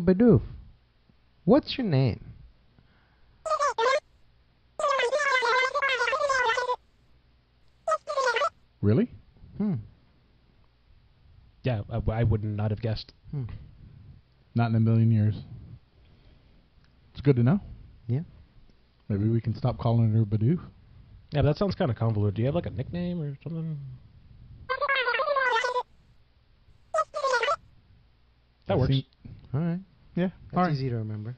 Badoof, what's your name? Really? Yeah, I would not have guessed. Not in a million years. It's good to know. Yeah. Maybe we can stop calling her Badoof. Yeah, but that sounds kind of convoluted. Do you have like a nickname or something? That works. All right. Yeah. That's All right. easy to remember.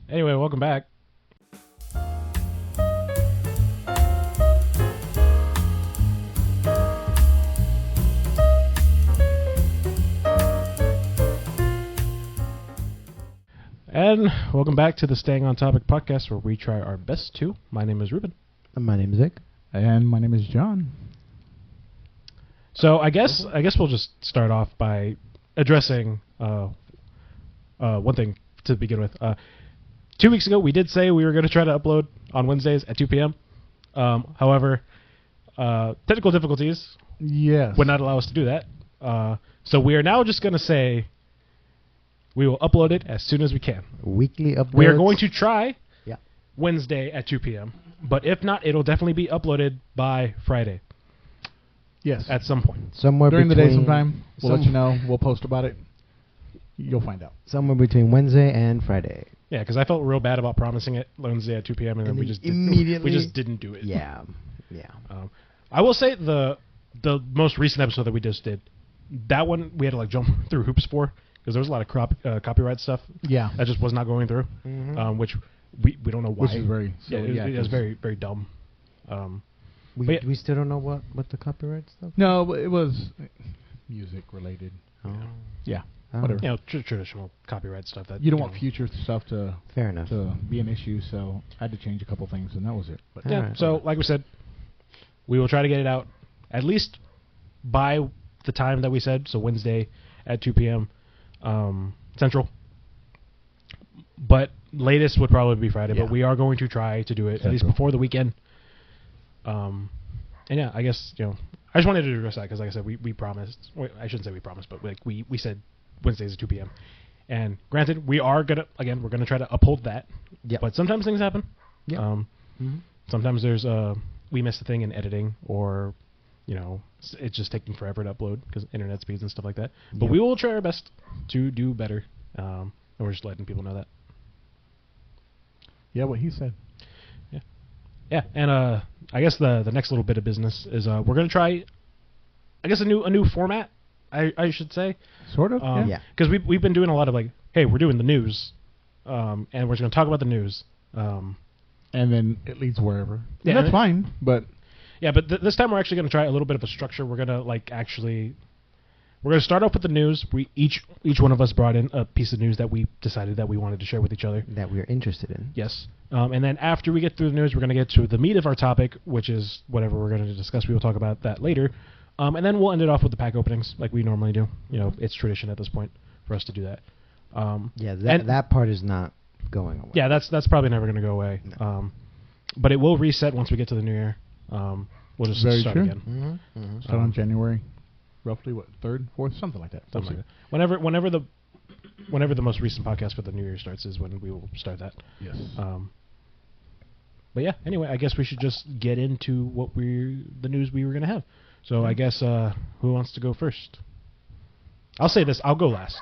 Anyway, welcome back. And welcome back to the Staying on Topic podcast, where we try our best to. My name is Ruben. And my name is Vic. And my name is John. So I guess we'll just start off by addressing one thing to begin with. 2 weeks ago, we did say we were going to try to upload on Wednesdays at 2 p.m. However, technical difficulties would not allow us to do that. So we are now just going to say we will upload it as soon as we can. Weekly uploads. We are going to try Yeah. Wednesday at 2 p.m. But if not, it'll definitely be uploaded by Friday. Yes. At some point. Somewhere During the between, day sometime. We'll let you know. We'll post about it. You'll find out. Somewhere between Wednesday and Friday. Yeah, because I felt real bad about promising it Wednesday at 2 p.m. and then we just immediately we just didn't do it. Yeah. Yeah. I will say the most recent episode that we just did, that one we had to like jump through hoops for because there was a lot of copyright stuff. Yeah. That just was not going through, which we don't know why. Which is very silly. It was very very dumb. We still don't know what the copyright stuff. No, but it was music related. Oh. Yeah. Oh. Whatever. You know, traditional copyright stuff that You don't want future stuff to Fair enough. be an issue, so I had to change a couple things, and that was it. But Yeah. Alright. So like we said, we will try to get it out at least by the time that we said. So Wednesday at 2 p.m. Central. But latest would probably be Friday. Yeah. But we are going to try to do it at least Central. before the weekend. And yeah, I guess I just wanted to address that because, like I said, we promised. Well, I shouldn't say we promised, but like we said Wednesdays at 2 p.m. And granted, we're gonna try to uphold that. Yeah. But sometimes things happen. Yeah. Sometimes there's we missed a thing in editing, or it's just taking forever to upload because internet speeds and stuff like that. But Yep. we will try our best to do better. And we're just letting people know that. yeah, what he said. Yeah, and I guess the next little bit of business is we're gonna try, I guess a new format. I should say. Sort of. Yeah. Because we've been doing a lot of like, hey, we're doing the news, and we're just gonna talk about the news. And then it leads wherever. Yeah, And that's fine, but Yeah, but this time we're actually going to try a little bit of a structure. We're going to we're going to start off with the news. We each one of us brought in a piece of news that we decided that we wanted to share with each other. That we're interested in. Yes. And then after we get through the news, we're going to get to the meat of our topic, which is whatever we're going to discuss. We will talk about that later. And then we'll end it off with the pack openings like we normally do. It's tradition at this point for us to do that. That part is not going away. Yeah, that's probably never going to go away. No. But it will reset once we get to the new year. We'll just Very start true. again. start on January, roughly, 3rd, 4th, something like that. Something like that. Whenever the most recent podcast for the new year starts is when we will start that. Yes. But yeah, anyway, I guess we should just get into the news we were going to have. So I guess who wants to go first? I'll say this. I'll go last.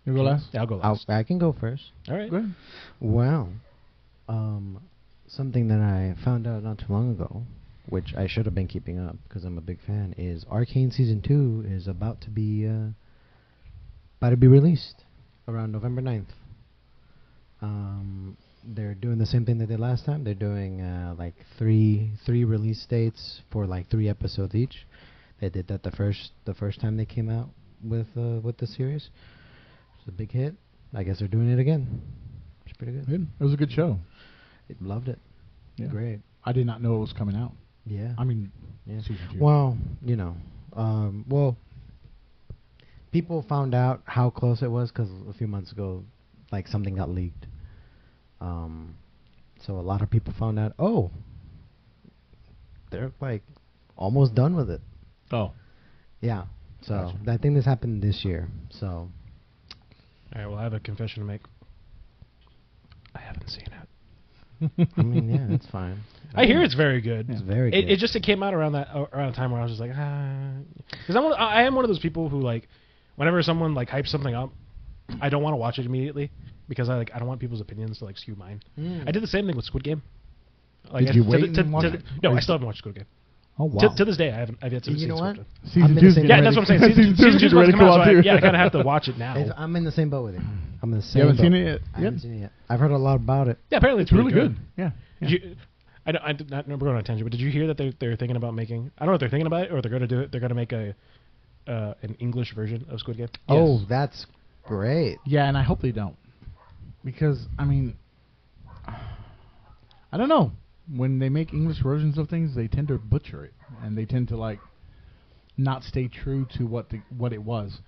You go last? Yeah, I'll go last. I can go first. All right. Go ahead. Well, something that I found out not too long ago, which I should have been keeping up because I'm a big fan, is Arcane Season 2 is about to be released around November 9th. They're doing the same thing they did last time. They're doing like three release dates for like 3 episodes each. They did that the first time they came out with the series. It's a big hit. I guess they're doing it again. It's pretty good. Good. It was a good show. Loved it. Yeah. Great. I did not know it was coming out. Yeah. I mean, Yeah. season 2. Well, people found out how close it was because a few months ago, like something got leaked. So a lot of people found out. Oh, they're like almost done with it. Oh. Yeah. So Gotcha. I think this happened this year. So All right, well, I have a confession to make. I haven't seen it. I mean, yeah, that's fine. I hear it's very good. It's very good. It came out around a time where I was just like, because I am one of those people who like, whenever someone like hypes something up, I don't want to watch it immediately because I don't want people's opinions to like skew mine. I did the same thing with Squid Game. Like, Did you wait and watch it? No, I still haven't watched Squid Game. Oh wow! To this day, I've yet to see You know what? Squid Game. Season I'm in the 2's same- getting Yeah, ready. that's what I'm saying. Season Season 2's two's about to come out, so too. I kind of have to watch it now. I'm in the same boat with you. I'm in the same You haven't boat. seen it yet? I haven't seen it yet. I've heard a lot about it. Yeah, apparently It's really good. Yeah. Did you, I did not, we're going on a tangent, but did you hear that they're thinking about making? I don't know if they're thinking about it or they're going to do it. They're going to make an English version of Squid Game. Oh, that's great. Yeah, and I hope they don't, because I mean, I don't know. When they make English versions of things, they tend to butcher it, and they tend to like not stay true to what it was.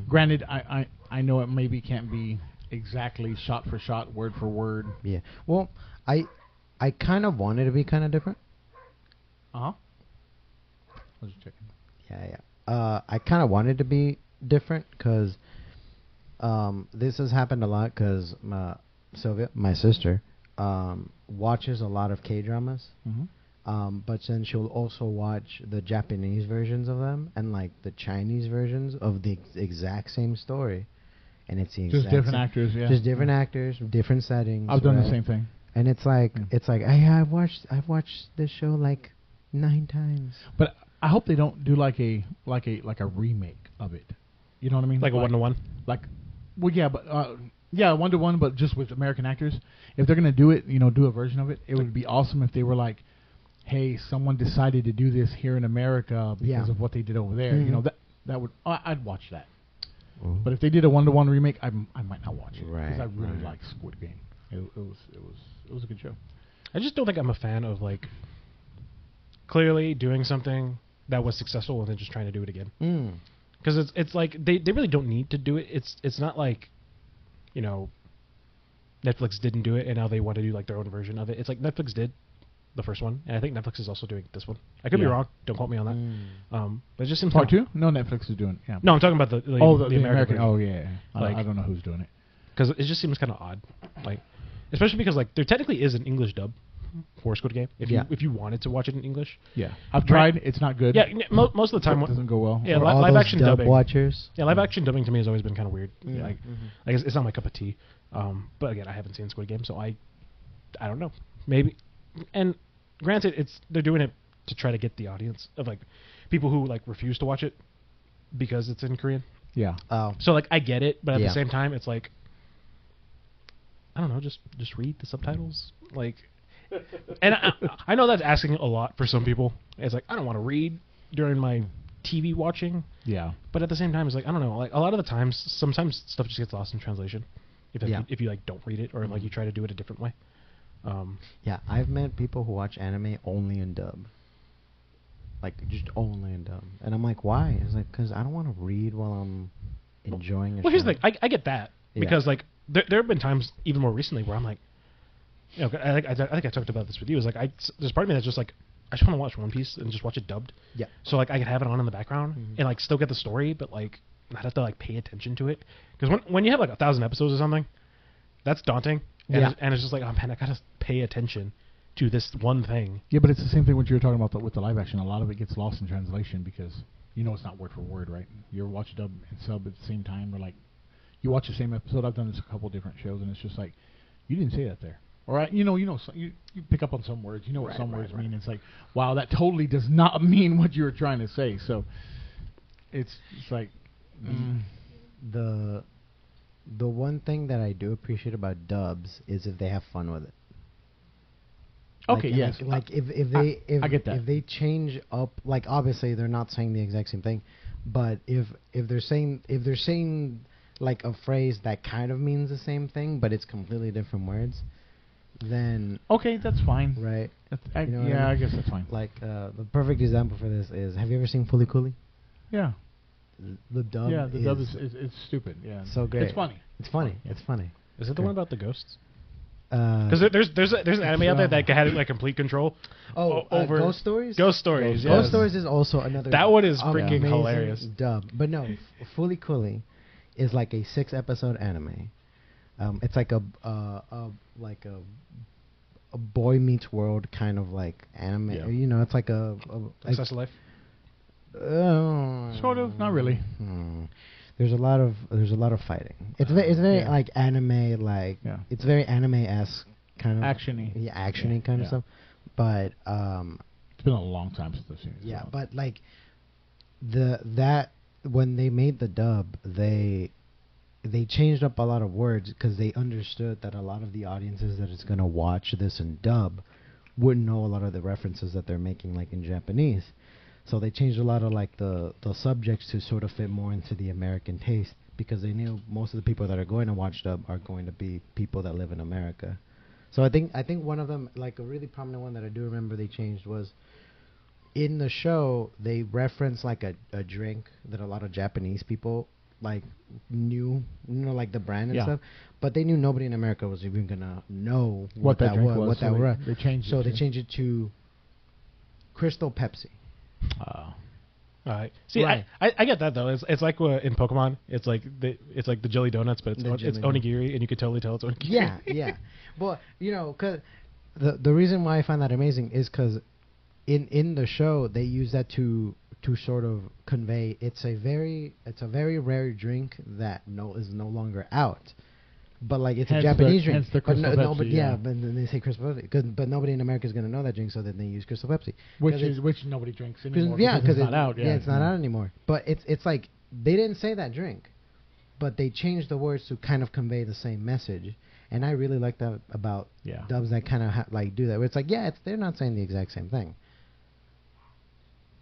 Granted, I know it maybe can't be exactly shot for shot, word for word. Yeah. Well, I kind of wanted to be kind of different. I was just checking. Yeah. I kind of wanted to be different because this has happened a lot because Sylvia, my sister, watches a lot of K-dramas. But then she'll also watch the Japanese versions of them and like the Chinese versions of the exact same story, and it's the Just exact different same- actors, yeah. just different actors, different settings. I've done the right? same thing. And it's like Yeah. I've watched this show like 9 times. But I hope they don't do like a remake of it. You know what I mean? Like a 1-to-1. Like, well, yeah, but 1-to-1, but just with American actors. If they're gonna do it, do a version of it. It would be awesome if they were like, hey, someone decided to do this here in America because of what they did over there. That would I'd watch that. But if they did a 1-to-1 remake, I might not watch it because I really like Squid Game. It was a good show. I just don't think I'm a fan of like clearly doing something that was successful and then just trying to do it again. Because it's like they really don't need to do it. It's not like, Netflix didn't do it and now they want to do like their own version of it. It's like Netflix did the first one, and I think Netflix is also doing this one. I could be wrong. Don't quote me on that. But it just seems Part 2? No, Netflix is doing it. Yeah. No, I'm talking about the American. Oh yeah. Like, I don't know who's doing it. Because it just seems kind of odd, like especially because like there technically is an English dub for Squid Game if you wanted to watch it in English. Yeah, I've tried. It's not good. Yeah, most of the time it doesn't go well. Yeah, For all live those action dub dubbing. watchers. Yeah, live action dubbing to me has always been kind of weird. Like it's not my cup of tea. But again, I haven't seen Squid Game, so I don't know. Maybe, and granted, they're doing it to try to get the audience of like people who like refuse to watch it because it's in Korean. Yeah. Oh. So like I get it, but at Yeah. the same time, it's like I don't know, just read the subtitles, like. And I know that's asking a lot for some people. It's like I don't want to read during my TV watching. Yeah. But at the same time, it's like I don't know. Like a lot of the times, sometimes stuff just gets lost in translation. If you like don't read it or like you try to do it a different way. Yeah, I've met people who watch anime only in dub. Like just only in dub, and I'm like, why? It's like because I don't want to read while I'm enjoying. Well, here's the thing. I get that because like there have been times even more recently where I'm like. I think I talked about this with you. It's like there's part of me that's just like I just want to watch One Piece and just watch it dubbed. Yeah. So like I could have it on in the background and like still get the story, but like not have to like pay attention to it. Because when you have like 1,000 episodes or something, that's daunting. And it's just like oh man, I gotta pay attention to this one thing. Yeah, but it's the same thing what you were talking about with the live action. A lot of it gets lost in translation because it's not word for word, right? You ever watch dub and sub at the same time, or like you watch the same episode. I've done this a couple different shows, and it's just like you didn't say that there. Or you pick up on some words. You know what some words mean. It's like, wow, that totally does not mean what you were trying to say. So it's like the one thing that I do appreciate about dubs is if they have fun with it. Okay, like, yes. Like if I get that. If they change up, like obviously they're not saying the exact same thing, but if they're saying like a phrase that kind of means the same thing, but it's completely different words. Then okay, that's fine. Right. I guess that's fine. Like the perfect example for this is: have you ever seen Fully Cooley? Yeah. The dub. Yeah, the dub is stupid. Yeah. So great. It's funny. It's funny. It's funny. Is it the one about the ghosts? Because there's an anime out there that had like complete control. Over Ghost Stories. Ghost Stories. Ghost Stories is also another. That one is freaking amazing hilarious. Dub, but no, Fully Cooley is like a 6-episode anime. It's like like a Boy Meets World kind of like anime. Yeah. You know, it's like Like Slice of Life. Sort of, not really. There's a lot of fighting. It's very Yeah. like anime, like Yeah. it's very anime-esque kind of Action-y. Yeah, action-y Yeah, kind of yeah. stuff. But It's been a long time since I've seen it. yeah, so. but like that when they made the dub, they changed up a lot of words because they understood that a lot of the audiences that is gonna watch this in dub wouldn't know a lot of the references that they're making like in Japanese. So they changed a lot of like the subjects to sort of fit more into the American taste because they knew most of the people that are going to watch dub are going to be people that live in America. So I think one of them, like a really prominent one that I do remember they changed was in the show they reference like a drink that a lot of Japanese people like knew, you know, like the brand and Yeah. stuff, but they knew nobody in America was even gonna know What that drink was, was, what so that they- was. they changed So it they to- changed it to Crystal Pepsi. All right. See, Right. I get that though. It's like in Pokemon. It's like the jelly donuts, but The it's jelly onigiri, and you could totally tell it's onigiri. Yeah, yeah. Well, you know, cause the reason why I find that amazing is because in the show they use that to sort of convey it's a very rare drink that is no longer out. But like it's Hence a Japanese the- drink. hence the But Crystal but Pepsi, yeah, yeah. but then they say Crystal Pepsi. But nobody in America is gonna know that drink, so then they use Crystal Pepsi. Which nobody drinks anymore. Yeah, because because it's not out. Yeah, it's not out anymore. But it's like they didn't say that drink, but they changed the words to kind of convey the same message. And I really like that about Yeah. dubs that kind of like do that. Where it's like, yeah, they're not saying the exact same thing,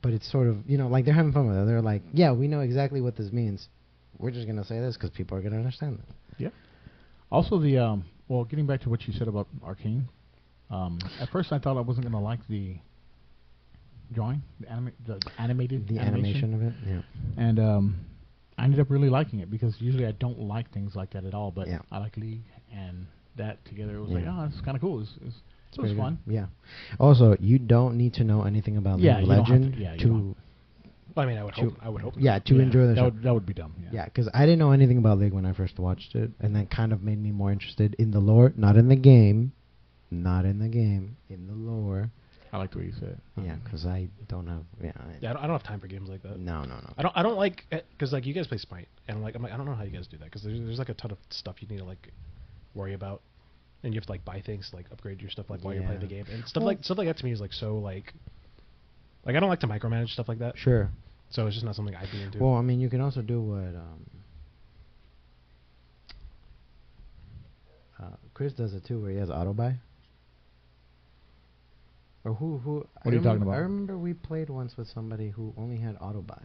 but it's sort of, you know, like they're having fun with it. They're like, yeah, we know exactly what this means. We're just gonna say this because people are gonna understand it. Yeah. Also, well, getting back to what you said about Arcane, at first I thought I wasn't going to like the drawing, the animated The animation of it, yeah. and I ended up really liking it because usually I don't like things like that at all, but Yeah. I like League and that together. It was Yeah. like, oh, it's kind of cool. It was Pretty good. fun. Yeah. Also, you don't need to know anything about Yeah, League you don't of have Legend to- yeah, you to don't. Well, I mean, I would hope. yeah, to Yeah, enjoy the show. that would be dumb. Yeah, because I didn't know anything about League when I first watched it, and that kind of made me more interested in the lore, not in the game, in the lore. I like the way you said it. Yeah, because I don't have. Yeah, Yeah, I don't have time for games like that. no. I don't like because like you guys play Smite, and I'm like I don't know how you guys do that because there's like a ton of stuff you need to like worry about, and you have to like buy things to like upgrade your stuff like while you're playing the Yeah. game, and stuff Well- like that to me is like so like I don't like to micromanage stuff like that, Sure. so it's just not something I'd be into. Well, I mean, you can also do what Chris does it too, where he has auto buy. Or who? What are you talking about? I remember we played once with somebody who only had auto buy,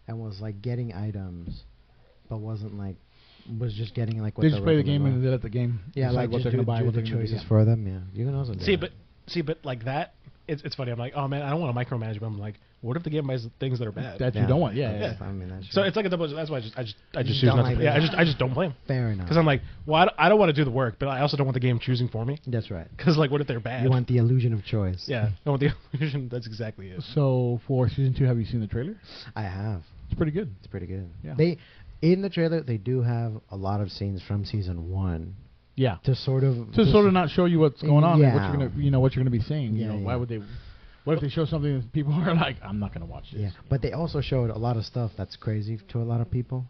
and was like getting items, but wasn't like was just getting like what They the just play the recommend game was. and they let the game Yeah, decide like what just they're do, going to buy, do what the they're going to do. choices Yeah. for them. Yeah, you can also do See, but like that, it's funny. I'm like, oh man, I don't want to micromanage, but I'm like, what if the game buys things that are bad? That you don't want. Yeah, that's- yeah. I mean, that's So true. it's like a double. That's why I just choose don't not like to. Yeah, that. I just don't play them fair enough. because I'm like, well, I don't want to do the work, but I also don't want the game choosing for me. That's right. Because like, what if they're bad? You want the illusion of choice. yeah, I want the illusion. That's exactly it. So for season 2, have you seen the trailer? I have. It's pretty good. It's pretty good. Yeah. They in the trailer they do have a lot of scenes from season 1 Yeah. to sort of To sort of not show you what's going on, and what Yeah. you're gonna, what you're gonna be seeing. Yeah, Why yeah. would they? What if they show something that people are like, I'm not gonna watch this. Yeah, but they also showed a lot of stuff that's crazy to a lot of people.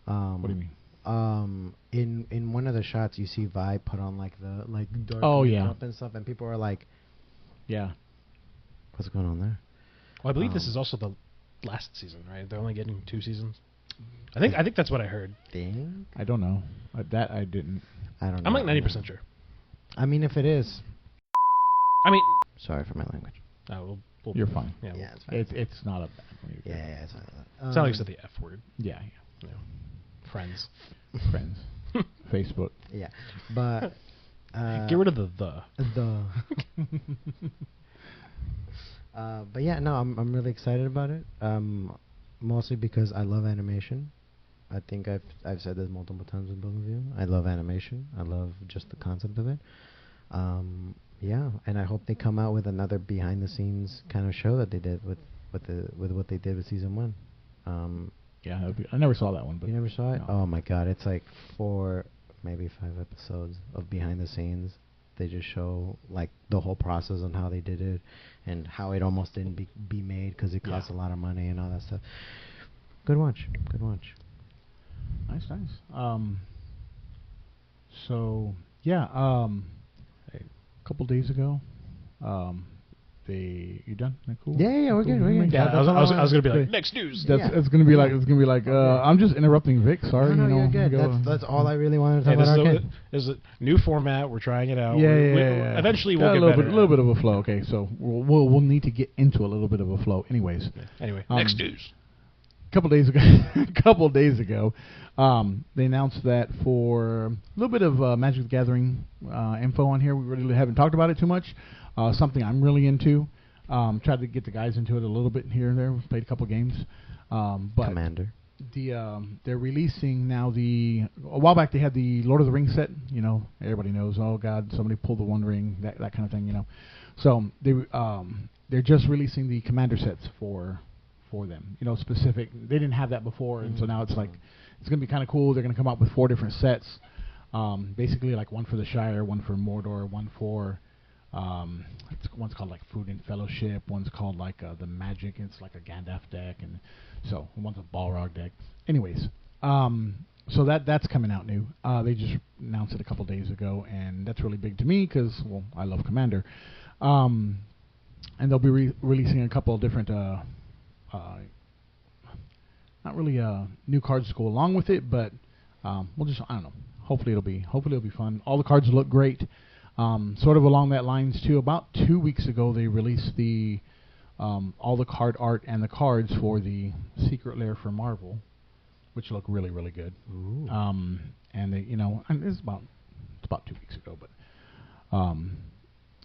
What do you mean? In one of the shots you see Vi put on like the dark Oh, yeah. makeup and stuff, and people are like, Yeah. "What's going on there?" Well, I believe this Um, is also the last season, right? They're only getting 2 seasons. I think that's what I heard. Thing? I don't know. That I didn't. I don't know. I'm like 90% sure. I mean, if it is, I mean, sorry for my language. we'll You're fine. Yeah, Yeah, it's fine. It's not a bad one. Yeah, it's not. it's not like you said the F word. Yeah. You know, friends. Friends. Facebook. Yeah, but Get rid of the. But yeah, no, I'm really excited about it. Mostly because I love animation. I think I've said this multiple times with both of you. I love animation. I love just the concept of it. Yeah, and I hope they come out with another behind the scenes kind of show that they did with what they did with season 1. Yeah, I never saw that one. But You never saw it? no. Oh my god, it's like 4, maybe 5 episodes of behind the scenes. They just show like the whole process on how they did it and how it almost didn't be made because it cost a lot of money and all that stuff. Good watch. Good watch. Nice. So yeah, a couple days ago, you done? That cool? Yeah, we're good. We're good. Yeah, That's I was all gonna be like, Okay. next news. It's gonna be like I'm just interrupting Vic. Sorry, No, you know. you're good. That's all I really wanted to Hey, talk about. this is a new format. We're trying it out. Yeah. Eventually, Got we'll a get better. little bit of a flow. Okay, so we'll need to get into a little bit of a flow. Anyways, Anyway, next news. a couple days ago, they announced that for a little bit of Magic the Gathering info on here. We really haven't talked about it too much. Something I'm really into. Tried to get the guys into it a little bit here and there. Played a couple games. But Commander. They're releasing now a while back they had the Lord of the Rings set. You know, everybody knows. Oh God, somebody pulled the One Ring. That kind of thing. You know. So they're just releasing the Commander sets for them. You know, specific. They didn't have that before, and so now it's like it's gonna be kind of cool. They're gonna come out with 4 different sets. Basically, like one for the Shire, one for Mordor, one for one's called like Food and Fellowship. One's called like the Magic. It's like a Gandalf deck, and so one's a Balrog deck. Anyways, so that's coming out new. They just announced it a couple days ago, and that's really big to me because I love Commander. And they'll be releasing a couple of different, not really new cards to go along with it, but I don't know. Hopefully it'll be fun. All the cards look great. Sort of along that lines too. About 2 weeks ago, they released all the card art and the cards for the Secret Lair for Marvel, which look really, really good. Ooh. And they, and it's about 2 weeks ago, but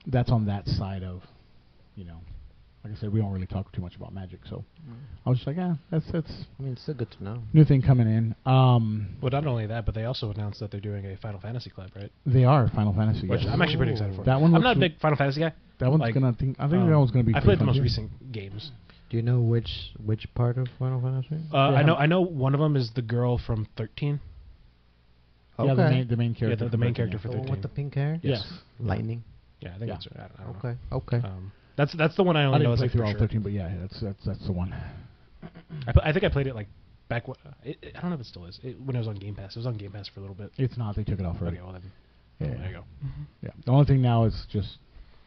that's on that side of, like I said, we don't really talk too much about Magic, so I was just like, that's. I mean, it's still good to know. New thing coming in. Well, not only that, but they also announced that they're doing a Final Fantasy collab, right? They are Final Fantasy. Which yes. I'm actually pretty excited for. That one I'm looks not a big Final Fantasy guy. That one's like, I think that one's gonna be. I played the most recent games. Do you know which part of Final Fantasy? I know one of them is the girl from 13. Yeah, Okay. the main character. Yeah, the main character for The one 13. with the pink hair? Yes. Lightning. Yeah, I think Yeah. that's right. I don't know. Okay. That's the one I I only know. didn't It's play like through for all sure. 13, but yeah, that's the one. I think I played it like back. I don't know if it still is. When it was on Game Pass. It was on Game Pass for a little bit. It's not. They took it off already. Okay, well then. Yeah. There you go. Yeah. The only thing now is just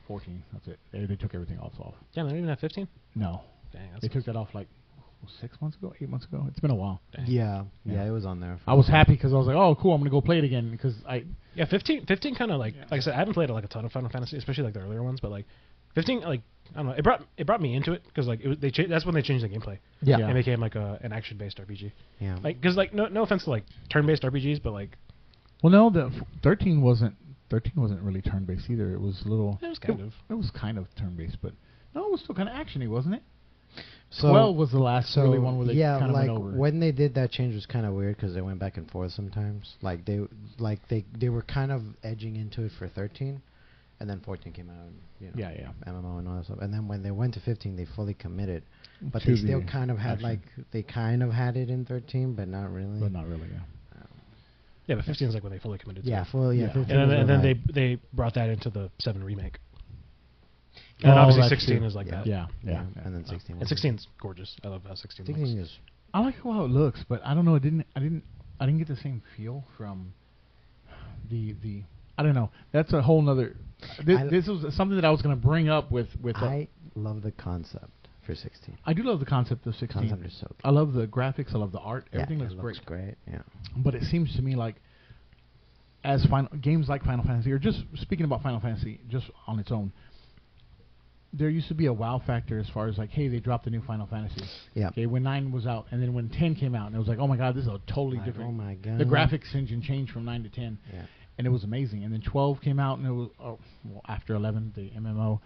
14. That's it. They took everything else off. Yeah, they don't even have 15. No. Dang, They took that off like 6 months ago, 8 months ago. It's been a while. Dang. Yeah, Yeah. it was on there. I was happy because I was like, oh, cool, I'm going to go play it again because Yeah, 15 kind of like I said, I haven't played like a ton of Final Fantasy, especially like the earlier ones, but like 15, like I don't know, it brought me into it because like that's when they changed the gameplay. Yeah. And it became like an action-based RPG. Yeah. Like because like no offense to like turn-based RPGs, but like Well, no, the 13 wasn't really turn-based either. It was a little. it was kind of. It was kind of turn-based, but no, it was still kind of actiony, wasn't it? So 12 was the last really one where they kind of like went over. when they did that change was kind of weird because they went back and forth sometimes. Like they were kind of edging into it for 13, and then 14 came out. Yeah. MMO and all that stuff. And then when they went to 15, they fully committed, but To they still the kind of had action. it in 13, but not really. But not really, yeah. Yeah, but 15 is like when they fully committed to Yeah, it. fully. Yeah, 15 And was then like- they brought that into the 7 remake. And then obviously that's 16 true. is like that. Yeah. and then 16. And was 16 is gorgeous. I love how 16 looks. 16 is I like how it looks, but I don't know. I didn't get the same feel from the. I don't know. That's a whole nother. This was something that I was going to bring up with. I love the concept for 16. I do love the concept of 16. Concept is so good. I love the graphics. I love the art. Everything it looks looks great. great. Yeah. But it seems to me like, as games like Final Fantasy, or just speaking about Final Fantasy just on its own, there used to be a wow factor as far as like, hey, they dropped the new Final Fantasy. Yeah. Okay, when 9 was out, and then when 10 came out, and it was like, oh my god, this is a totally Like, different. oh my god. The graphics engine changed from 9 to 10. Yeah. And it was amazing. And then 12 came out, and it was after 11, the MMO,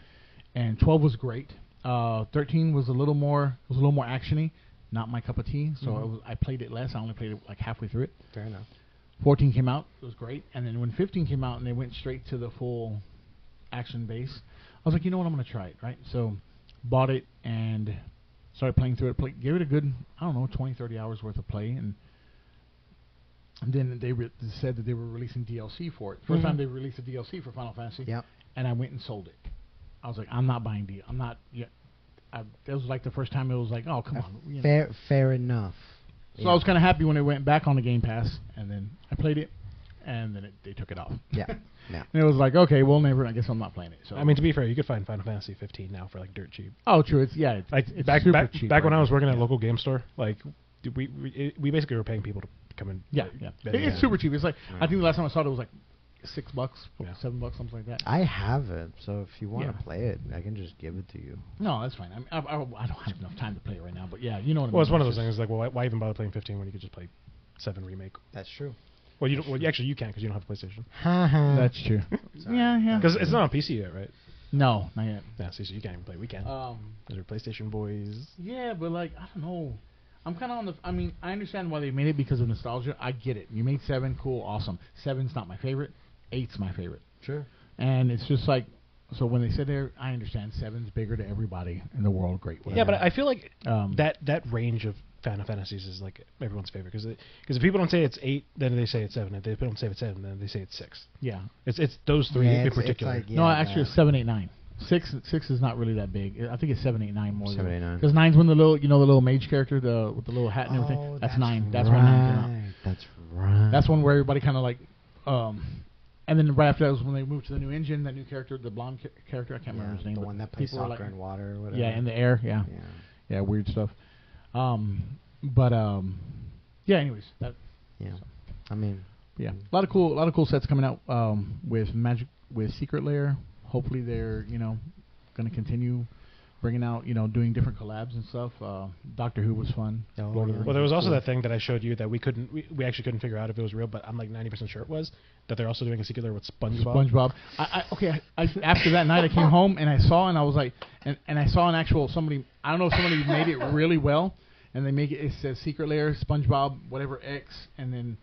and 12 was great. 13 was a little more actiony, not my cup of tea. So I played it less. I only played it like halfway through it. Fair enough. 14 came out, it was great. And then when 15 came out, and they went straight to the full action base, I was like, you know what, I'm going to try it, right? So bought it, and Started playing through it. Gave it a good, I don't know, 20, 30 hours worth of play, and then they said that they were releasing DLC for it. First time they released a DLC for Final Fantasy. Yep. And I went and sold it. I was like, I'm not buying DLC. I'm not. Yeah. That was like the first time it was like, oh come on. Fair enough. So I was kind of happy when it went back on the Game Pass, and then I played it, and then they took it off. Yeah. Yeah. And it was like, okay, well, never. I guess I'm not playing it. So I mean, to be fair, you could find Final Fantasy 15 now for like dirt cheap. oh, true. It's Like it's back super cheap. back when right I was now. working at a local game store, like we basically were paying people to come in. Yeah. It's super cheap. It's like I think the last time I saw it was like $6, Yeah. $7, something like that. I have it, so if you want to Yeah. play it, I can just give it to you. No, that's fine. I don't have enough time to play it right now, but yeah, you know what I mean. Well, it's one of those things. Like, well, why even bother playing 15 when you could just play 7 remake? That's true. Well, you don't. Well, actually, you can't because you don't have a PlayStation. That's true. Sorry. Yeah. Because it's not on PC yet, right? No, not yet. Yeah, see, so you can't even play. We can. Um, Those are PlayStation boys. yeah, but like I don't know. I'm kind of on the. I mean, I understand why they made it because of nostalgia. I get it. You made 7, cool, awesome. 7's not my favorite. 8's my favorite. Sure. And it's just like, so when they said there, I understand 7's bigger to everybody in the world. Great. Yeah, but I feel like Um, that range of Final Fantasies is like everyone's favorite because if people don't say it's 8, then they say it's 7. If they don't say it's 7, then they say it's 6. yeah. It's those three Yeah, in it's particular. like, No, yeah, actually, it's 7, 8, 9. 6 is not really that big. I think it's 7, 8, 9 more. 7, 8, 9. Because 9's when the little, the little mage character, with the little hat and everything. Oh, That's 9. That's right. when 9 came out. That's right. That's one where everybody kind of like, and then right after that was when they moved to the new engine, that new character, the blonde character. I can't remember his name. The but one that plays people were soccer like, in water or whatever. yeah, in the air. Yeah, Yeah. yeah, weird stuff. Yeah. Anyways, that. Yeah. I mean. Yeah, a lot of cool sets coming out with Magic, with Secret Lair. Hopefully they're going to continue bringing out doing different collabs and stuff. Doctor Who was fun. Oh, Lord of the yeah. Well, there was also cool. that thing that I showed you that we actually couldn't figure out if it was real, but I'm like 90% sure it was. That they're also doing a Secret Lair with SpongeBob. I after that night I came home and I was like, and I saw an actual somebody. I don't know if somebody made it really well, and they make it. It says Secret Lair, SpongeBob, whatever X, and then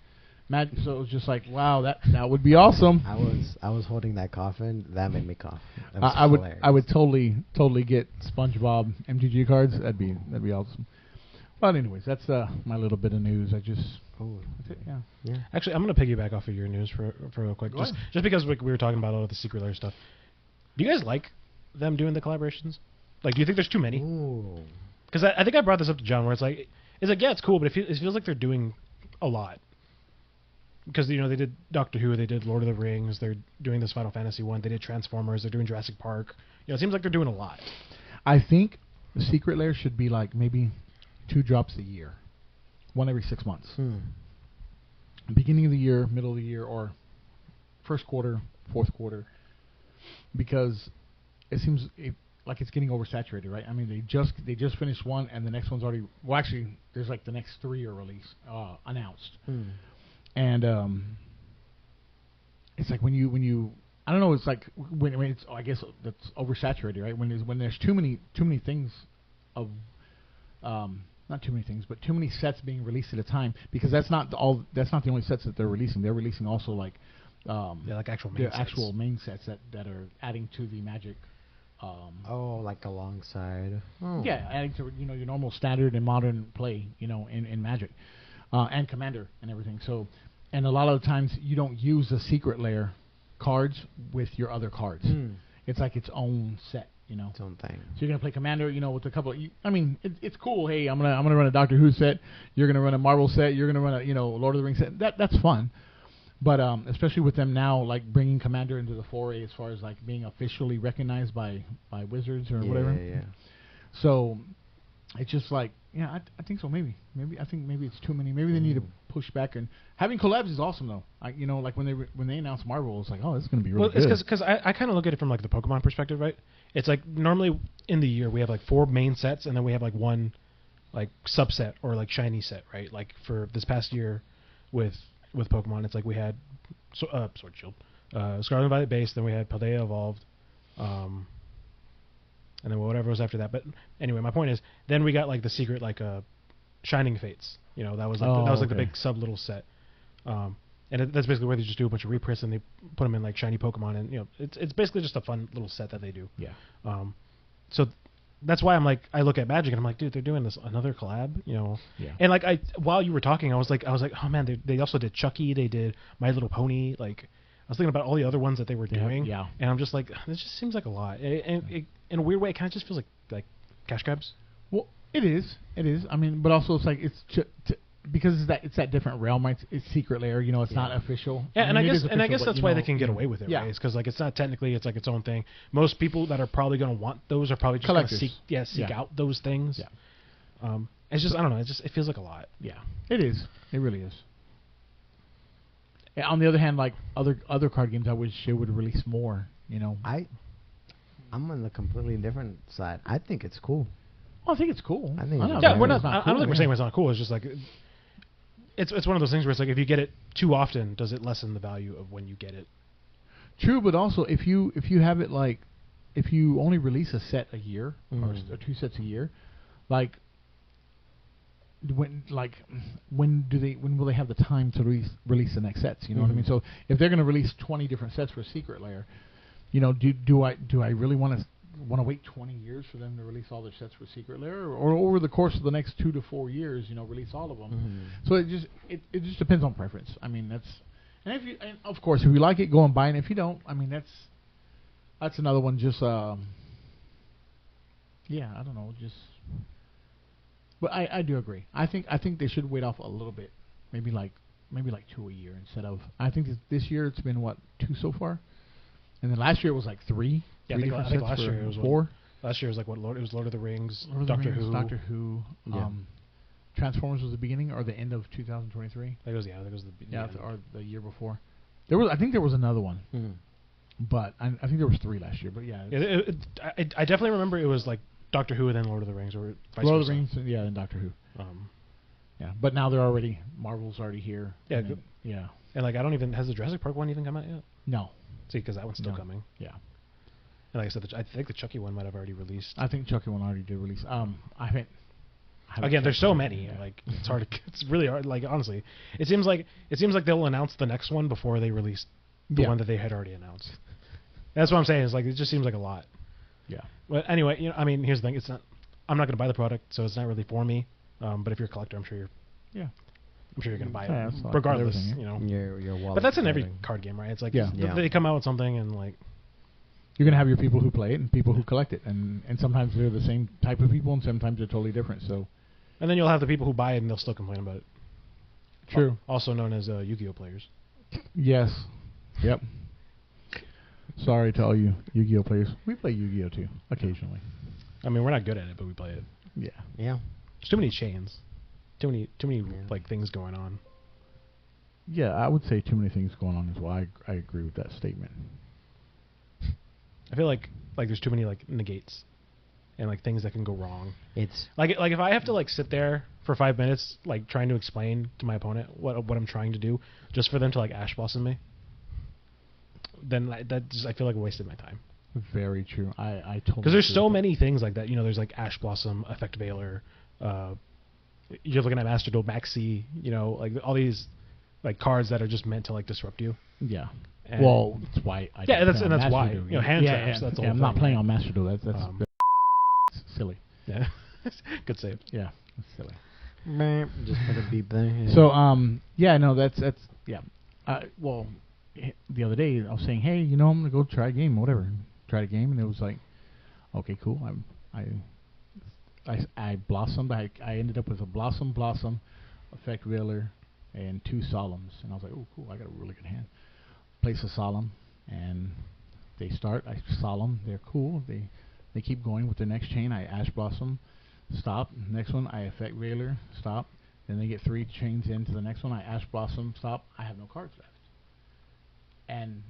Magic. So it was just like, wow, that would be awesome. I was holding that coffin. That made me cough. That was hilarious. I would totally get SpongeBob MTG cards. That'd be awesome. But anyways, that's my little bit of news. That's it. Yeah. Actually, I'm going to piggyback off of your news for real quick. Go ahead. Just because we were talking about all of the Secret Lair stuff. Do you guys like them doing the collaborations? Like, do you think there's too many? Ooh. Because I think I brought this up to John, where it's like, yeah, it's cool, but it feels like they're doing a lot. Because they did Doctor Who, they did Lord of the Rings, they're doing this Final Fantasy one, they did Transformers, they're doing Jurassic Park. It seems like they're doing a lot. I think the Secret Lair should be like maybe 2 drops a year, 1 every 6 months. Beginning of the year, middle of the year, or first quarter, fourth quarter, because it seems like it's getting oversaturated, right? I mean, they just finished one, and the next one's already. Well, actually, there's like the next 3 are released, announced, and it's like when you. I don't know. It's like when it's. I guess that's oversaturated, right? When there's too many things of. Not too many things, but too many sets being released at a time, because that's not the only sets that they're releasing. They're releasing also like like actual main sets. actual main sets that are adding to the Magic. Like alongside. Oh. Yeah, adding to your normal standard and modern play, in Magic, and Commander and everything. So, and a lot of the times you don't use the Secret Lair cards with your other cards. It's like its own set. Its own thing. So you're gonna play Commander, with a couple. It's cool. Hey, I'm gonna run a Doctor Who set. You're gonna run a Marvel set. You're gonna run a Lord of the Rings set. That's fun. But especially with them now, like bringing Commander into the foray as far as like being officially recognized by Wizards or whatever. Yeah. So it's just like, I think so. Maybe it's too many. Maybe they need to push back, and having collabs is awesome though. Like when they announced Marvel, it's like, oh, this is gonna be really good. Well, it's because I kind of look at it from like the Pokemon perspective, right? It's like normally in the year we have like 4 main sets, and then we have like 1 like subset or like shiny set, right? Like for this past year with Pokemon, it's like we had Sword Shield, Scarlet and Violet base, then we had Paldea Evolved, and then whatever was after that. But anyway, my point is, then we got like the secret Shining Fates. That was like the big sub little set. And that's basically where they just do a bunch of reprints and they put them in like shiny Pokemon, and it's basically just a fun little set that they do. Yeah. So that's why I'm like, I look at Magic and I'm like, dude, they're doing this another collab, you know. Yeah. And like while you were talking, I was like, oh man, they also did Chucky, they did My Little Pony, like I was thinking about all the other ones that they were doing. Yeah. And I'm just like, this just seems like a lot. And in a weird way, it kind of just feels like cash grabs. Well, it is. I mean, but also it's like because it's that different realm. It's secret lair. You know, it's not official. Yeah, I mean, and I guess that's why they can get away with it. Yeah. Right? It's because like it's not technically, it's like its own thing. Most people that are probably going to want those are probably just going to seek out those things. Yeah. It's just, I don't know. It feels like a lot. Yeah, it is. It really is. And on the other hand, like other card games, I wish they would release more. You know, I'm on the completely different side. I think it's cool. I think it's cool. I think Yeah, we're not. I don't think we're saying it's not cool. It's just like it's one of those things where it's like if you get it too often, does it lessen the value of when you get it? True, but also if you have it like if you only release a set a year or 2 sets a year, like when will they have the time to release the next sets? You know what I mean? So if they're going to release 20 different sets for Secret Lair, you know, do I really want to wait 20 years for them to release all their sets for Secret Lair, or over the course of the next 2 to 4 years, you know, release all of them? So it just depends on preference. I mean, and of course, if you like it, go and buy it. If you don't, I mean, that's another one. Just I don't know, just. But I do agree. I think they should wait off a little bit, maybe like 2 a year instead of. I think this year it's been 2 so far, and then last year it was like 3. Yeah, I think last year it was 4. Last year was like what? It was Lord of the Rings, Doctor Who. Yeah. Transformers was the beginning or the end of 2023. I think it was the or the year before. I think there was another one, but I think there was 3 last year. But yeah, I definitely remember it was like Doctor Who and then Lord of the Rings, or vice Lord of versa. the Rings, yeah, and Doctor Who. Yeah, but now Marvel's already here. Yeah, yeah. And like has the Jurassic Park one even come out yet? No. See, because that one's still coming. Yeah. And like I said, I think the Chucky one might have already released. I think Chucky one already did release. I haven't. Again, there's so many. Yeah. Like it's hard. It's really hard. Like honestly, it seems like they'll announce the next one before they release the one that they had already announced. That's what I'm saying. Is like it just seems like a lot. Yeah. But anyway, you know, I mean, here's the thing. It's not. I'm not going to buy the product, so it's not really for me. But if you're a collector, I'm sure you're. Yeah. I'm sure you're going to buy Yeah, it, regardless. You know. Your wallet. But that's in every card game, right? It's like they come out with something and like. You're going to have your people who play it and people who collect it, and sometimes they're the same type of people, and sometimes they're totally different. So. And then you'll have the people who buy it and they'll still complain about it. True. Also known as Yu-Gi-Oh players. Yes. Yep. Sorry to all you Yu-Gi-Oh players. We play Yu-Gi-Oh too, occasionally. I mean, we're not good at it, but we play it. Yeah. Yeah. There's too many chains. Too many like things going on. Yeah, I would say too many things going on as well. I agree with that statement. I feel like there's too many like negates and like things that can go wrong. It's like if I have to like sit there for 5 minutes like trying to explain to my opponent what I'm trying to do just for them to like Ash Blossom me, then I feel like I wasted my time. Very true. I totally. Because there's so many things like that. You know, there's like Ash Blossom, Effect Veiler. You're looking at Master Duel, Maxi. You know, like all these like cards that are just meant to like disrupt you. Yeah. And well, that's why. That's why. You know, hand traps. That's the whole I'm thing, not playing on Master Duel. That's silly. Yeah. Good save. Yeah, that's silly. just put a beep there. Yeah. So that's yeah. Well, the other day I was saying, hey, you know, I'm gonna go try a game, whatever. Tried a game, and it was like, okay, cool. I blossomed. I ended up with a blossom, Effect Veiler, and 2 solemns, and I was like, oh, cool. I got a really good hand. Place a solemn, and they start. I solemn. They're cool. They keep going with the next chain. I Ash Blossom, stop. Next one, I Effect Veiler, stop. Then they get 3 chains into the next one. I Ash Blossom, stop. I have no cards left. And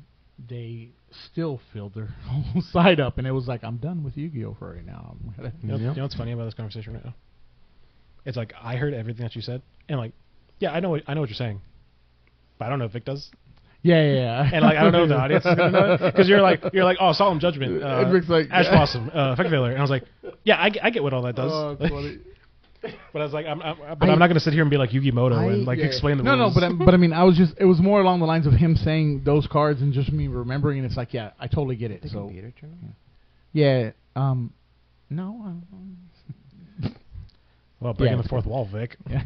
they still filled their whole side up, and it was like, I'm done with Yu-Gi-Oh for right now. You know what's funny about this conversation right now? It's like I heard everything that you said, and like, yeah, I know what you're saying, but I don't know if Vic does. Yeah. And like I don't know if the audience is gonna know because you're like oh, Solemn Judgment, Vic's like, Ash Blossom, Effect Veiler, and I was like, yeah, I get what all that does. Oh, it's funny. But I was like, I'm not going to sit here and be like Yugi Moto and like explain the rules. No, but I mean, it was more along the lines of him saying those cards and just me remembering, and it's like, yeah, I totally get it. So, yeah, No. Well, breaking Yeah. the fourth wall, Vic. Yeah.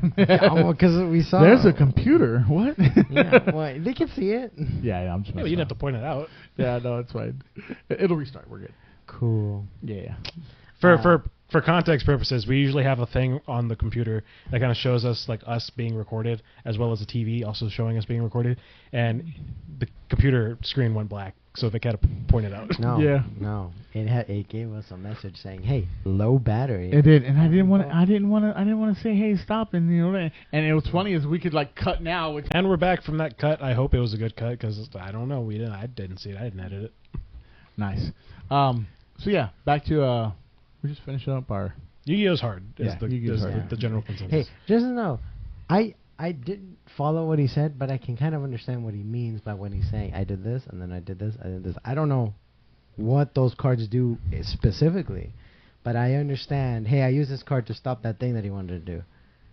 Because we saw. There's a computer. What? Yeah, well, they can see it. Yeah, I'm just. Yeah, but you didn't have to point it out. Yeah, no, it's fine. It'll restart. We're good. Cool. Yeah. For context purposes, we usually have a thing on the computer that kind of shows us like us being recorded, as well as the TV also showing us being recorded, and the computer screen went black, so Vic had to point it out. No. Yeah. No. It gave us a message saying, "Hey, low battery." It did, and I didn't want to say, "Hey, stop!" And and it was funny is we could like cut now. Which And we're back from that cut. I hope it was a good cut because I don't know. I didn't see it. I didn't edit it. nice. So yeah, back to we just finished up our. Yu-Gi-Oh's hard. Yeah, Yu-Gi-Oh's hard. The general consensus. Hey, just to know, I didn't follow what he said, but I can kind of understand what he means by when he's saying, "I did this, and then I did this, I did this." I don't know what those cards do specifically, but I understand. Hey, I used this card to stop that thing that he wanted to do.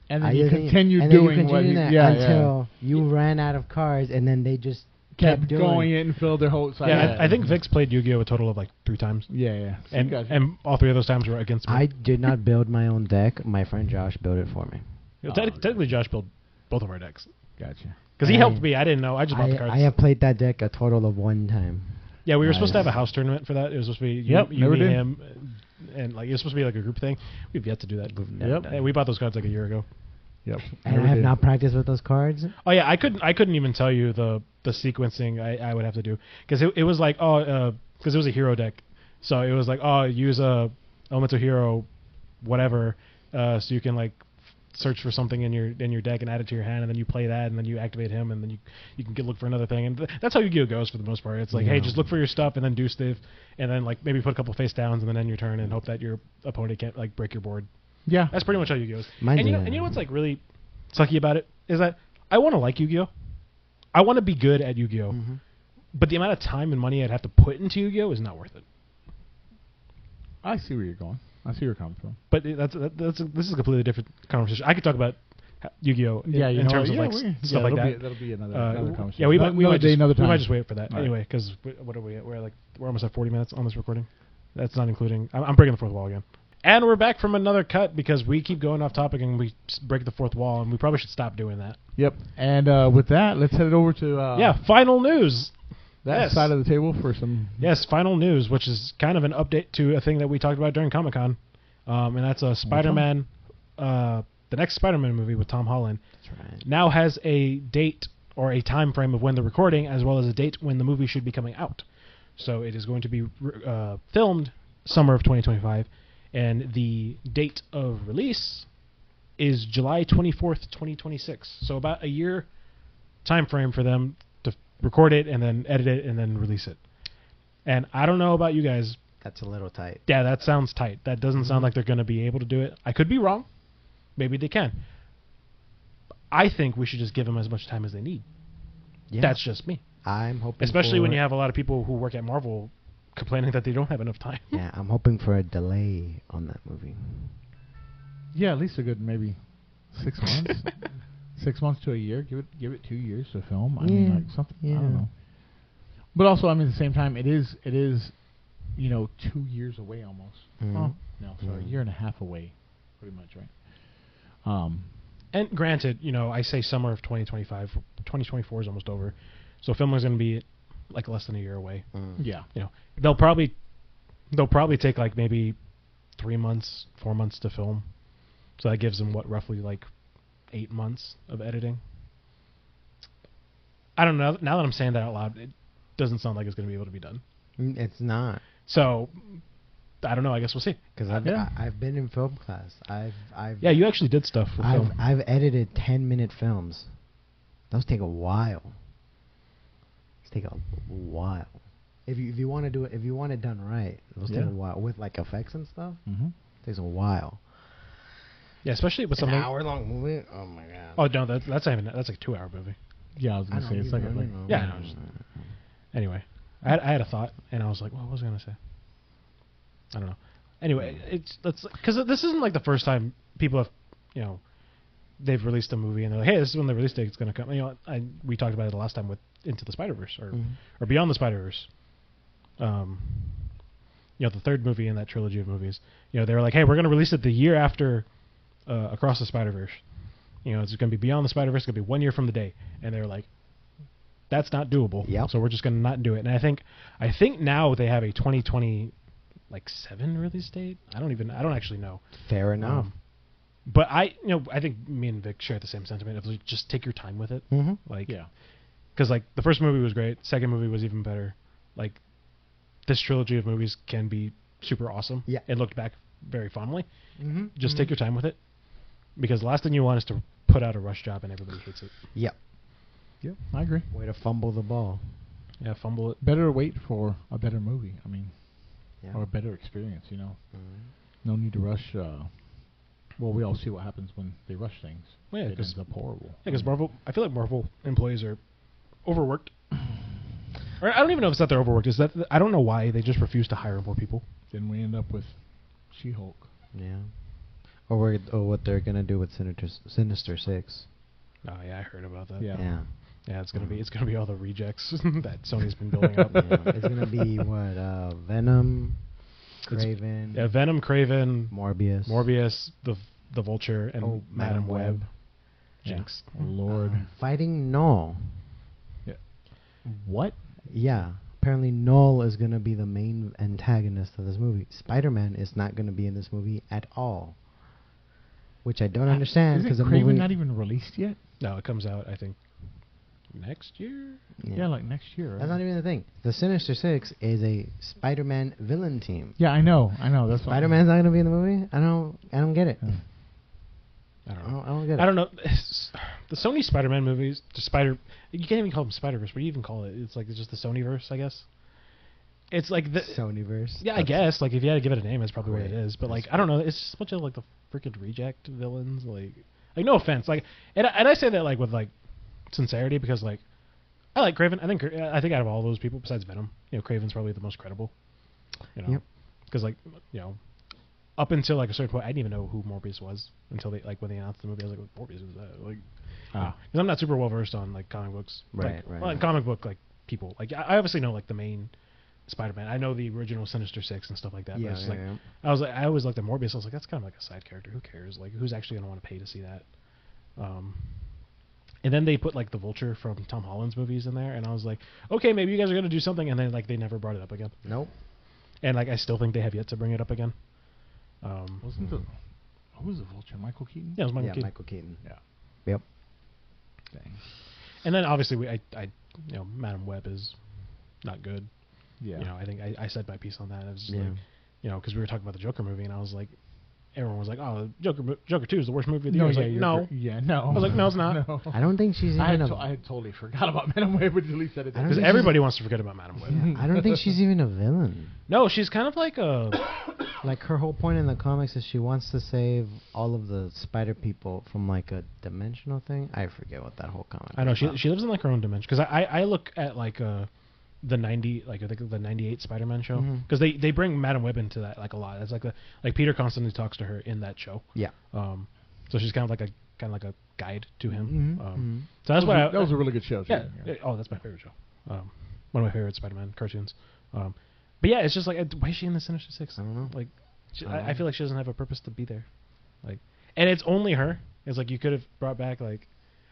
And I then you used it- continue and then you doing what continue you, that yeah, until you ran out of cards, and then they just kept doing going in and filled their whole side. Yeah, I think Vic's played Yu-Gi-Oh a total of like 3 times, Yeah. So you guys- and all 3 of those times were against me. I did not build my own deck. My friend Josh built it for me. Technically, Josh built both of our decks gotcha. because he I- helped me. I didn't know. I just bought the cards. I have played that deck a total of 1 time. Yeah, we were supposed to Nice. have a house tournament for that. It was supposed to be Yep, you never me, did. him, and like it was supposed to be like a group thing. We've yet to do that. We've never Yep. done And it. we bought those cards like a year ago. Yep. And Never I have did. not practiced with those cards. Oh yeah, I couldn't even tell you the sequencing I would have to do because it was like because it was a hero deck, so it was like use a elemental hero, whatever, so you can like search for something in your deck and add it to your hand, and then you play that, and then you activate him, and then you can look for another thing, and that's how Yu-Gi-Oh goes for the most part. It's like, hey, Yeah. just look for your stuff and then do stuff, and then like maybe put a couple face downs and then end your turn and hope that your opponent can't like break your board. Yeah. That's pretty much how Yu-Gi-Oh is. Mine's And you know what's like really sucky about it is that I want to like Yu-Gi-Oh. I want to be good at Yu-Gi-Oh, but the amount of time and money I'd have to put into Yu-Gi-Oh is not worth it. I see where you're going. I see where you're coming from. But this is a completely different conversation. I could talk about Yu-Gi-Oh in terms of like stuff like that. That'll be another conversation. Yeah, we might another time. just wait for that anyway because what are we at? We're almost at 40 minutes on this recording. That's not including. I'm breaking the fourth wall again. And we're back from another cut because we keep going off topic and we break the fourth wall, and we probably should stop doing that. Yep. And with that, let's head it over to final news. that side of the table for some. Yes, final news, which is kind of an update to a thing that we talked about during Comic-Con, and that's Spider-Man. The next Spider-Man movie with Tom Holland That's right. now has a date or a time frame of when they're recording, as well as a date when the movie should be coming out. So it is going to be filmed summer of 2025. And the date of release is July 24th, 2026. So about a year time frame for them to record it and then edit it and then release it. And I don't know about you guys. That's a little tight. Yeah, that sounds tight. That doesn't sound like they're going to be able to do it. I could be wrong. Maybe they can. I think we should just give them as much time as they need. Yeah. That's just me. I'm hoping Especially when for- you have a lot of people who work at Marvel complaining that they don't have enough time. Yeah, I'm hoping for a delay on that movie. Yeah, at least a good maybe 6 months. 6 months to a year. Give it 2 years to film. I mean, like something. I don't know. But also, I mean, at the same time, it is 2 years away almost. Mhm. Oh, no, sorry, a Mhm. year and a half away, pretty much, right? And granted, I say summer of 2025. 2024 is almost over. So filming is going to be like less than a year away. Yeah. They'll probably take like maybe 3 months, 4 months to film. So that gives them roughly like 8 months of editing. I don't know. Now that I'm saying that out loud, it doesn't sound like it's going to be able to be done. It's not. So I don't know. I guess we'll see. Because I've been in film class. Yeah, you actually did stuff with film. I've edited 10-minute films. Those take a while. Take a while. If you want to do it, if you want it done right, those take a while with like effects and stuff. Takes a while. Yeah, especially with something. An hour-long movie. Oh my god. Oh no, that's not even. That's like a 2-hour movie. Yeah, I was gonna say it's like Yeah, I know. Anyway, I had a thought, and I was like, what was I gonna say? I don't know. Anyway, that's because this isn't like the first time people have, they've released a movie and they're like, hey, this is when the release date is gonna come. We talked about it the last time with Into the Spider-Verse or Beyond the Spider-Verse. the third movie in that trilogy of movies. They were like, hey, we're going to release it the year after Across the Spider-Verse. It's going to be Beyond the Spider-Verse. It's going to be 1 year from the day. And they were like, that's not doable. Yep. So we're just going to not do it. And I think now they have a 2027 release date. I don't actually know. Fair enough. But I think me and Vic share the same sentiment of like, just take your time with it. Mm-hmm. Because like the first movie was great, second movie was even better. Like this trilogy of movies can be super awesome. Yeah. It looked back very fondly. Mm-hmm. Just take your time with it, because the last thing you want is to put out a rush job and everybody hates it. Yep. Yep, I agree. Way to fumble the ball. Yeah, fumble it. Better wait for a better movie. I mean, Yeah. or a better experience. Mm-hmm. No need to rush. Well, we all see what happens when they rush things. Well, yeah, it ends up horrible. Because Marvel, I feel like Marvel employees are overworked. Or I don't even know if it's that they're overworked. Is that I don't know why they just refuse to hire more people. Then we end up with She-Hulk. Yeah. Or what they're gonna do with Sinister Six. Oh yeah, I heard about that. Yeah. Yeah, it's gonna be all the rejects that Sony's been building up. Yeah. It's gonna be what Venom, Craven. Yeah, Venom, Craven, Morbius, the Vulture, and Madam Web. Jinx. Oh, Lord. Fighting Null. Yeah. What? Yeah. Apparently Null is gonna be the main antagonist of this movie. Spider-Man is not gonna be in this movie at all. Which I don't understand, because Isn't the Craven movie not even released yet? No, it comes out I think next year. Yeah, like next year. That's not even the thing. The Sinister Six is a Spider-Man villain team. Yeah, I know. That's Spider-Man's not gonna be in the movie. I don't get it. I don't know. I don't get it. I don't know. The Sony Spider-Man movies, you can't even call them Spider-Verse. What do you even call it? It's like it's just the Sonyverse, I guess. It's like the Sonyverse. Yeah, I guess. Like if you had to give it a name, that's probably what it is. But like I don't know. It's just a bunch of like the freaking reject villains. Like no offense. Like and I say that like with like sincerity, because like I like Craven. I think out of all those people besides Venom, Craven's probably the most credible. Yep. Because like up until like a certain point, I didn't even know who Morbius was until they when they announced the movie. I was like, what Morbius is that? Like, because I'm not super well versed on like comic books. Right. Like comic book like people. Like I obviously know like the main Spider-Man. I know the original Sinister Six and stuff like that. Yeah, but it's like I always looked at Morbius. I was like, that's kind of like a side character. Who cares? Like, who's actually gonna want to pay to see that? And then they put like the Vulture from Tom Holland's movies in there, and I was like, okay, maybe you guys are gonna do something. And then like they never brought it up again. Nope. And like I still think they have yet to bring it up again. Who was the Vulture? Michael Keaton? Yeah, it was Michael Keaton. Michael Keaton. Yeah. Yep. Dang. And then obviously I Madam Web is not good. Yeah. I think I said my piece on that. It was just Yeah. like, because we were talking about the Joker movie, and I was like, everyone was like, oh, Joker 2 is the worst movie of the year. I was like, no. No. I was like, no, it's not. No. I don't think she's even. I had totally forgot about Madam Web until he said it. I don't Because think everybody wants to forget about Madam Web. I don't think she's even a villain. No, she's kind of like a. Like her whole point in the comics is she wants to save all of the spider people from like a dimensional thing. I forget what that whole comic. I know was about. she lives in like her own dimension. Because I look at like the 98 Spider-Man show, because they bring Madam Web into that like a lot. It's like Peter constantly talks to her in that show. Yeah. So she's kind of like a guide to him. Mm-hmm. So that's why that was a really good show. Too. Yeah. Oh, that's my favorite show. One of my favorite Spider-Man cartoons. But yeah, it's just like, why is she in the Sinister Six? I don't know. Like, I feel like she doesn't have a purpose to be there. Like, and it's only her. It's like you could have brought back like.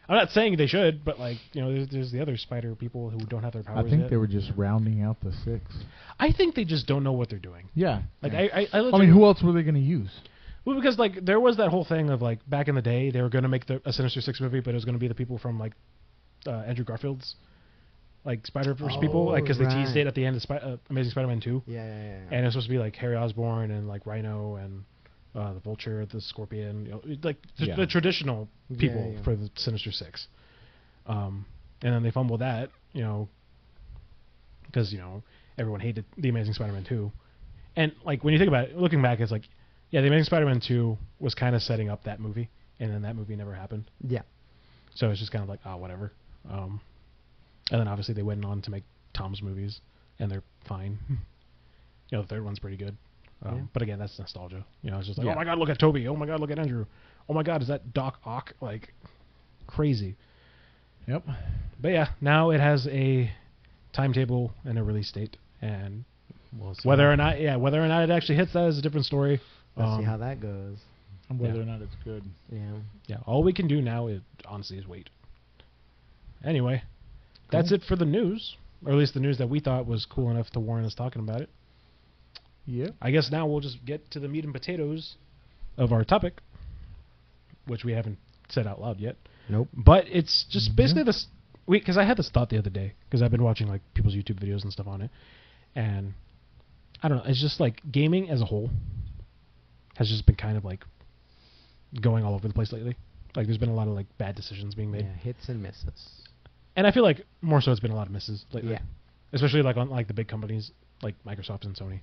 I'm not saying they should, but like there's the other spider people who don't have their powers. I think yet. they were just rounding out the six. I think they just don't know what they're doing. Yeah. Like yeah. I mean, who else were they going to use? Well, because like there was that whole thing of like back in the day they were going to make a Sinister Six movie, but it was going to be the people from like Andrew Garfield's like Spider-Verse people, like because they teased it at the end of Amazing Spider-Man 2. Yeah. And it was supposed to be like Harry Osborn and like Rhino and the Vulture, the Scorpion, like the traditional people for the Sinister Six. And then they fumbled that, because everyone hated the Amazing Spider-Man 2, and like when you think about it, looking back, it's like, yeah, the Amazing Spider-Man 2 was kind of setting up that movie, and then that movie never happened. Yeah. So it's just kind of like, whatever. And then obviously they went on to make Tom's movies, and they're fine. The third one's pretty good. But again, that's nostalgia. It's just like, oh my God, look at Toby. Oh my God, look at Andrew. Oh my God, is that Doc Ock? Like, crazy. Yep. But yeah, now it has a timetable and a release date, and We'll see Whether or not it actually hits that is a different story. Let's see how that goes. And whether or not it's good. Yeah. All we can do now is honestly is wait. Anyway, that's it for the news, or at least the news that we thought was cool enough to warrant us talking about it. Yeah. I guess now we'll just get to the meat and potatoes of our topic, which we haven't said out loud yet. Nope. But it's just basically this. Because I had this thought the other day, because I've been watching like people's YouTube videos and stuff on it, and I don't know. It's just like gaming as a whole has just been kind of like going all over the place lately. Like there's been a lot of like bad decisions being made. Yeah, hits and misses. And I feel like more so it's been a lot of misses lately. Yeah. Especially like on like the big companies like Microsoft and Sony.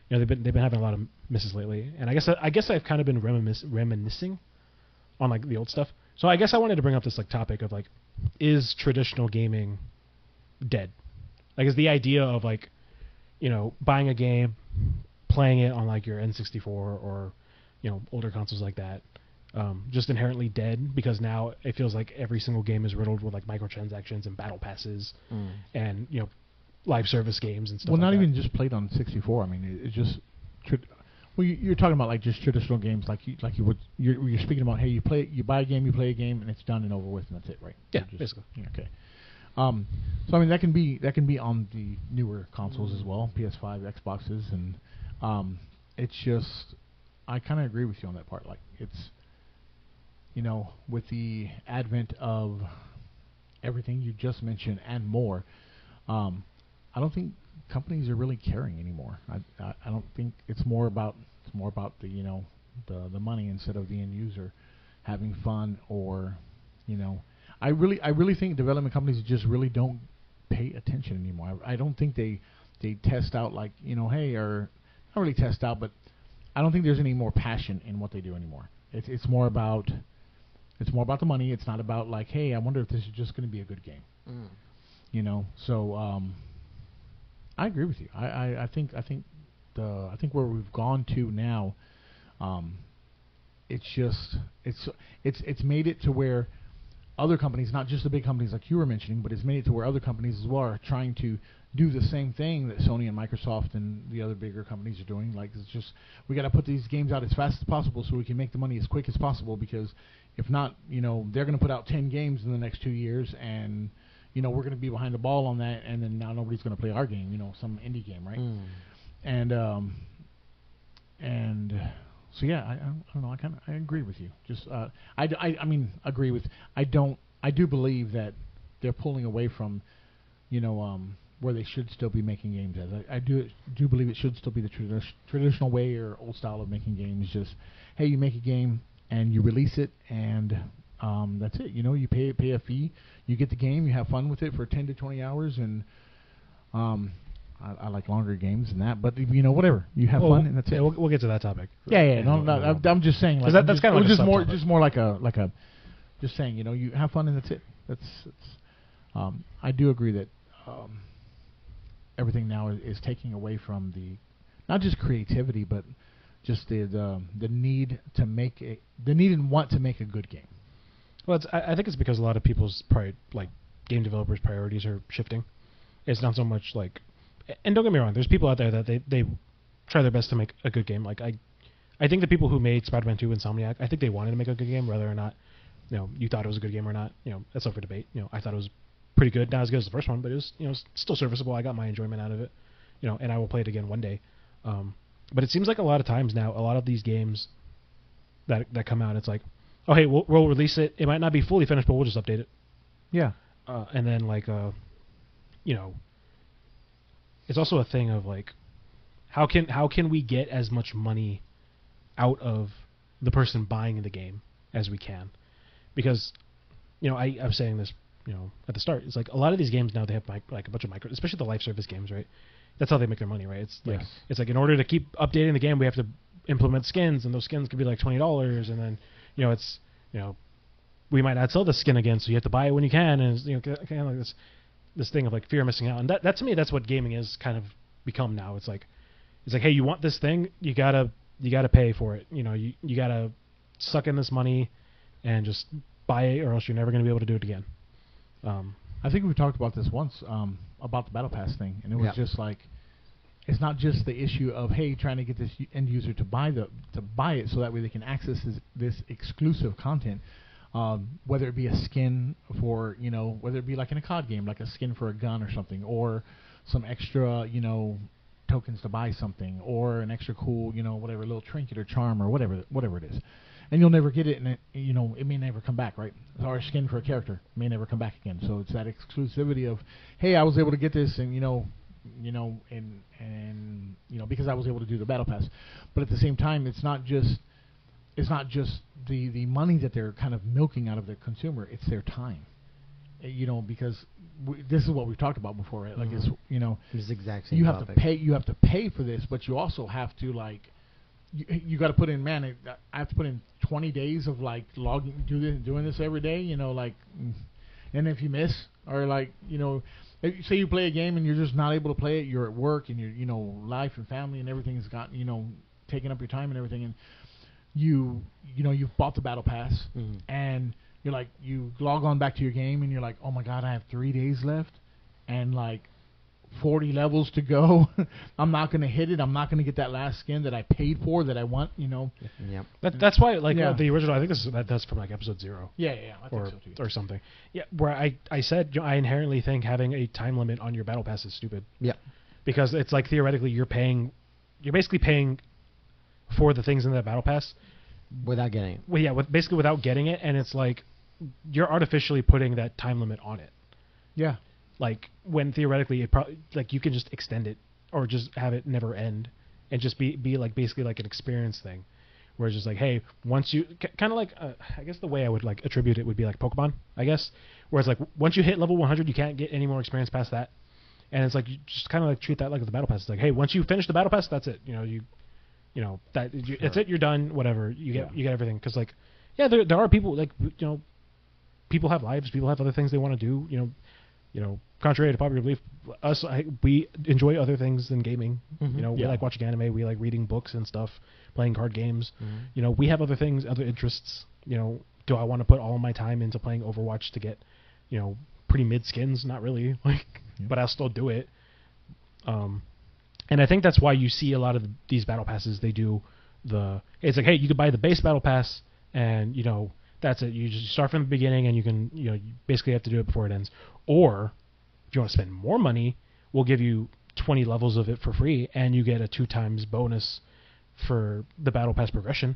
You know, they've been having a lot of misses lately. And I guess I've kind of been reminiscing on like the old stuff. So I guess I wanted to bring up this like topic of like, is traditional gaming dead? Like is the idea of like, you know, buying a game, playing it on like your N64 or, you know, older consoles like that, just inherently dead because now it feels like every single game is riddled with like microtransactions and battle passes and, you know, live service games and stuff. Well, like not that. even just played on 64. I mean, it's just. Well, you're talking about like just traditional games, like you would. You're speaking about, hey, you buy a game, you play a game, and it's done and over with, and that's it, right? Yeah, basically. Yeah, okay. So I mean, that can be on the newer consoles as well, PS5, Xboxes, and it's just. I kind of agree with you on that part. Like it's, you know, with the advent of everything you just mentioned and more, I don't think companies are really caring anymore. I don't think it's more about the, you know, the money instead of the end user having fun, or, you know, I really think development companies just really don't pay attention anymore. I don't think they test out, like, you know, hey, or not really test out, but I don't think there's any more passion in what they do anymore. It's more about the money. It's not about like, hey, I wonder if this is just going to be a good game. You know, so I agree with you. I think where we've gone to now, it's made it to where other companies, not just the big companies like you were mentioning, but it's made it to where other companies as well are trying to do the same thing that Sony and Microsoft and the other bigger companies are doing. Like, it's just, we got to put these games out as fast as possible so we can make the money as quick as possible, because if not, you know, they're going to put out 10 games in the next 2 years, and, you know, we're going to be behind the ball on that, and then now nobody's going to play our game, you know, some indie game, right? And so yeah, I don't know. I agree with you. Just I mean, agree with. I do believe that they're pulling away from, you know, where they should still be making games. As I do believe it should still be the traditional way or old style of making games. Just, hey, you make a game and you release it, and that's it. You know, you pay a fee, you get the game, you have fun with it for 10 to 20 hours, and I like longer games than that, but, you know, whatever, you have fun, and that's it. We'll get to that topic. Yeah. No, I'm just saying, like, that's kind of like just more like a, just saying, you know, you have fun and that's it. I do agree that everything now is taking away from the, not just creativity, but just the need to make the need and want to make a good game. Well, I think it's because a lot of people's like game developers' priorities are shifting. It's not so much like, and don't get me wrong, there's people out there that they try their best to make a good game. Like I think the people who made Spider-Man 2 Insomniac, I think they wanted to make a good game, whether or not, you know, you thought it was a good game or not. You know, that's up for debate. You know, I thought it was pretty good, not as good as the first one, but it was, you know, still serviceable. I got my enjoyment out of it, you know, and I will play it again one day. But it seems like a lot of times now, a lot of these games that come out, it's like, oh, hey, we'll release it. It might not be fully finished, but we'll just update it. Yeah. And then, like, you know, it's also a thing of, like, how can we get as much money out of the person buying the game as we can? Because, you know, I was saying this, you know, at the start. It's like a lot of these games now, they have like a bunch of especially the live service games, right? That's how they make their money, right? It's like, It's like, in order to keep updating the game, we have to implement skins, and those skins could be like $20, and then, you know, it's, you know, we might not sell the skin again, so you have to buy it when you can, and it's, you know, kind of like this thing of like fear of missing out. And that to me, that's what gaming is kind of become now. It's like, hey, you want this thing, you gotta pay for it. You know, you gotta suck in this money and just buy it, or else you're never gonna be able to do it again. I think we talked about this once, about the Battle Pass thing, and it was just like, it's not just the issue of, hey, trying to get this end user to buy it so that way they can access this exclusive content, whether it be a skin for, whether it be like in a COD game, like a skin for a gun or something, or some extra, tokens to buy something, or an extra cool, whatever, little trinket or charm or whatever it is. And you'll never get it, and it may never come back, right? Or a skin for a character may never come back again. So it's that exclusivity of, hey, I was able to get this, and because I was able to do the battle pass. But at the same time, it's not just the money that they're kind of milking out of the consumer. It's their time. Because this is what we've talked about before, right? Like it's It's the exact same you have topic. to pay. You have to pay for this, but you also have to you got to put in. Man, I have to put in 20 days of logging, doing this every day. And if you miss, or say you play a game and you're just not able to play it, you're at work and your life and family and everything's got taking up your time and everything, and you've bought the battle pass and you're like, you log on back to your game and you're like, oh my god, I have 3 days left and 40 levels to go. I'm not going to hit it. I'm not going to get that last skin that I paid for, that I want, Yep. That's why, the original, I think that's from episode 0. Yeah, I think so too. Or something. Yeah, where I said I inherently think having a time limit on your battle pass is stupid. Yeah. Because it's like theoretically you're basically paying for the things in that battle pass without getting it. Well, yeah, basically without getting it, and it's like you're artificially putting that time limit on it. Yeah. When theoretically it probably you can just extend it or just have it never end and just be basically an experience thing, where it's just hey, once you kind of I guess the way I would attribute it would be like Pokemon, I guess, where it's once you hit level 100 you can't get any more experience past that, and it's you just kind of treat that like the battle pass. It's hey, once you finish the battle pass, that's it. That's it. You're done. Whatever you get, you get everything. Because there are people people have lives. People have other things they want to do. Contrary to popular belief, we enjoy other things than gaming. We like watching anime. We like reading books and stuff, playing card games. We have other things, other interests. Do I want to put all of my time into playing Overwatch to get, pretty mid skins? Not really. But I'll still do it. And I think that's why you see a lot of these battle passes. They do it's hey, you could buy the base battle pass, and that's it. You just start from the beginning, and you can you basically have to do it before it ends. Or if you want to spend more money, we'll give you 20 levels of it for free, and you get a 2 times bonus for the battle pass progression.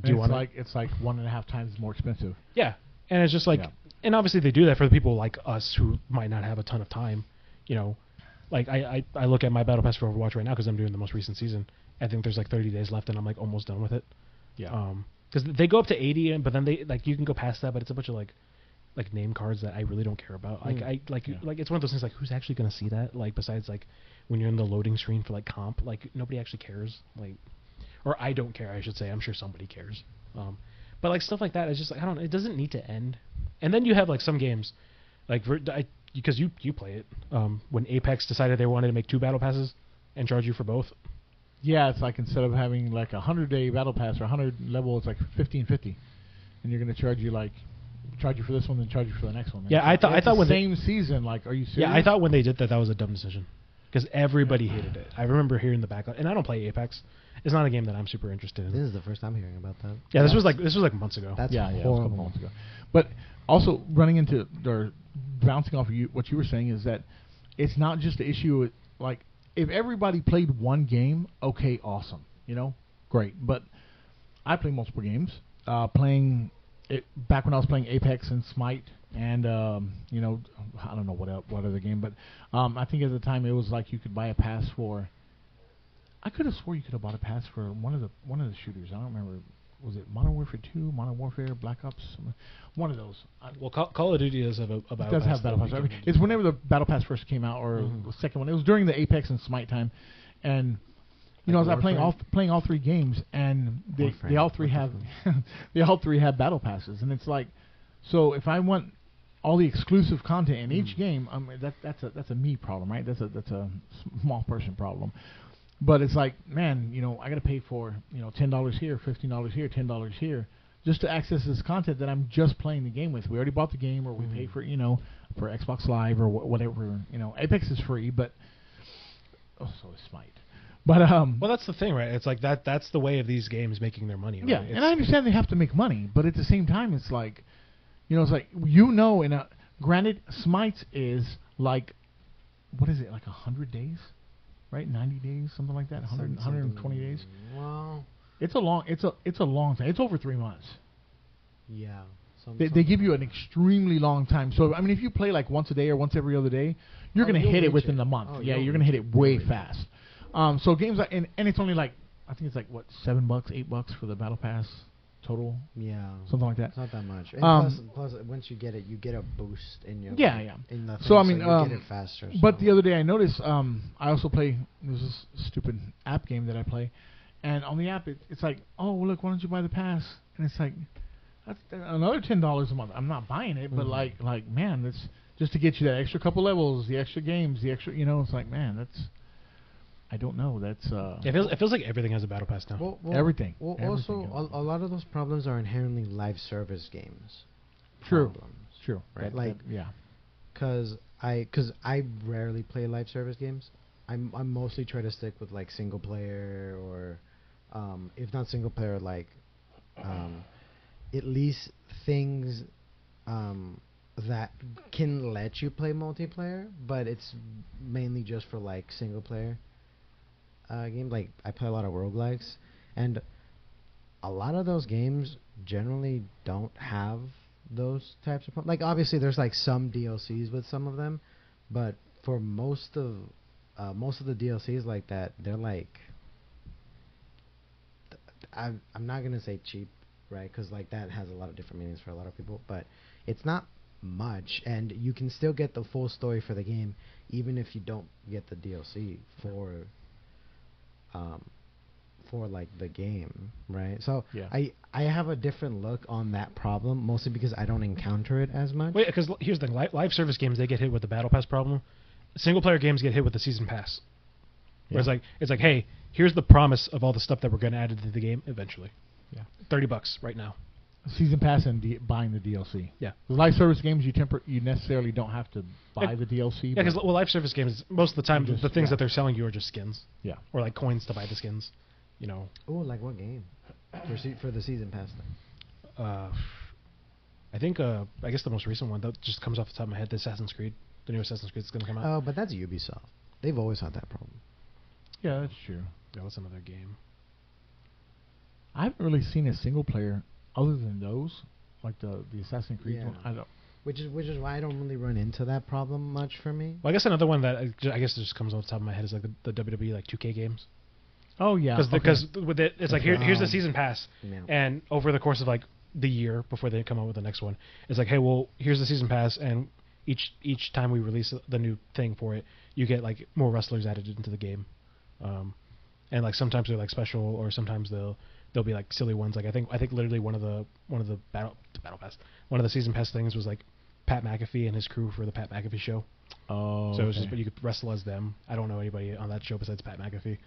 Do you want it's 1.5 times more expensive. Yeah, and it's just and obviously they do that for the people like us who might not have a ton of time. I look at my battle pass for Overwatch right now because I'm doing the most recent season. I think there's 30 days left, and I'm almost done with it. Yeah. Because they go up to 80, but then they you can go past that, but it's a bunch of name cards that I really don't care about. It's one of those things who's actually going to see that? Besides when you're in the loading screen for comp, nobody actually cares. Or I don't care, I should say. I'm sure somebody cares. But stuff like that, it's just I don't know. It doesn't need to end. And then you have some games, because you play it. When Apex decided they wanted to make 2 battle passes and charge you for both. Yeah, it's instead of having 100-day battle pass or 100 level, it's $15.50, and you're going to charge you for this one, then charge you for the next one. Yeah, I thought when same season. Are you serious? Yeah, I thought when they did that was a dumb decision, because everybody hated it. I remember hearing the backlash, and I don't play Apex. It's not a game that I'm super interested in. This is the first time hearing about that. Yeah, this was months ago. That's it was a horrible. couple months ago. But also running into or bouncing off of what you were saying is that it's not just the issue with, if everybody played one game, okay, awesome, great. But I play multiple games. Playing it back when I was playing Apex and Smite, and I don't know what other game, but I think at the time it was you could buy a pass for. I could have swore you could have bought a pass for one of the shooters. I don't remember. Was it Modern Warfare 2, Modern Warfare, Black Ops? One of those. Well, Call of Duty does have a battle pass. It does have battle pass. It's whenever the battle pass first came out, or the second one. It was during the Apex and Smite time, and I was playing all 3 games, and they all three have battle passes, and it's so if I want all the exclusive content in each game, that's a me problem, right? That's a small person problem. But it's man, I got to pay for $10 here, $15 here, $10 here, just to access this content that I'm just playing the game with. We already bought the game, or we pay for for Xbox Live or whatever. Apex is free, but so is Smite. But well, that's the thing, right? It's like that's the way of these games making their money. Right? Yeah, and I understand they have to make money, but at the same time, it's like, it's like granted, Smite is like, what is it, like 100 days, right? 90 days, something like that. 120 days. Well, it's a long time. It's over 3 months. Yeah. They give you an extremely long time. So I mean, if you play like once a day or once every other day, you're gonna hit it within the month. Yeah, you're gonna hit it way fast. So games like, and it's only like, I think it's like what, $7, $8 for the battle pass total. Yeah, something like that. It's not that much. And plus, once you get it, you get a boost in your in the thing, so I mean, you get it faster. But the other day I noticed, I also play. There's this stupid app game that I play, and on the app it's like, oh well, look, why don't you buy the pass? And it's like, that's another $10 a month. I'm not buying it, but like man, that's just to get you that extra couple levels, the extra games, the extra, it's like, man, that's. I don't know. That's it feels like everything has a battle pass now. Well, everything. Well, everything also a lot of those problems are inherently live service games. True. Problems, True. Right. Yeah. Because I rarely play live service games. I'm mostly try to stick with like single player or, if not single player, like, at least things, that can let you play multiplayer, but it's mainly just for like single player. Games. Like I play a lot of roguelikes, and a lot of those games generally don't have those types of like, obviously there's like some DLCs with some of them, but for most of the DLCs like that, they're like, I'm not gonna say cheap, right? Because like that has a lot of different meanings for a lot of people, but it's not much, and you can still get the full story for the game even if you don't get the DLC for like the game, right? So yeah. I have a different look on that problem, mostly because I don't encounter it as much. Wait, because here's the thing: live service games, they get hit with the battle pass problem. Single player games get hit with the season pass. Where it's like, hey, here's the promise of all the stuff that we're going to add into the game eventually. Yeah, $30 right now. Season pass and buying the DLC. Yeah, the live service games you necessarily don't have to buy the DLC. Yeah, because live service games, most of the time, the things that they're selling you are just skins. Yeah, or like coins to buy the skins. Oh, like what game? For the season pass thing. I think I guess the most recent one that just comes off the top of my head, the Assassin's Creed, the new Assassin's Creed is going to come out. Oh, but that's Ubisoft. They've always had that problem. Yeah, that's true. Yeah, what's another game? I haven't really seen a single player other than those, like the Assassin's Creed one. I don't. Which is why I don't really run into that problem much for me. Well, I guess another one that I guess just comes off the top of my head is like the WWE like 2K games. Oh yeah, because with it, it's like here's the season pass, and over the course of like the year before they come out with the next one, it's like, hey, well, here's the season pass, and each time we release the new thing for it, you get like more wrestlers added into the game, and like sometimes they're like special, or sometimes they'll be like silly ones. Like I think literally one of the battle pass, one of the season pass things was like Pat McAfee and his crew for the Pat McAfee show. Oh, so it was just, but you could wrestle as them. I don't know anybody on that show besides Pat McAfee.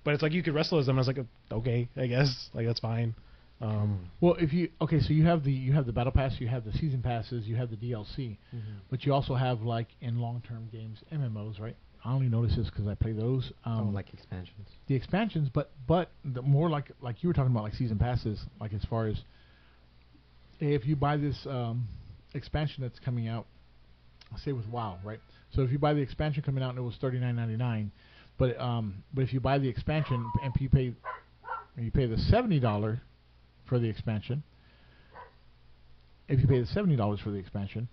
But it's like you could wrestle as them. And I was like, okay, I guess like that's fine. Well, if you so you have the battle pass, you have the season passes, you have the DLC, but you also have like in long-term games MMOs, right? I only notice this because I play those. Like expansions. The expansions, but the more like you were talking about, like season passes, like as far as if you buy this expansion that's coming out, say with WoW, right? So if you buy the expansion coming out and it was $39.99, but if you buy the expansion and you pay the $70 for the expansion, if you pay the $70 for the expansion,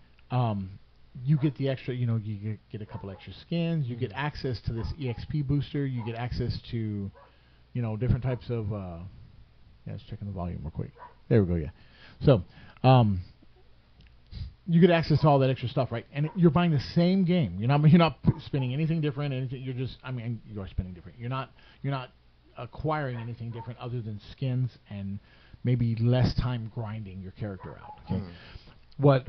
you get the extra, you get a couple extra skins, you get access to this EXP booster, you get access to, different types of, just checking the volume real quick. There we go, yeah. So, you get access to all that extra stuff, right? And you're buying the same game. You're not spending anything different. You're just, you are spending different. You're not acquiring anything different other than skins and maybe less time grinding your character out. Okay. What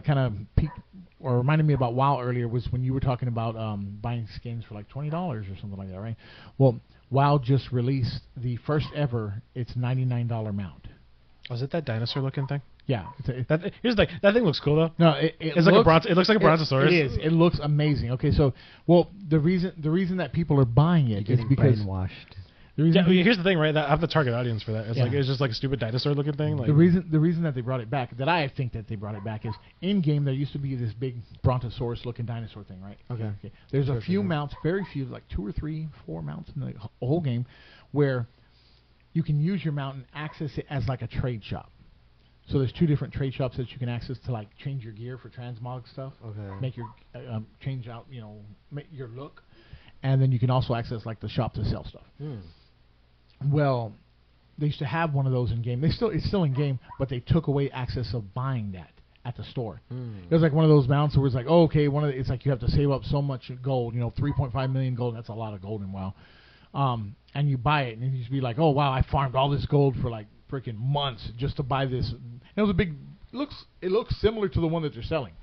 kind of peaked or reminded me about WoW earlier was when you were talking about buying skins for like $20 or something like that, right? Well, WoW just released the first ever its $99 mount. Was it that dinosaur looking thing? Yeah. Here's the thing. That thing looks cool though. No, it's like a bronze. It looks like a brontosaurus. It is. It looks amazing. Okay, so the reason that people are buying it is because brainwashed. Here's the thing, right? I have the target audience for that. It's like it's just like a stupid dinosaur looking thing. Like the reason that they brought it back, that I think that they brought it back, is in game there used to be this big brontosaurus looking dinosaur thing, right? Okay. There's a few mounts, very few, like 2 or 3, 4 mounts in the whole game, where you can use your mount and access it as like a trade shop. So there's 2 different trade shops that you can access to like change your gear for transmog stuff. Okay. Make your change out, make your look, and then you can also access like the shop to sell stuff. Well, they used to have one of those in game. It's still in game, but they took away access of buying that at the store. It was like one of those mounts where it's like, it's like you have to save up so much gold, 3.5 million gold. That's a lot of gold in WoW. And you buy it, and you just be like, oh wow, I farmed all this gold for like freaking months just to buy this. And it was a big. It looks similar to the one that they're selling,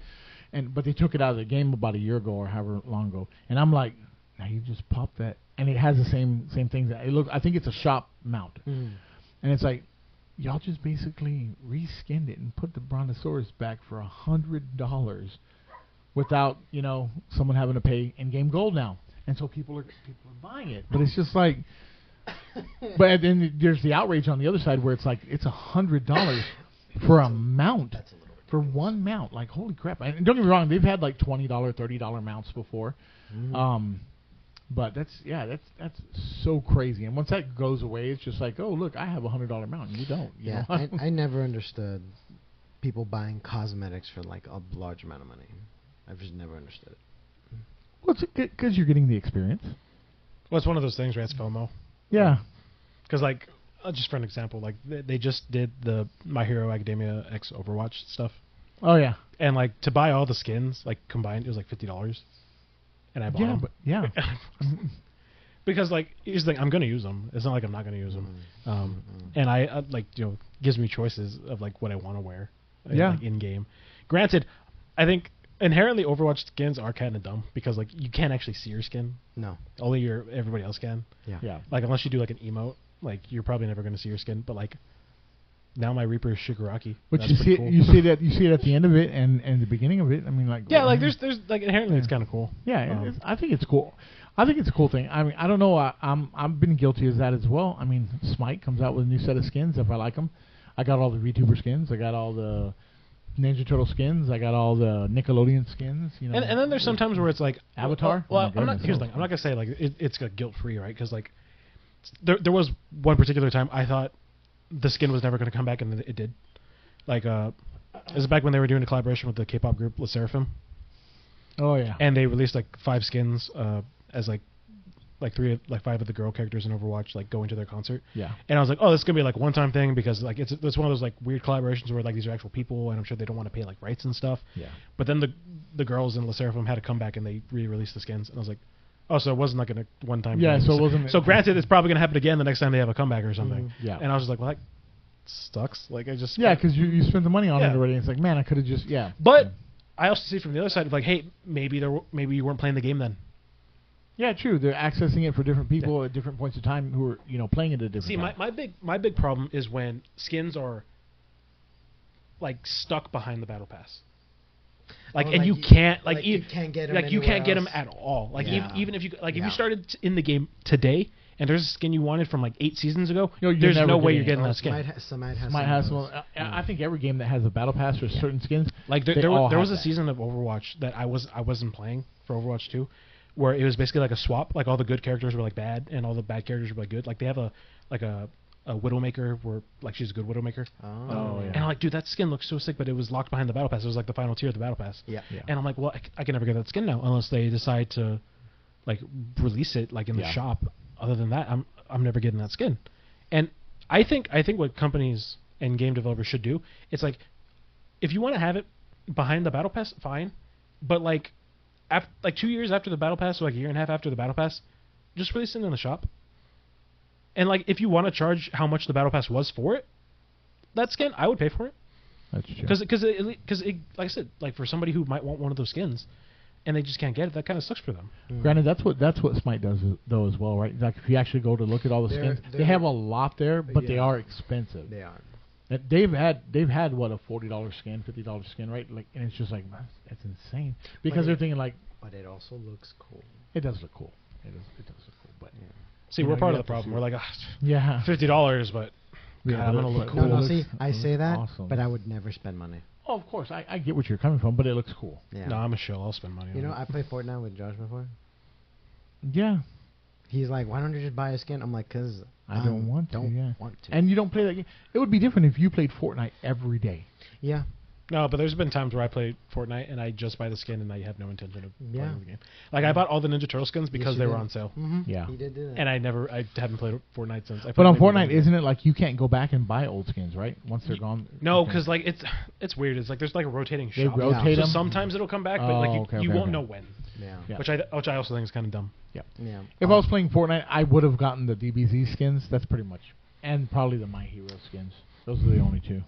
but they took it out of the game about a year ago or however long ago. And I'm like, now you just pop that, and it has the same things. That it looks. I think it's a shop mount, and it's like, y'all just basically reskinned it and put the brontosaurus back for $100 without someone having to pay in-game gold now, and so people are buying it. But it's just like, but then there's the outrage on the other side where it's like it's $100 for a mount. For one mount. Like, holy crap. And don't get me wrong, they've had like $20, $30 mounts before. But that's so crazy. And once that goes away, it's just like, oh, look, I have $100 mount and you don't. You know? I never understood people buying cosmetics for like a large amount of money. I've just never understood it. Well, it's because you're getting the experience. Well, it's one of those things where it's FOMO. Yeah. Because, like, just for an example, like, they just did the My Hero Academia X Overwatch stuff. Oh, yeah. And, like, to buy all the skins, like, combined, it was like $50. And I bought them. Yeah. Because, like, here's the thing, I'm going to use them. It's not like I'm not going to use them. And I like, gives me choices of, like, what I want to wear like, in-game. Granted, I think inherently Overwatch skins are kind of dumb because, like, you can't actually see your skin. No. Only everybody else can. Yeah. Like, unless you do, like, an emote, like, you're probably never going to see your skin. But, like, now my Reaper is Shigaraki. But you see, cool. you see it at the end of it and the beginning of it. I mean, like, yeah, like there's like inherently it's kind of cool. Yeah, I think it's cool. I think it's a cool thing. I mean, I don't know. I've been guilty of that as well. I mean, Smite comes out with a new set of skins if I like them. I got all the VTuber skins. I got all the Ninja Turtle skins. I got all the Nickelodeon skins. And then there's sometimes where it's like Avatar. Well, here's the thing. I'm not gonna say like it's guilt free, right? Because like there was one particular time I thought the skin was never going to come back, and it did. Like, it was back when they were doing a collaboration with the K-pop group Le Sserafim. Oh yeah. And they released like 5 skins as like 5 of the girl characters in Overwatch like going to their concert. Yeah. And I was like, oh, this is gonna be like a one-time thing because like it's one of those like weird collaborations where like these are actual people, and I'm sure they don't want to pay like rights and stuff. Yeah. But then the girls in Le Sserafim had to come back and they re-released the skins, and I was like, oh, so it wasn't like a one-time thing. Yeah, so it wasn't. So granted, it's probably going to happen again the next time they have a comeback or something. Yeah. And I was just like, well, that sucks. Like, I just... Yeah, because you spent the money on it already. It's like, man, I could have just... Yeah. But I also see from the other side, like, hey, maybe you weren't playing the game then. Yeah, true. They're accessing it for different people at different points of time who are, playing it at different times. See, my big problem is when skins are, like, stuck behind the battle pass. Like, and you can't you can't get them. Like, you can't get them at all. Like, even if you if you started in the game today and there's a skin you wanted from like 8 seasons ago, there's no way you're getting that skin. Smite has some. I think every game that has a battle pass or certain skins. Like there was a season of Overwatch that I wasn't playing for Overwatch 2, where it was basically like a swap. Like all the good characters were like bad and all the bad characters were like good. Like they have a Widowmaker where like she's a good Widowmaker. Oh, yeah. And I'm like, dude, that skin looks so sick, but it was locked behind the battle pass. It was like the final tier of the battle pass. Yeah. And I'm like, well, I can never get that skin now unless they decide to like release it like in the shop. Other than that, I'm never getting that skin. And I think what companies and game developers should do, it's like if you want to have it behind the battle pass, fine. But like 2 years after the battle pass, or like a year and a half after the battle pass, just release it in the shop. And like, if you want to charge how much the battle pass was for it, that skin, I would pay for it. That's true. Because like I said, like for somebody who might want one of those skins, and they just can't get it, that kind of sucks for them. Granted, that's what Smite does though as well, right? Like if you actually go to look at all the skins, they have a lot there, but they are expensive. They are. They've had what, a $40 skin, $50 skin, right? Like, and it's just like that's insane because they're thinking like, but it also looks cool. it does look cool. It does look cool, but See, You we're know, part you of the have to problem. see We're it. like, yeah, $50, but Yeah, God, I'm but gonna it- look but- cool. No, looks- see, I it say looks that, awesome. but I would never spend money. Oh, of course, I get what you're coming from, but it looks cool. Yeah. No, I'm a shill. I'll spend money. You on know, it. I played Fortnite with Josh before. Yeah, He's like, "Why don't you just buy a skin?" I'm like, "Cause I don't want to. Don't Yeah, want to." and you don't play that game. It would be different if you played Fortnite every day. yeah, No, but there's been times where I play Fortnite and I just buy the skin and I have no intention of Yeah. playing the game. Like I bought all the Ninja Turtle skins because Yes, they you were did. on sale, Yeah. he did do that. and I haven't played Fortnite since. But on Fortnite, isn't it like you can't go back and buy old skins, right? Once they're gone. No, Okay. because like it's weird. It's like there's like a rotating They shop. rotate So them. sometimes it'll come back, but Oh, like okay, you okay, won't okay. know when. yeah, Yeah. Which I also think is kind of dumb. Yeah. yeah. If I was playing Fortnite, I would have gotten the DBZ skins. That's pretty much, and probably the My Hero skins. Those are the only two.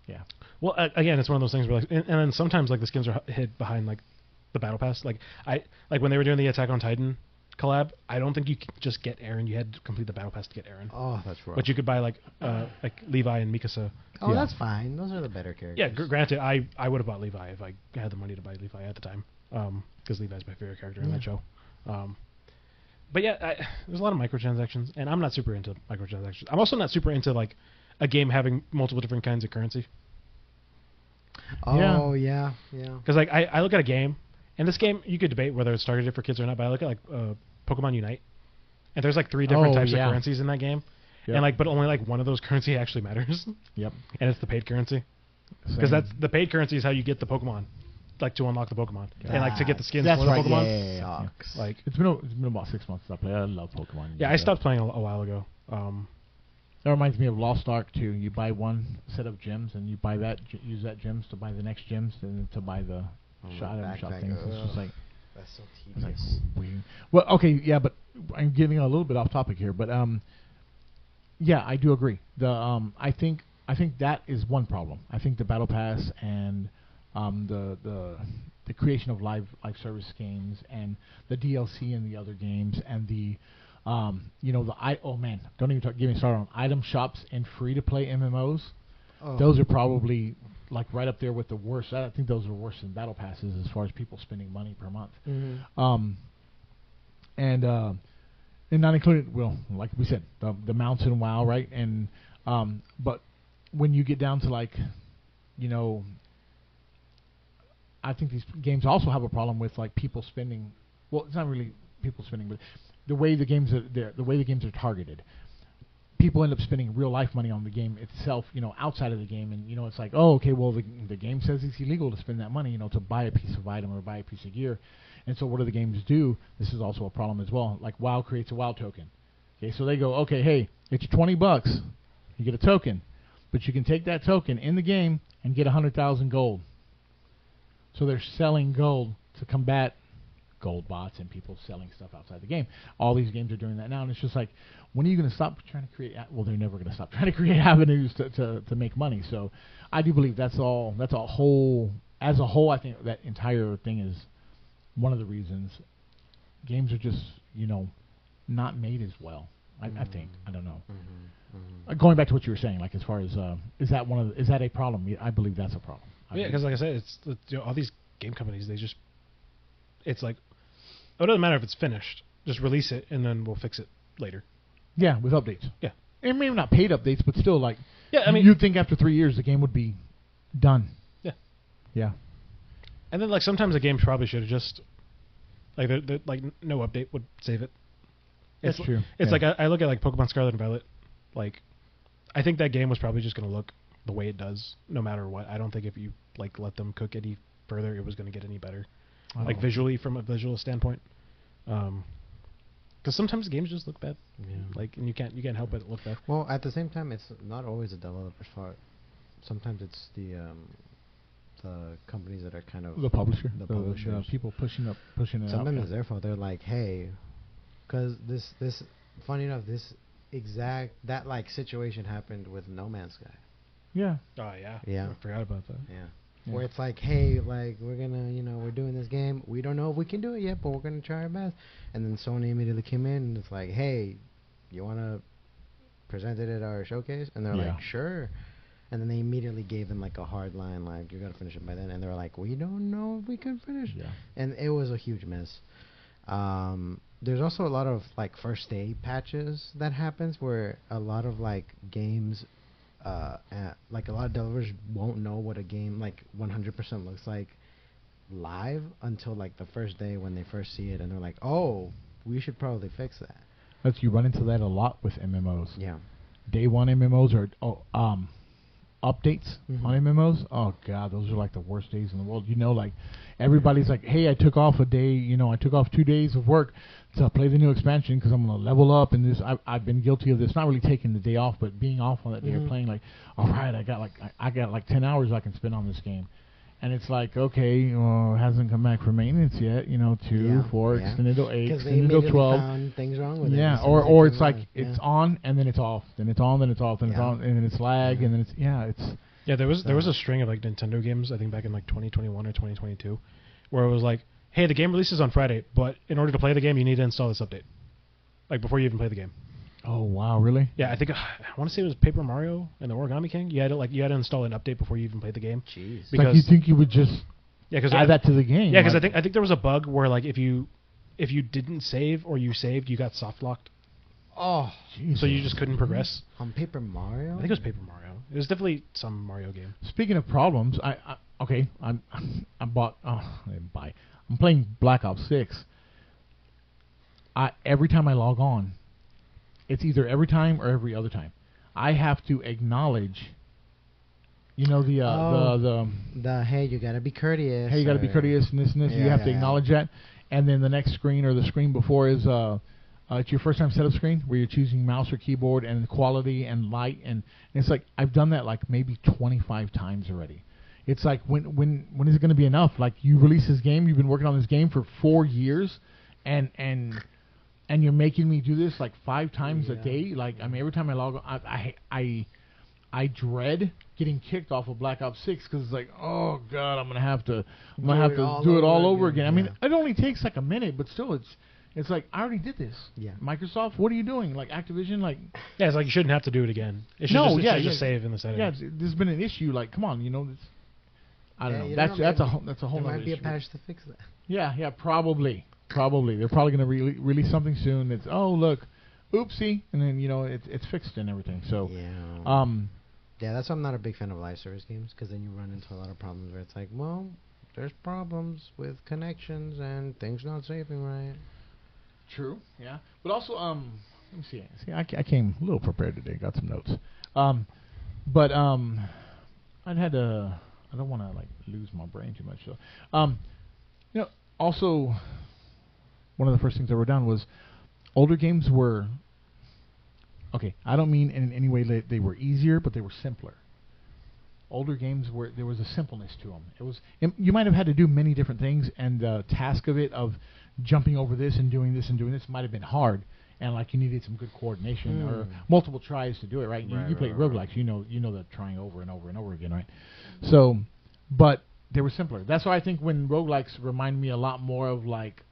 Yeah. Well, again, it's one of those things where like, and then sometimes like the skins are hid behind like the battle pass. Like when they were doing the Attack on Titan collab, I don't think you could just get Aaron. You had to complete the battle pass to get Aaron. Oh, that's rough. But you could buy like Levi and Mikasa. Oh, Yeah. that's fine. Those are the better characters. Yeah, granted, I would have bought Levi if I had the money to buy Levi at the time, because Levi's my favorite character in that show. But yeah, there's a lot of microtransactions, and I'm not super into microtransactions. I'm also not super into like a game having multiple different kinds of currency. Oh, yeah, yeah. Because like I look at a game, and this game you could debate whether it's targeted for kids or not. But I look at like Pokemon Unite, and there's like 3 different types of currencies in that game, Yep. and like but only like one of those currency actually matters, Yep. and it's the paid currency. Because that's the paid currency is how you get the Pokemon, like to unlock the Pokemon, and like to get the skins That's for the right, Pokemon. yeah. Sucks. Like It's been about 6 months since I played. I love Pokemon. yeah, I stopped playing a while ago. That reminds me of Lost Ark too. You buy one set of gems, and you buy that, use that gems to buy the next gems, and to buy the shot backpack, things. It's just like, That's so it's like tedious. weird. Well, okay, yeah, but I'm getting a little bit off topic here, but yeah, I do agree. I think that is one problem. I think the battle pass and the creation of live service games and the DLC in the other games and the oh man, don't even get me started on item shops and free to play MMOs. Oh. Those are probably like right up there with the worst. I think those are worse than battle passes as far as people spending money per month. Mhm. And not included, well, like we said, the mountain WoW, right? And but when you get down to like, I think these games also have a problem with like people spending. Well, it's not really people spending, but the way the games are targeted. People end up spending real life money on the game itself, outside of the game, and it's like, oh, okay, well the game says it's illegal to spend that money, to buy a piece of item or buy a piece of gear, and so what do the games do? This is also a problem as well. Like WoW creates a WoW token, okay, so they go, okay, hey, it's $20, you get a token, but you can take that token in the game and get 100,000 gold. So they're selling gold to combat gold bots and people selling stuff outside the game. All these games are doing that now, and it's just like, when are you going to stop trying to create? Well, they're never going to stop trying to create avenues to make money. So I do believe that's a whole. As a whole, I think that entire thing is one of the reasons games are just not made as well. I think, I don't know. Going back to what you were saying, like as far as is that a problem? Yeah, I believe that's a problem. Yeah, because like I said, it's all these game companies. It's like, it doesn't matter if it's finished. Just release it, and then we'll fix it later. Yeah, with updates. Yeah. And maybe not paid updates, but still, like, Yeah, I mean, you'd think after 3 years the game would be done. Yeah. Yeah. And then like sometimes the games probably should have just like like no update would save it. That's true. It's Yeah. like I look at like Pokemon Scarlet and Violet. Like, I think that game was probably just going to look the way it does, no matter what. I don't think if you like let them cook any further, it was going to get any better. Like visually, from a visual standpoint. Because sometimes games just look bad. Yeah. Like, and you can't help but look bad. Well, at the same time, it's not always the developer's fault. Sometimes it's the companies that are kind of the publisher, the the publishers. people pushing it Sometimes out. it's their fault. They're like, hey, because this funny enough, that like situation happened with No Man's Sky. Yeah. Oh yeah. Yeah. I forgot about that. Yeah. Yeah. Where it's like, hey, like we're gonna, we're doing this game. We don't know if we can do it yet, but we're gonna try our best. And then Sony immediately came in and it's like, hey, you wanna present it at our showcase? And they're Yeah. like, sure. And then they immediately gave them like a hard line, like you gotta finish it by then. And they were like, we don't know if we can finish. Yeah. And it was a huge mess. There's also a lot of like first day patches that happens where a lot of like games, like a lot of developers won't know what a game like 100% looks like live until like the first day when they first see it, and they're like, oh, we should probably fix that. You run into that a lot with MMOs. Yeah. Day one MMOs or updates on MMOs. Oh god, those are like the worst days in the world. You know, like everybody's like, hey, I took off a day. You know, I took off 2 days of work to play the new expansion because I'm gonna level up. And this, I've been guilty of this. Not really taking the day off, but being off on that day or playing. Like, all right, I got like 10 hours I can spend on this game. And it's like, okay, well, it hasn't come back for maintenance yet. You know, 2, 4, extended to 8, extended to 12. Found things wrong with it. Yeah, or it's like it's on and then it's off, then it's on, then it's off, then it's on, and then it's lag, and then it's there was a string of like Nintendo games I think back in like 2021 or 2022, where it was like, hey, the game releases on Friday, but in order to play the game, you need to install this update, like before you even play the game. Oh wow, really? Yeah, I think I want to say it was Paper Mario and the Origami King. You had to install an update before you even played the game. Jeez. Because like you think you would just add that to the game? Yeah, because I think there was a bug where like if you didn't save or you saved, you got soft locked. Oh, Jesus. So you just couldn't progress. On Paper Mario? I think it was Paper Mario. It was definitely some Mario game. Speaking of problems, I'm playing Black Ops 6. Every time I log on, it's either every time or every other time, I have to acknowledge. You know the hey, you gotta be courteous. Hey, you gotta be courteous and this and this. Yeah, you have to acknowledge that, and then the next screen or the screen before is it's your first time setup screen where you're choosing mouse or keyboard and quality and light, and it's like I've done that like maybe 25 times already. It's like when is it going to be enough? Like you release this game, you've been working on this game for 4 years, and you're making me do this like 5 times a day. Like I mean, every time I log on, I dread getting kicked off of Black Ops 6 because it's like, oh god, I'm gonna have to do it all over again. I mean, it only takes like a minute, but still, it's like I already did this. Yeah. Microsoft, what are you doing? Like Activision, like yeah, it's like you shouldn't have to do it again. It should just save in the settings. Yeah, there's been an issue. Like, come on, you know, I don't know. That's a whole. There might be a patch to fix that. Yeah, probably. They're probably gonna release something soon. It's look, oopsie, and then you know it's fixed and everything. So yeah, that's why I'm not a big fan of live service games, because then you run into a lot of problems where it's like, well, there's problems with connections and things not saving right. True. Yeah, but also let me see. I came a little prepared today. Got some notes. But I don't want to like lose my brain too much. So you know, also one of the first things I wrote down was older games were. Okay, I don't mean in any way that they were easier, but they were simpler. Older games there was a simpleness to them. You might have had to do many different things, and the task of it of jumping over this and doing this might have been hard, and like you needed some good coordination or multiple tries to do it. Right? You play roguelikes, you know that trying over and over and over again, right? So, but they were simpler. That's why I think when roguelikes remind me a lot more of like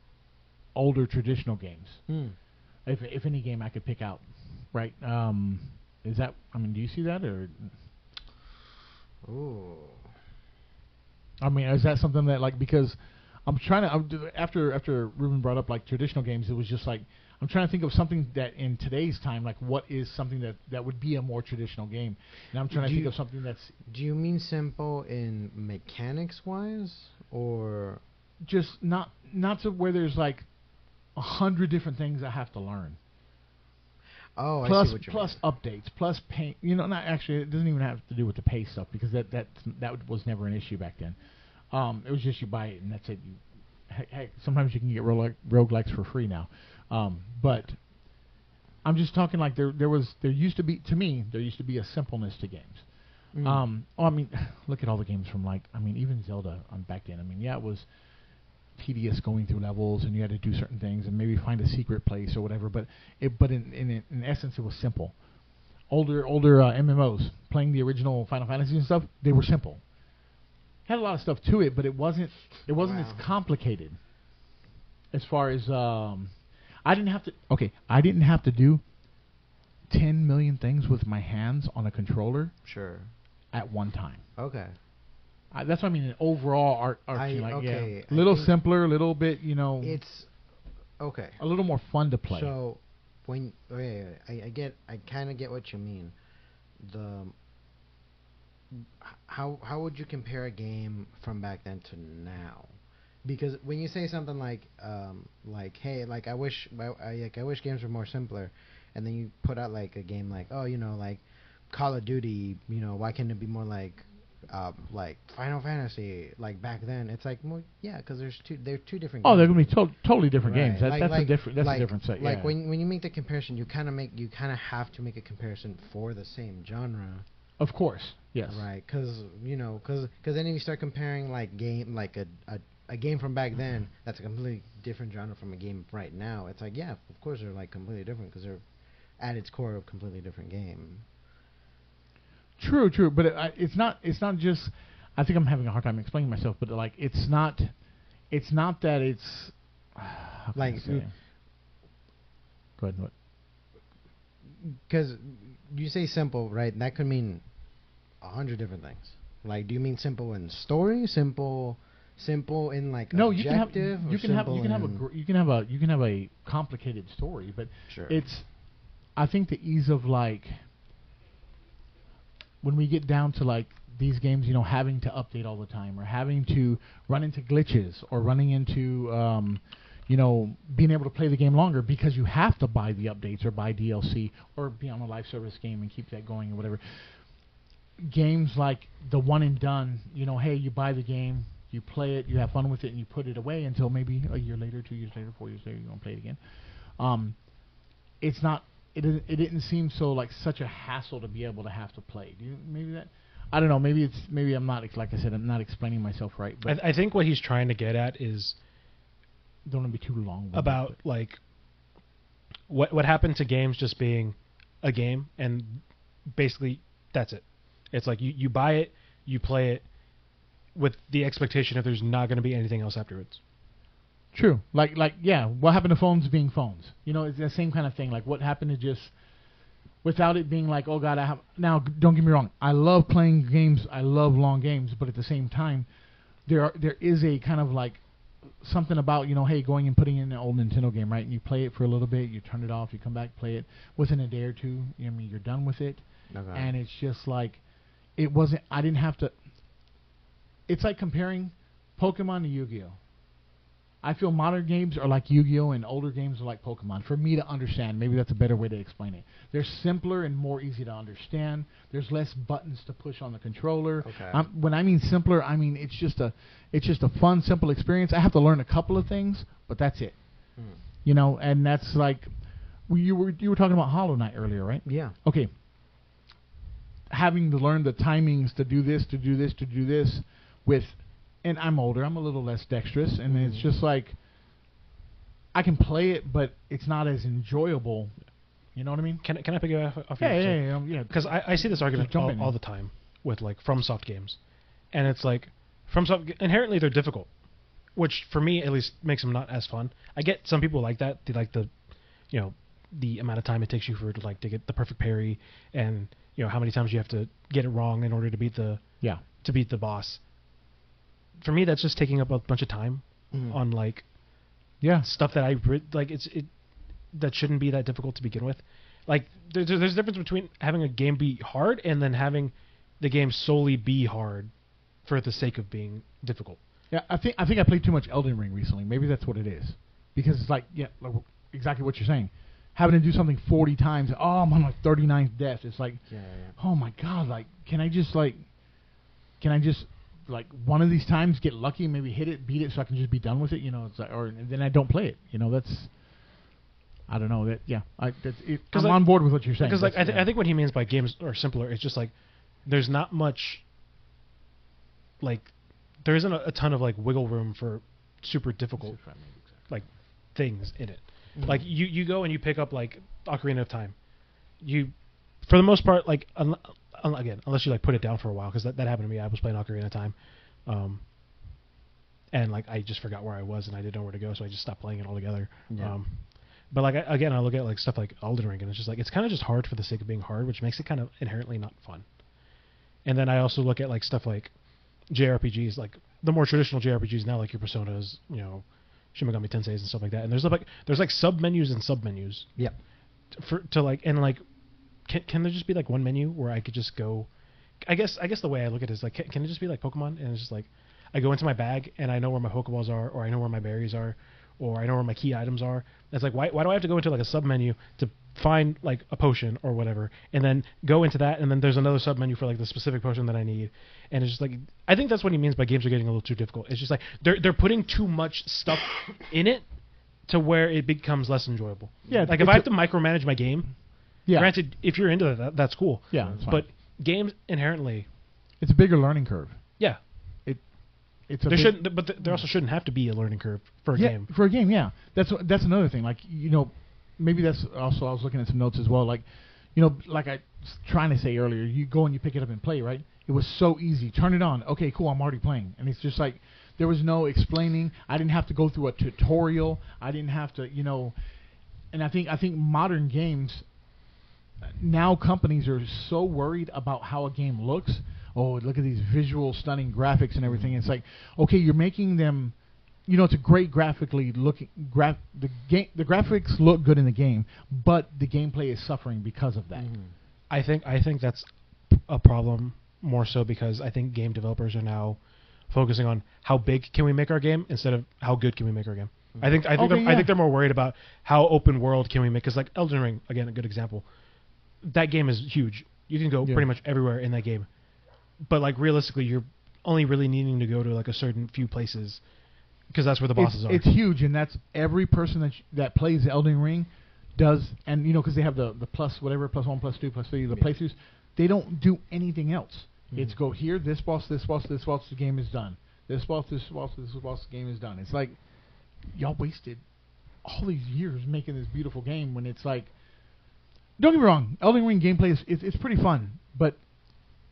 older traditional games. If any game I could pick out. Right. Is that? I mean, do you see that or? Ooh. I mean, is that something that like because I'm trying to after Ruben brought up like traditional games, it was just like I'm trying to think of something that in today's time, like what is something that would be a more traditional game, and I'm trying to think of something that's. Do you mean simple in mechanics wise, or just not to where there's like 100 different things I have to learn? Oh, plus, I see what you're plus updates, plus paint. You know, not actually. It doesn't even have to do with the pay stuff because that was never an issue back then. It was just you buy it and that's it. Heck, sometimes you can get roguelikes for free now. But I'm just talking like there used to be a simpleness to games. I mean, look at all the games from like even Zelda back then. I mean, yeah, it was tedious going through levels and you had to do certain things and maybe find a secret place or whatever, but in essence it was simple. Older MMOs playing the original Final Fantasy and stuff, they were simple. Had a lot of stuff to it, but it wasn't as complicated. As far as I didn't have to do 10 million things with my hands on a controller. Sure. at one time. Okay. That's what I mean. An overall Okay, a little simpler, a little bit, It's okay. a little more fun to play. So when I kind of get what you mean. The how would you compare a game from back then to now? Because when you say something like hey, like I wish games were more simpler, and then you put out like a game like like Call of Duty, why can't it be more like Final Fantasy like back then? It's like, well, yeah, because they're two different games. They're gonna be totally different Right. games. That's a different set. Like yeah. when you make the comparison, you kind of have to make a comparison for the same genre. Of course, yes. Right, because then if you start comparing like a game from back then, that's a completely different genre from a game right now. It's like, yeah, of course they're like completely different because they're at its core a completely different game. True, but it's not just. I think I'm having a hard time explaining myself, but like it's not that it's like. Go ahead. What? Because you say simple, right? That could mean 100 different things. Like, do you mean simple in story? Simple in like objective? You can have a complicated story, but sure. I think the ease of like when we get down to like these games, having to update all the time or having to run into glitches or running into being able to play the game longer because you have to buy the updates or buy DLC or be on a live service game and keep that going or whatever. Games like the one and done, hey, you buy the game, you play it, you have fun with it, and you put it away until maybe a year later, 2 years later, 4 years later, you're going to play it again. It's not. It didn't seem so like such a hassle to be able to have to play. I don't know. Maybe I'm not, like I said, I'm not explaining myself right. But I think what he's trying to get at is don't want to be too long about like what happened to games just being a game and basically that's it. It's like you buy it, you play it with the expectation that there's not going to be anything else afterwards. True. Like yeah, what happened to phones being phones? It's the same kind of thing. Like what happened to just without it being like, oh God, now don't get me wrong, I love playing games, I love long games, but at the same time there is a kind of like something about, hey, going and putting in an old Nintendo game, right? And you play it for a little bit, you turn it off, you come back, play it within a day or two, you're done with it. Okay. And it's just like I didn't have to. It's like comparing Pokemon to Yu-Gi-Oh! I feel modern games are like Yu-Gi-Oh! And older games are like Pokemon. For me to understand, maybe that's a better way to explain it. They're simpler and more easy to understand. There's less buttons to push on the controller. Okay. When I mean simpler, I mean it's just a fun, simple experience. I have to learn a couple of things, but that's it. And that's like you were talking about Hollow Knight earlier, right? Yeah. Okay. Having to learn the timings to do this with. And I'm older. I'm a little less dexterous, and it's just like I can play it, but it's not as enjoyable. You know what I mean? Can I pick it off? Yeah. Because I see this argument all the time with like FromSoft games, and it's like FromSoft inherently they're difficult, which for me at least makes them not as fun. I get some people like that. They like the amount of time it takes you to get the perfect parry, and how many times you have to get it wrong in order to beat the boss. For me, that's just taking up a bunch of time on stuff that that shouldn't be that difficult to begin with. Like there's a difference between having a game be hard and then having the game solely be hard for the sake of being difficult. Yeah, I think I played too much Elden Ring recently. Maybe that's what it is, because it's like exactly what you're saying. Having to do something 40 times. Oh, I'm on my 39th death. It's like, oh my God! Like, can I just like one of these times get lucky, maybe hit it, beat it, so I can just be done with it, it's like, or then I don't play it, that's, I don't know, that, yeah, I'm on board with what you're saying. Because I think what he means by games are simpler, it's just like, there's not much, like, there isn't a ton of like wiggle room for super difficult, like, things in it. Mm-hmm. Like, you go and you pick up like Ocarina of Time, for the most part, like, again, unless you like put it down for a while, because that happened to me. I was playing Ocarina of Time, and like I just forgot where I was and I didn't know where to go, so I just stopped playing it altogether. Yeah. But like I look at like stuff like Elden Ring, and it's just like it's kind of just hard for the sake of being hard, which makes it kind of inherently not fun. And then I also look at like stuff like JRPGs, like the more traditional JRPGs now, like your Personas, Shin Megami Tenseis and stuff like that. And there's like sub menus and sub menus. Yep. Can there just be like one menu where I could just go? I guess the way I look at it is like, can it just be like Pokemon? And it's just like, I go into my bag and I know where my Pokeballs are, or I know where my berries are, or I know where my key items are. It's like, why do I have to go into like a sub menu to find like a potion or whatever, and then go into that, and then there's another sub menu for like the specific potion that I need, and it's just like, I think that's what he means by games are getting a little too difficult. It's just like they're putting too much stuff in it to where it becomes less enjoyable. Yeah, like if I have to micromanage my game, yeah. Granted, if you're into that, that's cool. Yeah, that's fine. But games inherently, it's a bigger learning curve. Yeah. There also shouldn't have to be a learning curve for a game. For a game, yeah. That's another thing. Like, maybe that's also, I was looking at some notes as well. Like, like I was trying to say earlier, you go and you pick it up and play, right? It was so easy. Turn it on. Okay, cool. I'm already playing. And it's just like, there was no explaining. I didn't have to go through a tutorial. I didn't have to, And I think modern games, now companies are so worried about how a game looks. Oh, look at these visual, stunning graphics and everything. It's like, okay, you're making them, it's a great graphically looking, the graphics look good in the game, but the gameplay is suffering because of that. I think that's a problem more so because I think game developers are now focusing on how big can we make our game instead of how good can we make our game. I think they're more worried about how open world can we make, because like Elden Ring, again, a good example. That game is huge. You can go pretty much everywhere in that game. But like realistically, you're only really needing to go to like a certain few places because that's where the bosses are. It's huge, and that's every person that plays Elden Ring does, and because they have the plus whatever, plus 1, plus 2, plus 3, the playthroughs, they don't do anything else. It's go here, this boss, this boss, this boss, the game is done. This boss, this boss, this boss, the game is done. It's like y'all wasted all these years making this beautiful game when it's like, don't get me wrong, Elden Ring gameplay is pretty fun, but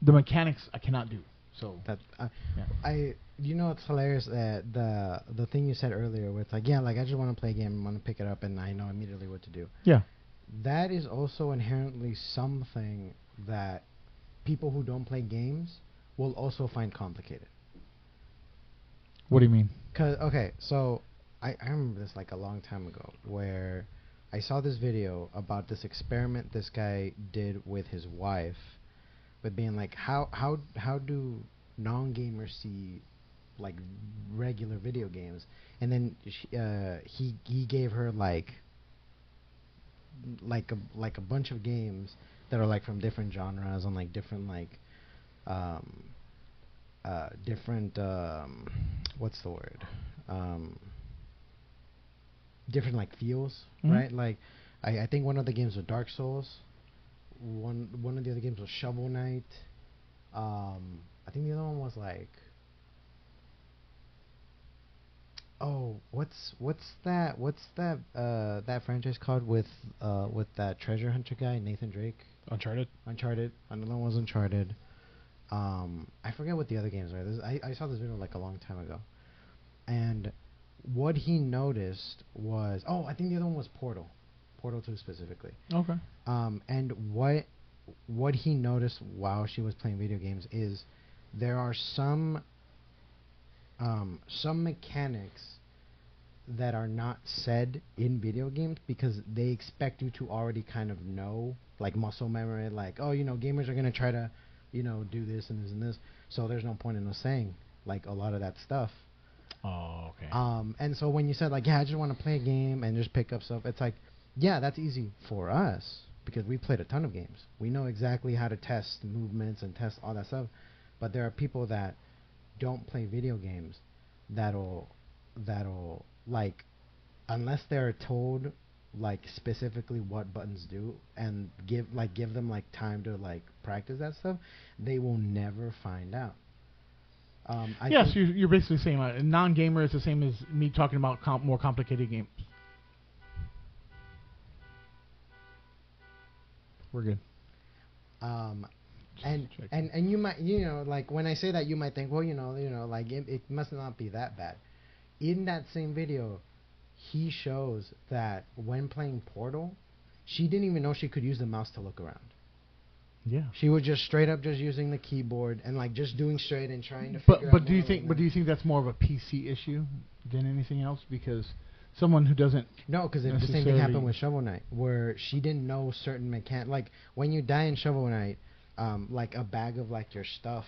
the mechanics I cannot do. So that it's hilarious that the thing you said earlier where it's like, I just want to play a game, I want to pick it up, and I know immediately what to do. Yeah. That is also inherently something that people who don't play games will also find complicated. What do you mean? So I remember this like a long time ago where I saw this video about this experiment this guy did with his wife, but being like, how do non-gamers see like regular video games? And then he gave her like a bunch of games that are like from different genres and like different what's the word, different like feels, right? Like I think one of the games was Dark Souls. One of the other games was Shovel Knight. I think the other one was like, what's that franchise called with that treasure hunter guy, Nathan Drake? Uncharted. Another one was Uncharted. I forget what the other games are. I saw this video like a long time ago, and what he noticed was, I think the other one was Portal 2 specifically. Okay. And what he noticed while she was playing video games is there are some mechanics that are not said in video games because they expect you to already kind of know, like muscle memory, like, gamers are going to try to, do this and this and this, so there's no point in us saying like a lot of that stuff. Oh, okay. And so when you said like, I just want to play a game and just pick up stuff, it's like, that's easy for us because we played a ton of games. We know exactly how to test movements and test all that stuff. But there are people that don't play video games that'll like, unless they're told like specifically what buttons do and give them like time to like practice that stuff, they will never find out. Yes, you're basically saying a non-gamer is the same as me talking about more complicated games. We're good. And you might, like when I say that, you might think, well, like it must not be that bad. In that same video, he shows that when playing Portal, she didn't even know she could use the mouse to look around. Yeah. She was just straight up just using the keyboard and like just doing straight and trying to figure out. But do you think that's more of a PC issue than anything else? Because someone who doesn't. No, because the same thing happened with Shovel Knight, where she didn't know certain like when you die in Shovel Knight, like a bag of like your stuff,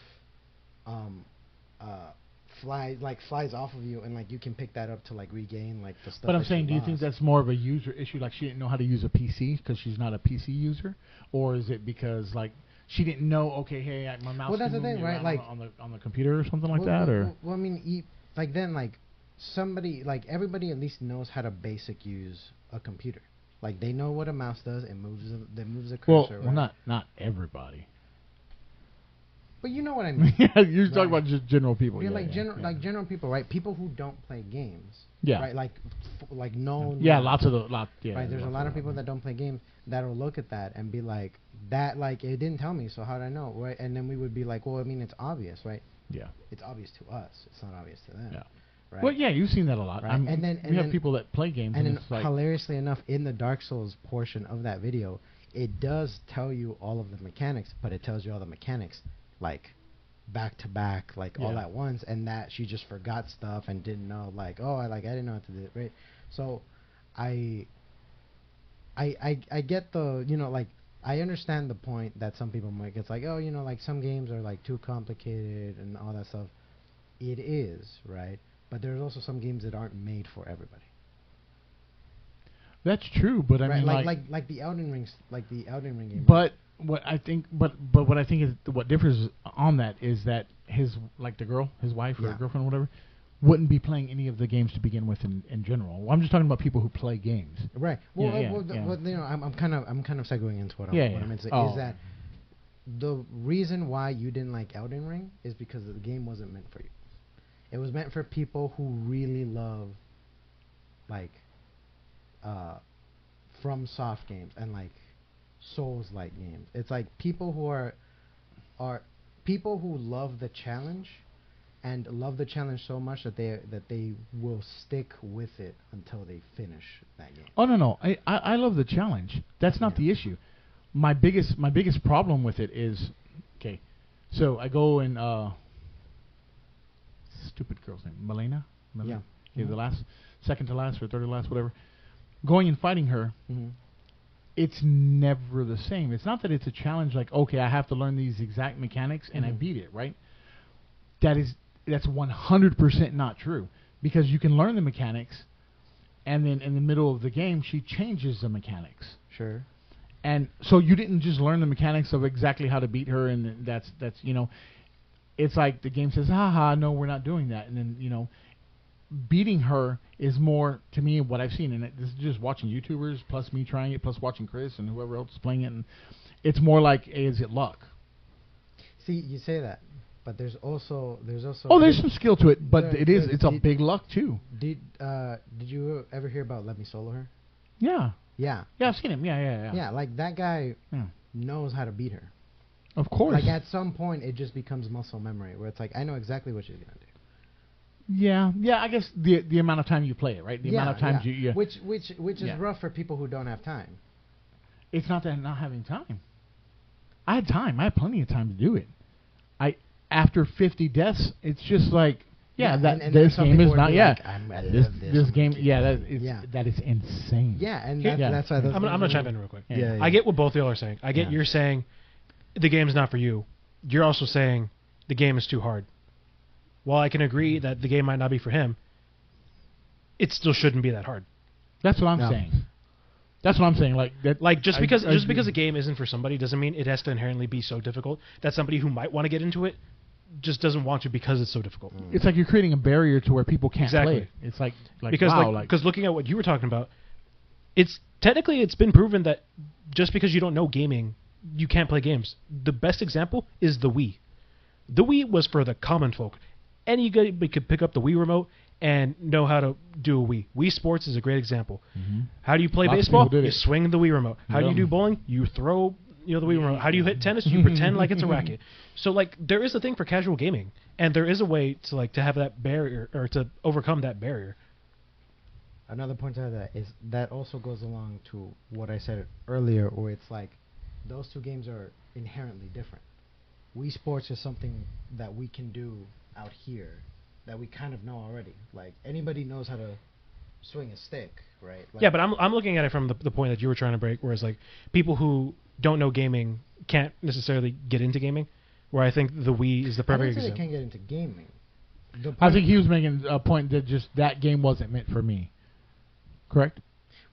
flies off of you, and like you can pick that up to like regain like the stuff. But I'm saying, do you think that's more of a user issue? Like she didn't know how to use a PC because she's not a PC user, or is it because like she didn't know? Okay, hey, my mouse. Well, that's the thing, right? Like on the computer or something like that, or. Well, I mean, like then like somebody like everybody at least knows how to basic use a computer. Like they know what a mouse does. It moves the cursor. Well, not everybody. But you know what I mean. Yeah, you're talking about just general people. Yeah, general people, right? People who don't play games. Yeah. Right, like no. Yeah, Yeah. Right, there's a lot of people that don't play games that'll look at that and be like, that like it didn't tell me, so how did I know, right? And then we would be like, well, I mean, it's obvious, right? Yeah. It's obvious to us. It's not obvious to them. Yeah. Right? Well, yeah, you've seen that a lot. Right? And then we have people that play games, and then it's like hilariously enough, in the Dark Souls portion of that video, it does tell you all of the mechanics, but it tells you all the mechanics like back to back, like all at once, and that she just forgot stuff and didn't know, like, oh, I didn't know how to do it, right? So I get the, like, I understand the point that some people might get. It's like, oh, like some games are like too complicated and all that stuff. It is, right? But there's also some games that aren't made for everybody. That's true, but I mean, like the Elden Ring, game. But what I think, what I think is what differs on that is that his wife or girlfriend, or whatever, wouldn't be playing any of the games to begin with in general. Well, I'm just talking about people who play games. Right. Well, I'm kind of segueing into what I'm going to say is that the reason why you didn't like Elden Ring is because the game wasn't meant for you. It was meant for people who really love like from soft games and like Souls-like games. It's like people who are people who love the challenge and love the challenge so much that they will stick with it until they finish that game. Oh no, I love the challenge. That's not the issue. My biggest problem with it is, okay, so I go and stupid girl's name, Melina. Yeah. Okay, the second to last or third to last, whatever. Going and fighting her. Mm-hmm. It's never the same. It's not that it's a challenge like, okay, I have to learn these exact mechanics and I beat it, right? That's 100% not true, because you can learn the mechanics and then in the middle of the game she changes the mechanics. Sure. And so you didn't just learn the mechanics of exactly how to beat her, and that's it's like the game says, haha, no, we're not doing that, and then beating her is more, to me, what I've seen, and this is just watching YouTubers, plus me trying it, plus watching Chris and whoever else is playing it, and it's more like, hey, is it luck? See, you say that, but there's also there's some skill to it, but it's a big luck too. Did you ever hear about Let Me Solo Her? Yeah. Yeah. Yeah, I've seen him. Yeah. Yeah, like that guy knows how to beat her. Of course. Like at some point, it just becomes muscle memory, where it's like, I know exactly what she's gonna do. Yeah. I guess the amount of time you play it, right? The amount of times you which is rough for people who don't have time. It's not that not having time. I had time. I had plenty of time to do it. After 50 deaths, it's just like, this game is not. Yeah, like, this game. Yeah, that is insane. Yeah, and that's why. I'm gonna chime in real quick. Yeah. I get what both y'all are saying. I get you're saying the game's not for you. You're also saying the game is too hard. While I can agree that the game might not be for him, it still shouldn't be that hard. That's what I'm saying. That's what I'm saying. Like just because a game isn't for somebody doesn't mean it has to inherently be so difficult that somebody who might want to get into it just doesn't want to because it's so difficult. It's like you're creating a barrier to where people can't play it. It's like because looking at what you were talking about, it's been proven that just because you don't know gaming, you can't play games. The best example is the Wii. The Wii was for the common folk. Anybody could pick up the Wii remote and know how to do a Wii. Wii Sports is a great example. Mm-hmm. How do you play baseball? You swing the Wii remote. How do you do bowling? You throw the Wii remote. How do you hit tennis? You pretend like it's a racket. So there is a thing for casual gaming, and there is a way to have that barrier or to overcome that barrier. Another point to that is that also goes along to what I said earlier, where it's like those two games are inherently different. Wii Sports is something that we can do out here that we kind of know already. Like anybody knows how to swing a stick, right? Like, Yeah, but I'm looking at it from the point that you were trying to break, whereas like people who don't know gaming can't necessarily get into gaming. Where I think the Wii is the I perfect don't say they example. can't get into gaming. I think he was making a point that just that game wasn't meant for me. Correct?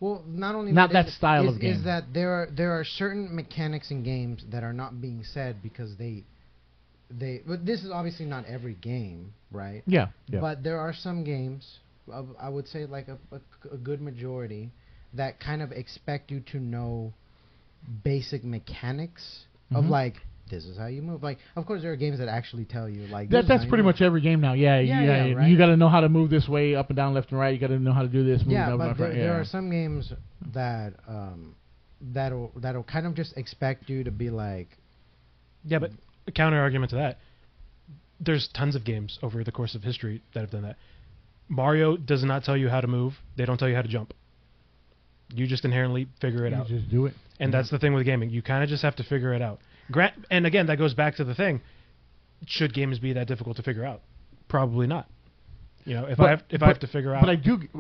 Well, not only Not that style is, of game. is that there are certain mechanics in games that are not being said because they. But this is obviously not every game, right? Yeah. Yeah. But there are some games, I would say like a good majority, that kind of expect you to know basic mechanics of like, this is how you move. Like, of course, there are games that actually tell you like this is That's how you pretty move. much every game now. Yeah, right. You got to know how to move this way, up and down, left and right. You got to know how to do this. Move Yeah, up but and front. there are some games that that'll kind of just expect you to be like. Yeah, but a counter argument to that, there's tons of games over the course of history that have done that. Mario does not tell you how to move. They don't tell you how to jump. You just inherently figure it out. You just do it. And that's the thing with gaming. You kind of just have to figure it out. And again, that goes back to the thing. Should games be that difficult to figure out? Probably not. You know, if I have to figure out. But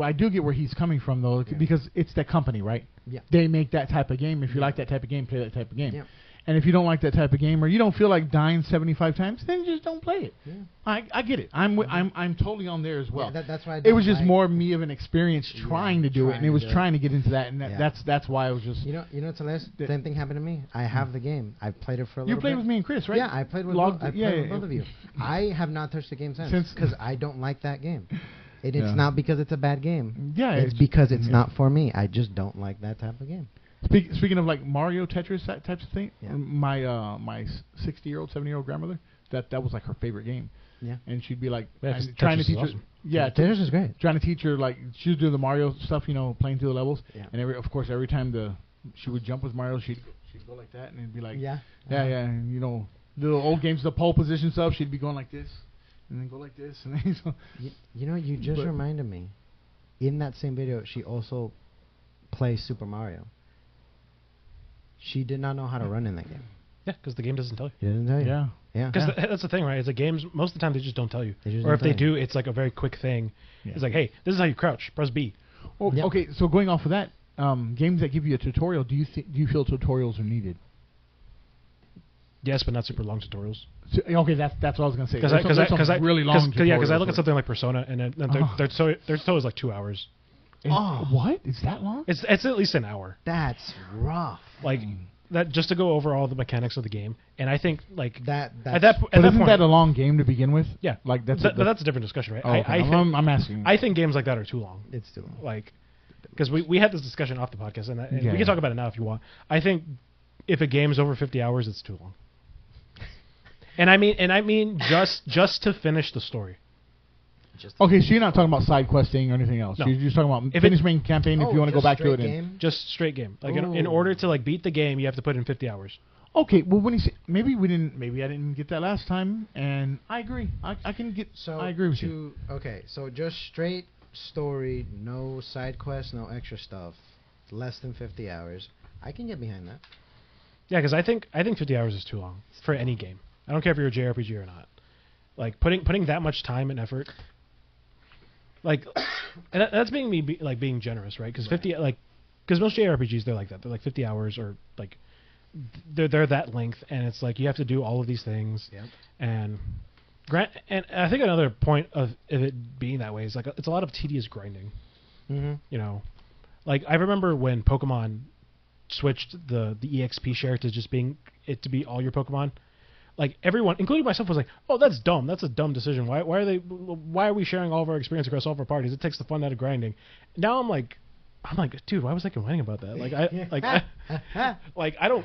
I do get where he's coming from though, because it's that company, right? Yeah. They make that type of game. If you like that type of game, play that type of game. Yeah. And if you don't like that type of game, or you don't feel like dying 75 times, then just don't play it. Yeah. I get it. I'm totally on there as well. Yeah, that's why I it was don't just like- more me of an experience trying to do it, and it was trying to get into that, and Yeah. that's why I was just. You know, what's hilarious? Same thing happened to me. I have the game. I've played it for a You little played bit. with me and Chris, right? Yeah, I played with Logged- I played yeah, with yeah, both of you. I have not touched the game since Since- because I don't like that game. It's Yeah. not because it's a bad game. Yeah, it's because it's not for me. I just don't like that type of game. Speaking of like Mario, Tetris, that types of thing, Yeah. my 60-year-old, 70-year-old grandmother, that was like her favorite game. Yeah. And she'd be like Yeah, 'cause trying to Tetris teach is her. awesome. Yeah, Tetris is great. trying to teach her like she would do the Mario stuff, playing through the levels. Yeah. And every time she would jump with Mario, she'd go like that, and it'd be like Yeah. yeah, and the old games, the pole position stuff, she'd be going like this, and then go like this, and then so. You just But- reminded me. In that same video, she also plays Super Mario. She did not know how to run in that game. Yeah, because the game doesn't tell you. She didn't tell you. Yeah. Yeah. Because that's the thing, right? It's like games, most of the time they just don't tell you. They just Or don't if they tell you. do, it's like a very quick thing. Yeah. It's like, hey, this is how you crouch. Press B. Well, Yep. okay, so going off of that, games that give you a tutorial, do you feel tutorials are needed? Yes, but not super long tutorials. So, okay, that's what I was gonna say. Because There's some really long. because I look tutorials at for something like Persona, and then their tutorial is like 2 hours. it. What is that long? It's at least an hour. That's rough. Like that just to go over all the mechanics of the game. And I think like That's at that But isn't point, that a long game to begin with? yeah, Like that's. but that's a different discussion, right? Oh, okay. I think, I'm asking. I think games like that are too long. it's too long. Like, because we had this discussion off the podcast, and Yeah. we can talk about it now if you want. I think if a game's over 50 hours, it's too long. And I mean just to finish the story. Just Okay, so you're not talking about side questing or anything else. No. You're just talking about If finish it- main campaign if you want to go back to it. And Just straight game. Like in Ooh. order to like beat the game, you have to put in 50 hours. okay, well when you say maybe I didn't get that last time, and I agree. I can get. So I agree with you. Okay, so just straight story, no side quests, no extra stuff, less than 50 hours. I can get behind that. Yeah, because I think 50 hours is too long for any game. I don't care if you're a JRPG or not. Like putting that much time and effort. Like, and that's being generous, right? Because 50 because most JRPGs they're like that. They're like 50 hours or like they're that length, and it's like you have to do all of these things. Yep. And I think another point of it being that way is like it's a lot of tedious grinding. Mm-hmm. Like I remember when Pokemon switched the EXP share to just being it to be all your Pokemon. Like everyone, including myself, was like, "Oh, that's dumb. That's a dumb decision. Why are we sharing all of our experience across all of our parties? It takes the fun out of grinding." Now I'm like, dude, why was I complaining about that?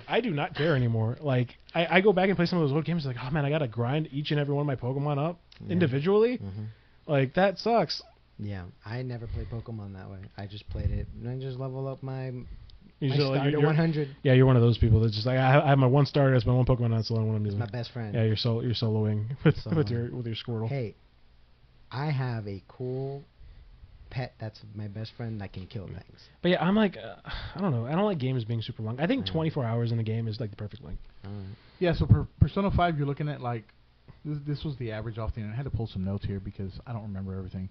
I do not care anymore. Like I go back and play some of those old games. Like, oh man, I gotta grind each and every one of my Pokemon up individually. Mm-hmm. Like that sucks. Yeah, I never played Pokemon that way. I just played it and I just level up my Usually, starter you're- 100. Yeah, you're one of those people that's just like I have my one starter, that's my one Pokemon, that's the only one I'm It's using. my best friend. Yeah, you're soloing with Soloing. your Squirtle. Hey, I have a cool pet that's my best friend that can kill things. But yeah, I'm like, I don't know. I don't like games being super long. I think Yeah. 24 hours in a game is like the perfect length. Yeah, so Persona 5, you're looking at like, this was the average off the internet. I had to pull some notes here because I don't remember everything.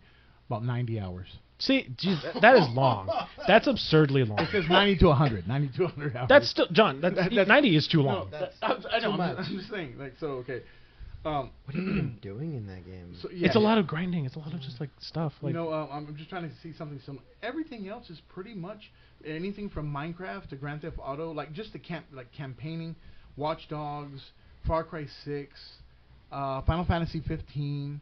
About 90 hours. See, geez, that is long. That's absurdly long. It says 90 to 100. 90 to 100 hours. That's still, John, that's 90 is too long. That's I know, too much. I'm just saying. Like, so, okay. What are you even doing in that game? So, yeah, It's a lot of grinding. It's a lot of just like stuff. Like, I'm just trying to see something similar. Everything else is pretty much anything from Minecraft to Grand Theft Auto, like just the campaigning, Watch Dogs, Far Cry 6, Final Fantasy 15,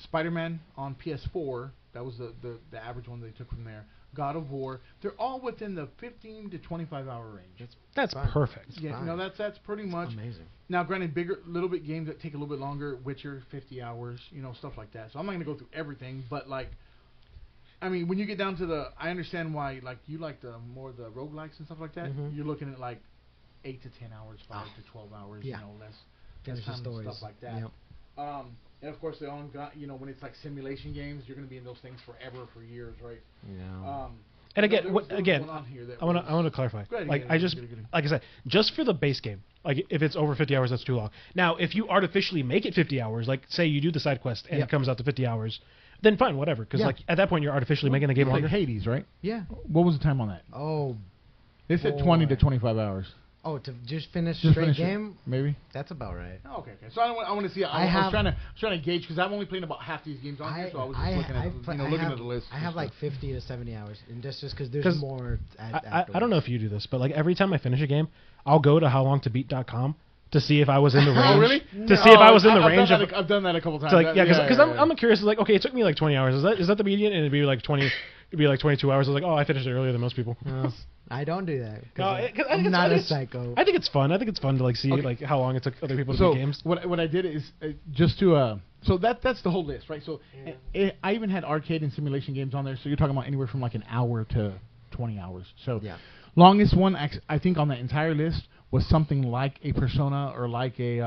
Spider-Man on PS4. That was the average one they took from there. God of War. They're all within the 15 to 25 hour range. that's fine. perfect. It's Yeah, fine. no, that's pretty much. Amazing. Now, granted, bigger, little bit games that take a little bit longer. Witcher, 50 hours, stuff like that. So I'm not gonna go through everything, but like, I mean, when you get down to I understand why like you like the roguelikes and stuff like that. Mhm. You're looking at like 8 to 10 hours, 5 to 12 hours. Yeah. Less Finish the time and stories. stuff like that. Yep. And of course, they all got when it's like simulation games, you're gonna be in those things forever, for years, right? Yeah. And again, there was again, one on here that I want was- to clarify. Go ahead, Like get it, I just get it. like I said, just for the base game. Like if it's over 50 hours, that's too long. Now, if you artificially make it 50 hours, like say you do the side quest and Yep. it comes out to 50 hours, then fine, whatever. Because Yeah. like at that point, you're artificially making the game Like longer. Hades, right? Yeah. What was the time on that? Oh. They said 20 to Boy. 25 hours. Oh, to just finish Just straight finish it, game. maybe. That's about right. Oh, okay. So I want to see. I was trying to gauge because I'm only playing about half these games on here, so I was just looking at the list. I have like 50 to 70 hours, and just because there's 'Cause more. I don't know if you do this, but like every time I finish a game, I'll go to howlongtobeat.com to see if I was in the range. Oh, really? To see if I was in the I've range done of. that I've done that a couple times. So like yeah, because yeah. I'm curious. Like okay, it took me like 20 hours. Is that the median? And it'd be like 20. It'd be like 22 hours. I was like, oh, I finished it earlier than most people. No, I don't do that. No, I'm not a psycho. I think it's fun. I think it's fun to like see Okay. like how long it took other people to So beat games. what I did is just to so that's the whole list, right? So I even had arcade and simulation games on there. So you're talking about anywhere from like an hour to 20 hours. So Yeah. longest one I think on that entire list was something like a Persona or like a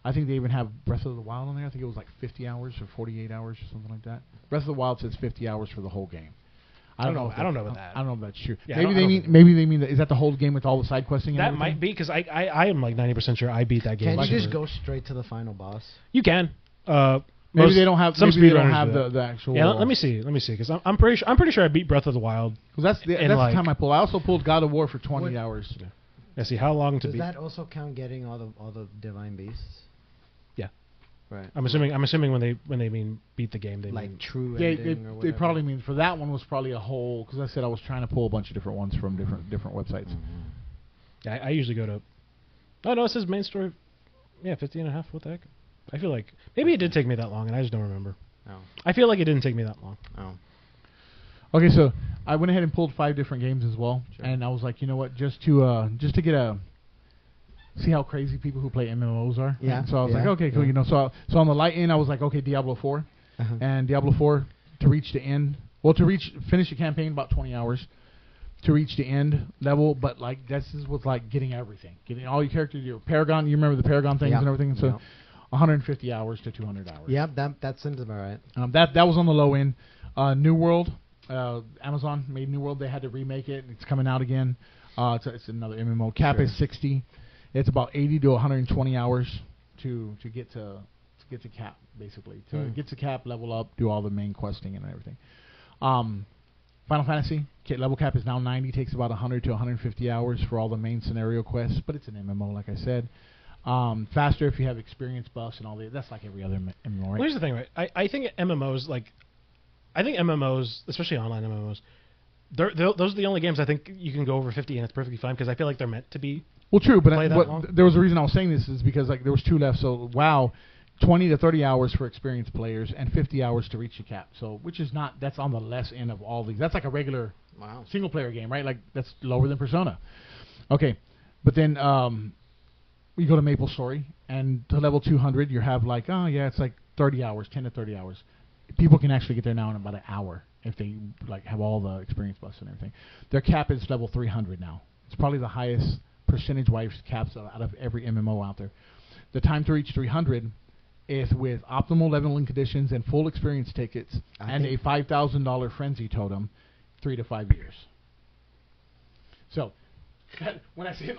I think they even have Breath of the Wild on there. I think it was like 50 hours or 48 hours or something like that. Breath of the Wild says 50 hours for the whole game. I don't know if about that. I don't know if that's true. Yeah, maybe I don't think maybe they mean that, is that the whole game with all the side questing? And That everything? might be because I am like 90% sure I beat that game. Can you like just for- go straight to the final boss? You can. Maybe they don't have. some Maybe they don't speedrunners have do that. the actual. Yeah, let me see because I'm pretty sure I beat Breath of the Wild. Because that's in the like- time I pulled. I also pulled God of War for 20 What- hours. Yeah, see how long to Does beat. that also count getting all the divine beasts? Yeah. Right. I'm assuming when they mean beat the game, they Like mean true They ending or whatever. probably mean for that one was probably a whole. Because I said I was trying to pull a bunch of different ones from different websites. Yeah, I usually go to. Oh no, it says main story. Yeah, 50 and a half. What the heck? I feel like maybe it did take me that long, and I just don't remember. Oh. I feel like it didn't take me that long. Oh. Okay, so I went ahead and pulled 5 different games as well, Sure. and I was like, you know what, just to get a see how crazy people who play MMOs are. Yeah, And so I was yeah, like, okay, cool. yeah. So on the light end, I was like, okay, Diablo 4, Uh-huh. and Diablo 4 to reach the end. Well, finish the campaign about 20 hours. To reach the end level, but like this is with like getting everything, getting all your characters, your Paragon. You remember the Paragon things Yep. and everything. So Yep. 150 hours to 200 hours. Yep, that seems about right. That was on the low end. New World, Amazon made New World. They had to remake it. It's coming out again. It's another MMO. Cap Sure. is 60. It's about 80 to 120 hours to get to cap, basically. To get to cap, level up, do all the main questing and everything. Final Fantasy level cap is now 90. Takes about 100 to 150 hours for all the main scenario quests, but it's an MMO, like I said. Faster if you have experience buffs and all that. That's like every other MMO, right? Well, here's the thing, right? I think MMOs, especially online MMOs, those are the only games I think you can go over 50 and it's perfectly fine because I feel like they're meant to be. Well, true, but play that long? there was a reason I was saying this is because like there was 2 left. So WoW, 20 to 30 hours for experienced players and 50 hours to reach the cap. So which is not that's on the less end of all these. That's like a regular Wow. single player game, right? Like that's lower than Persona. Okay, but then we go to Maple Story and to level 200, you have like it's like 30 hours, 10 to 30 hours. People can actually get there now in about an hour if they like have all the experience buffs and everything. Their cap is level 300 now. It's probably the highest percentage-wise caps out of every MMO out there. The time to reach 300 is with optimal leveling conditions and full experience tickets and a $5,000 frenzy totem, 3 to 5 years. So, when I say it,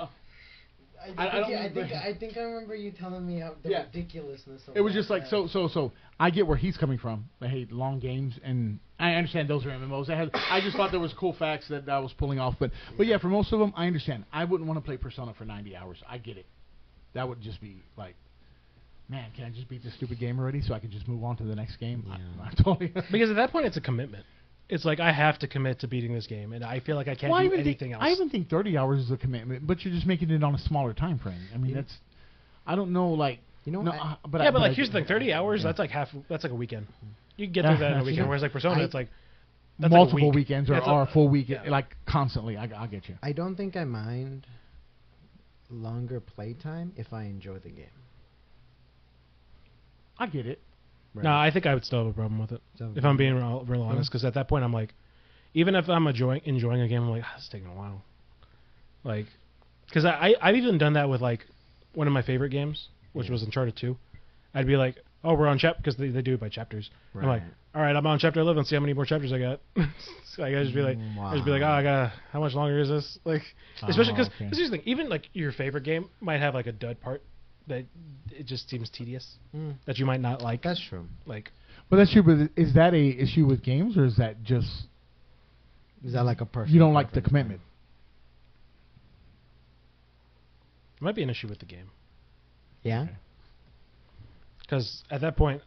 I think I remember you telling me how the ridiculousness of it was just like so. I get where he's coming from. I hate long games, and I understand those are MMOs. I just thought there was cool facts that I was pulling off, but yeah, for most of them, I understand. I wouldn't want to play Persona for 90 hours. I get it. That would just be like, man, can I just beat this stupid game already so I can just move on to the next game? Yeah. I totally because at that point it's a commitment. It's like I have to commit to beating this game, and I feel like I can't do anything else. I even think 30 hours is a commitment, but you're just making it on a smaller time frame. I mean, that's, I don't know, like, but here's the thing: 30 hours. Yeah. That's like a weekend. You can get through that in a weekend. Whereas like Persona, it's like that's multiple like a week. weekends or a full weekend, like constantly. I'll get you. I don't think I mind longer playtime if I enjoy the game. I get it. Right. No, I think I would still have a problem with it if I'm being real honest. Because at that point, I'm like, even if I'm enjoying a game, I'm like, it's taking a while. Like, because I've even done that with like one of my favorite games, which was Uncharted 2. I'd be like, oh, we're on chapter because they do it by chapters. Right. I'm like, all right, I'm on chapter 11. Let's see how many more chapters I got. So I just be like, oh, I got how much longer is this? Like, especially because here's the thing, even like your favorite game might have like a dud part that it just seems tedious that you might not like. That's true. Like, but that's true. But is that a issue with games, or is that just like a person? You don't like the commitment. It might be an issue with the game. Yeah. Because at that point,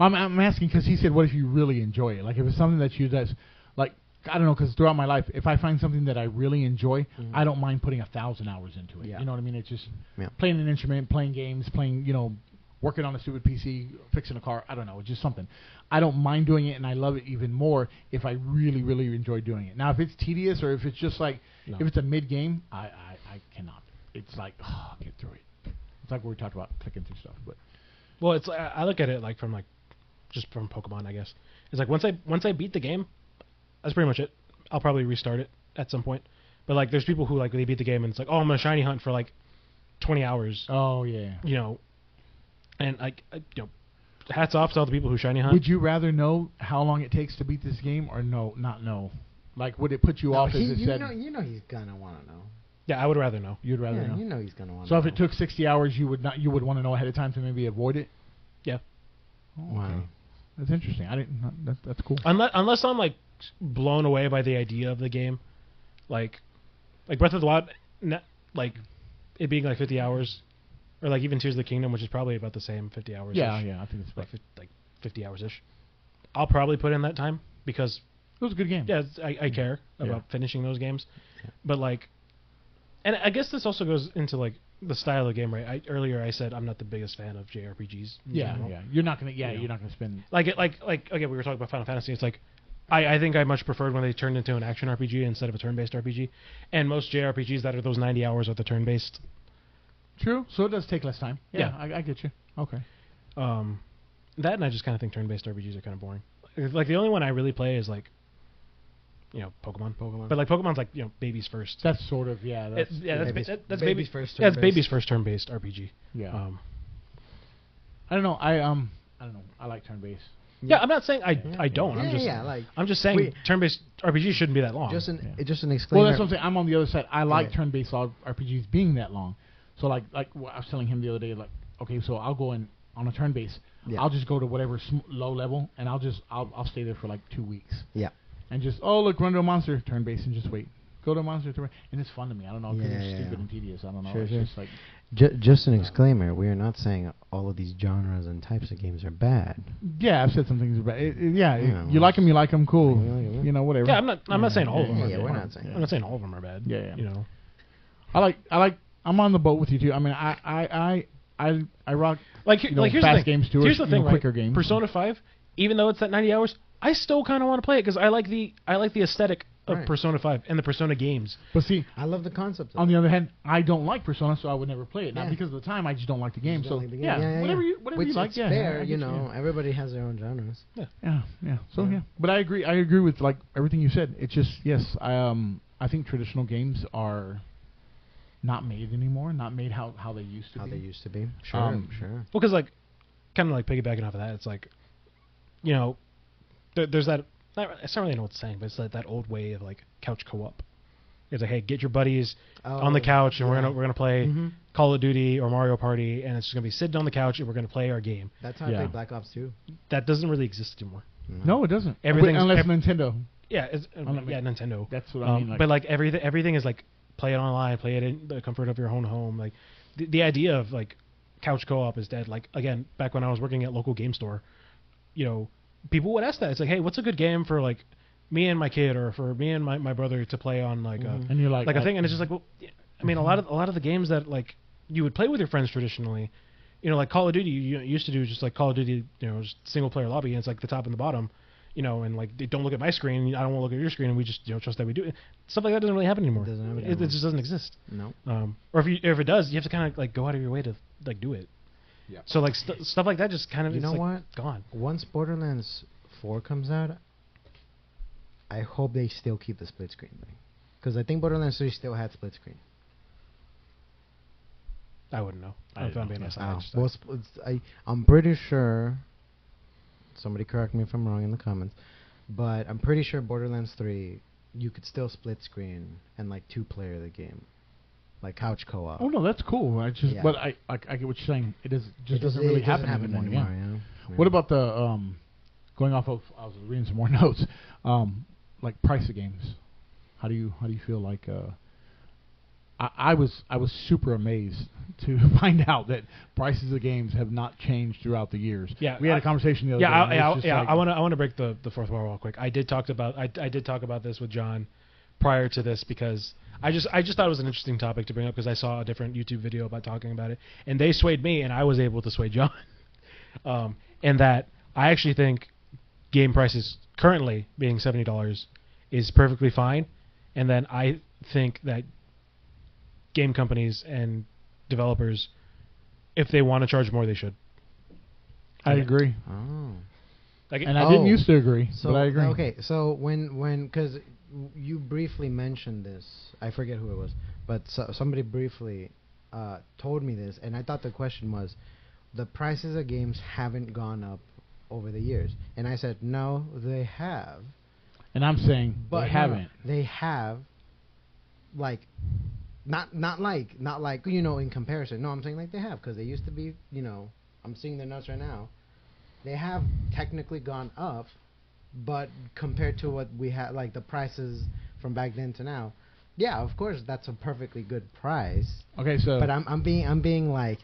I'm asking because he said, what if you really enjoy it? Like if it's something that you does, like I don't know, because throughout my life, if I find something that I really enjoy, I don't mind putting 1,000 hours into it. Yeah. You know what I mean? It's just playing an instrument, playing games, working on a stupid PC, fixing a car. I don't know. It's just something. I don't mind doing it, and I love it even more if I really, really enjoy doing it. Now, if it's tedious or if it's just like, if it's a mid-game, I cannot. It's like, get through it. It's like we talked about clicking through stuff. But well, it's I look at it like from just from Pokemon, I guess. It's like once I beat the game, that's pretty much it. I'll probably restart it at some point. But like, there's people who like they beat the game and it's like, oh, I'm gonna shiny hunt for like 20 hours. Oh yeah. And hats off to all the people who shiny hunt. Would you rather know how long it takes to beat this game or not know? Like, would it put you off as it said? You know he's gonna want to know. Yeah, I would rather know. You'd rather know. You know he's gonna want. So if it took 60 hours, you would not. You would want to know ahead of time to maybe avoid it. Yeah. Oh, wow. Okay. That's interesting. I didn't. That's cool. Unless I'm like blown away by the idea of the game, like Breath of the Wild, like it being like 50 hours, or like even Tears of the Kingdom, which is probably about the same 50 hours. Yeah, I think it's like 50 hours ish. I'll probably put in that time because it was a good game. Yeah, I care about finishing those games, but like, and I guess this also goes into like the style of the game, right? Earlier I said I'm not the biggest fan of JRPGs. Yeah. You're not gonna. Yeah, you're not gonna spend. Like okay, we were talking about Final Fantasy. It's like I think I much preferred when they turned into an action RPG instead of a turn-based RPG. And most JRPGs that are those 90 hours are the turn-based. True. So it does take less time. Yeah. I get you. Okay. That and I just kind of think turn-based RPGs are kind of boring. Like the only one I really play is like, Pokemon. But like Pokemon's like baby's first. That's sort of That's baby's first. Yeah, it's baby's first turn-based RPG. Yeah. I don't know. I don't know. I like turn-based. Yeah, I'm not saying I don't. I'm just saying turn-based RPGs shouldn't be that long. Just an exclaimer. Well, that's what I'm saying. I'm on the other side. I like turn-based RPGs being that long. So like I was telling him the other day, like, okay, so I'll go in on a turn-based. Yeah. I'll just go to whatever low level, and I'll stay there for like 2 weeks. Yeah. And just look, run to a monster, turn-based, and just wait. Go to a monster, and it's fun to me. I don't know because it's stupid and tedious. I don't know. It's just like. Just an exclaimer: we are not saying all of these genres and types of games are bad. Yeah, I've said some things about it. You like them, cool. Whatever. Yeah, I'm not saying all of them. Yeah, we're not saying. I'm not saying all of them are bad. Yeah. I like. I'm on the boat with you too. I mean, I rock here's fast games too. Here's the thing, quicker right? games. Persona 5, even though it's at 90 hours, I still kind of want to play it because I like the aesthetic of Persona 5 and the Persona games. But see, I love the concept. On the other hand, I don't like Persona, so I would never play it. Not because of the time, I just don't like the game. So whatever you like. Yeah, fair. Everybody has their own genres. Yeah. So but I agree. I agree with like everything you said. It's just I think traditional games are not made anymore. Not made how they used to be. How they used to be. Sure. Well, because like kind of like piggybacking off of that, it's like, there's that. I don't really know what it's saying, but it's like that old way of like couch co-op. It's like, hey, get your buddies on the couch, and we're gonna play Call of Duty or Mario Party, and it's just gonna be sitting on the couch, and we're gonna play our game. That's how I played Black Ops 2. That doesn't really exist anymore. No, it doesn't. Everything unless Nintendo. Yeah, Nintendo. That's what I mean. Like, but like everything is like play it online, play it in the comfort of your own home. Like the idea of like couch co-op is dead. Like again, back when I was working at local game store, people would ask that. It's like, hey, what's a good game for like me and my kid, or for me and my brother to play on like and you're like a thing, and it's just like, well, I mean, a lot of the games that like you would play with your friends traditionally, like Call of Duty, you used to do just like Call of Duty, just single player lobby, and it's like the top and the bottom, and like they don't look at my screen, I don't want to look at your screen, and we just trust that we do it. Stuff like that doesn't really happen anymore. It just doesn't exist. No. Or if it does, you have to kind of like go out of your way to like do it. Yeah. So like stuff like that just kind of gone. Once Borderlands 4 comes out, I hope they still keep the split screen thing, because I think Borderlands 3 still had split screen. I wouldn't know. If I'm being honest. I'm pretty sure. Somebody correct me if I'm wrong in the comments, but I'm pretty sure Borderlands 3 you could still split screen and like 2-player the game, like couch co-op. Oh no, that's cool. But I get what you're saying. It doesn't really happen anymore. Yeah. What about the going off of? I was reading some more notes. Like price of games. How do you feel like? I was super amazed to find out that prices of games have not changed throughout the years. Yeah, we had a conversation the other day. I want to break the fourth wall real quick. I did talk about this with John prior to this, because I just thought it was an interesting topic to bring up, because I saw a different YouTube video about talking about it, and they swayed me, and I was able to sway John. And that I actually think game prices currently being $70 is perfectly fine, and then I think that game companies and developers, if they want to charge more, they should. I agree. Oh. I didn't used to agree, but I agree. Okay, so when because you briefly mentioned this, I forget who it was, but somebody briefly told me this, and I thought the question was, the prices of games haven't gone up over the years, and I said no, they have. And I'm saying they haven't. No, they have, like, not like in comparison. No, I'm saying like they have, because they used to be, I'm seeing their notes right now. They have technically gone up, but compared to what we had, like the prices from back then to now, yeah, of course that's a perfectly good price. Okay, so but I'm being like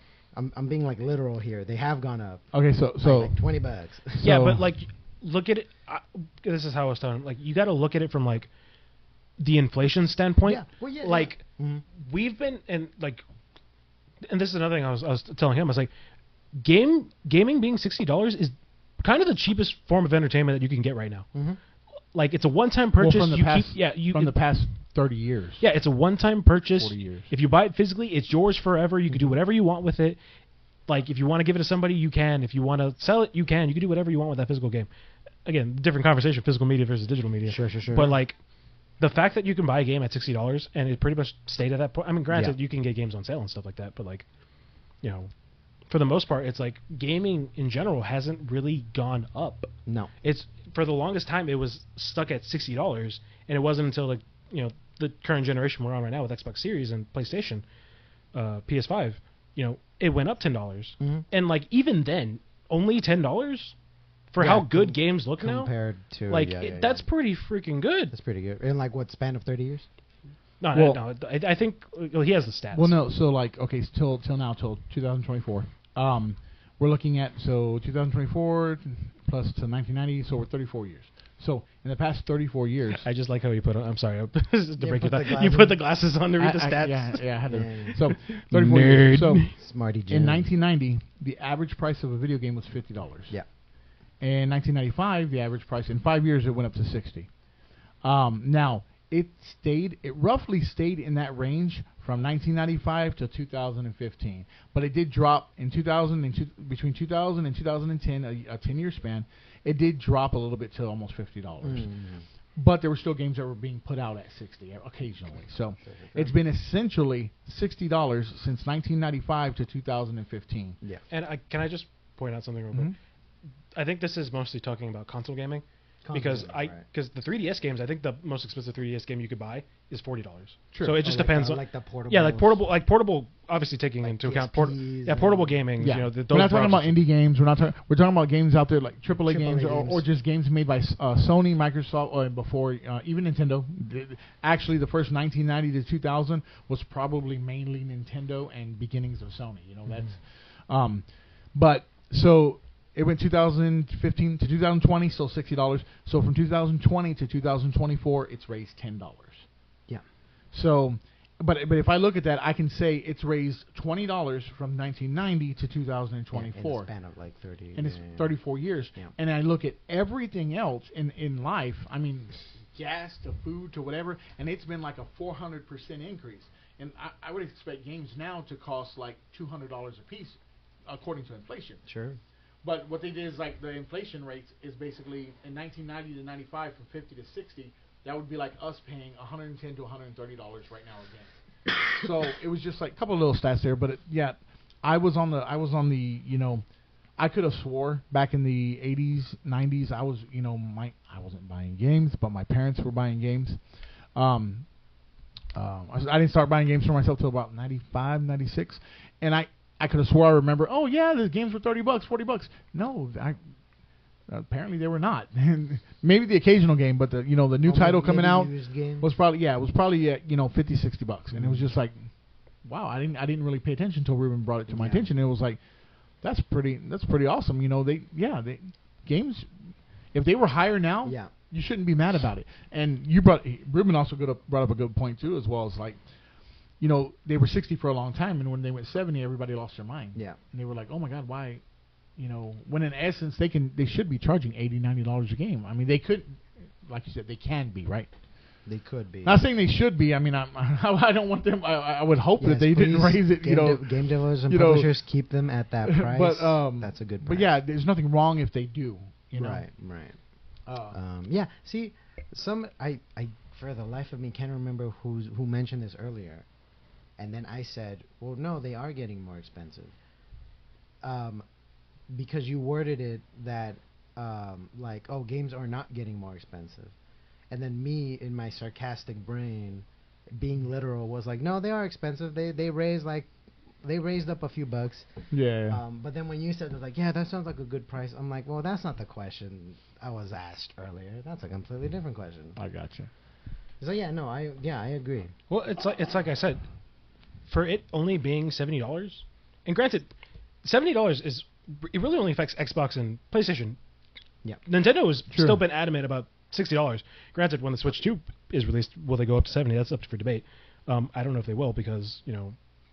literal here. They have gone up. Okay, so like $20. Yeah, but like look at it. This is how I was telling. Like you got to look at it from like the inflation standpoint. Yeah. Well, yeah. Like we've been and this is another thing I was telling him. I was like, gaming being $60 is kind of the cheapest form of entertainment that you can get right now. Mm-hmm. Like it's a one-time purchase. Well, from the past 30 years. Yeah, it's a one-time purchase. 40 years. If you buy it physically, it's yours forever. You can do whatever you want with it. Like if you want to give it to somebody, you can. If you want to sell it, you can. You can do whatever you want with that physical game. Again, different conversation: physical media versus digital media. Sure. But like, the fact that you can buy a game at $60 and it pretty much stayed at that point. I mean, granted, you can get games on sale and stuff like that, but like, for the most part, it's like gaming in general hasn't really gone up. No. It's for the longest time it was stuck at $60, and it wasn't until like the current generation we're on right now with Xbox Series and PlayStation, PS5, it went up $10, and like even then only $10 for how good games look now compared to like that's pretty freaking good. That's pretty good. In like what span of 30 years? No. I think he has the stats. Well, no. So like okay, till 2024. We're looking at 2024 plus to 1990, so we're 34 years. So in the past 34 years, I just like how you put it. I'm sorry to break your thought. You put the glasses on to read the stats. Yeah, I had to. So 34 Nerd. years. So Smarty Jim. In 1990, the average price of a video game was $50. Yeah. In 1995, the average price in 5 years it went up to $60. Now it roughly stayed in that range from 1995 to 2015, but it did drop in 2000 between 2000 and 2010, a 10-year span. It did drop a little bit to almost $50. But there were still games that were being put out at $60 occasionally. So it's been essentially $60 since 1995 to 2015. Yeah. And can I just point out something real quick. I think this is mostly talking about console gaming. Because the 3DS games, I think the most expensive 3DS game you could buy is $40. Sure. So it just depends on like the portable. Yeah, like portable. Obviously taking into account portable gaming. Yeah. You know, we're not talking about indie games. We're talking about games out there like AAA games, or just games made by Sony, Microsoft, or before even Nintendo. Actually, the first 1990 to 2000 was probably mainly Nintendo and beginnings of Sony. You know, that's but so. It went 2015 to 2020, still $60. So from 2020 to 2024, it's raised $10. Yeah. So, but if I look at that, I can say it's raised $20 from 1990 to 2024. In a span of like 30. And it's 34 years. Yeah. And I look at everything else in life. I mean, gas to food to whatever, and it's been like a 400% increase. And I would expect games now to cost like $200 a piece, according to inflation. Sure. But what they did is like the inflation rates is basically in 1990 to 95 from 50 to 60. That would be like us paying $110 to $130 right now again. So it was just like a couple of little stats there. But I was on the you know, I could have swore back in the 80s, 90s I was I wasn't buying games, but my parents were buying games. I didn't start buying games for myself till about 95, 96, and I could have swore I remember. Oh yeah, the games were $30, $40. No, apparently they were not. Maybe the occasional game, but the new title coming out was probably $50, $60, and it was just like, wow, I didn't really pay attention until Ruben brought it to my attention. It was like, that's pretty awesome. Games, if they were higher now, you shouldn't be mad about it. And Ruben also brought up a good point too, as well as like. They were 60 for a long time, and when they went 70, everybody lost their mind. Yeah. And they were like, oh, my God, why? When in essence, they should be charging $80, $90 a game. I mean, they could, like you said, they can be, right? They could be. Not saying they should be. I mean, I don't want them. I would hope that they didn't raise it. Game developers and publishers keep them at that price. But that's a good price. But yeah, there's nothing wrong if they do. Right. Yeah. See, I for the life of me can't remember who mentioned this earlier. And then I said, well, no, they are getting more expensive. Because you worded it that, like, oh, games are not getting more expensive. And then me, in my sarcastic brain, being literal, was like, no, they are expensive. They raised up a few bucks. Yeah. But then when you said, it was like, yeah, that sounds like a good price. I'm like, well, that's not the question I was asked earlier. That's a completely different question. I gotcha. So I agree. Well, it's like I said. For it only being $70, and granted, $70 it really only affects Xbox and PlayStation. Yeah. Nintendo has still been adamant about $60. Granted, when the Switch 2 is released, will they go up to 70? That's up for debate. I don't know if they will because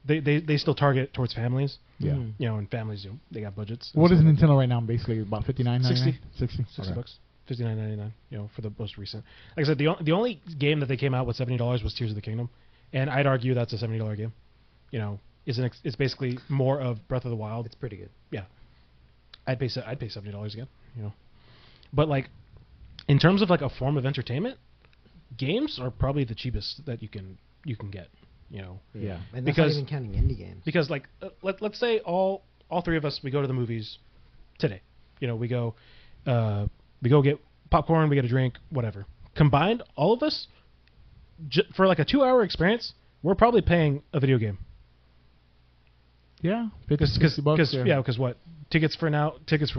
they still target towards families. Yeah. And families they got budgets. What is Nintendo right now? Basically about $59.99. 60 bucks. $59.99. For the most recent. Like I said, the only game that they came out with $70 was Tears of the Kingdom, and I'd argue that's a $70 game. It's basically more of Breath of the Wild. It's pretty good. Yeah, I'd pay $70 again. But like, in terms of like a form of entertainment, games are probably the cheapest that you can get. Yeah, and that's not even counting indie games. Because like, let's say all three of us we go to the movies today. We go get popcorn, we get a drink, whatever. Combined, all of us for like a 2-hour experience, we're probably paying a video game. Yeah, because what tickets for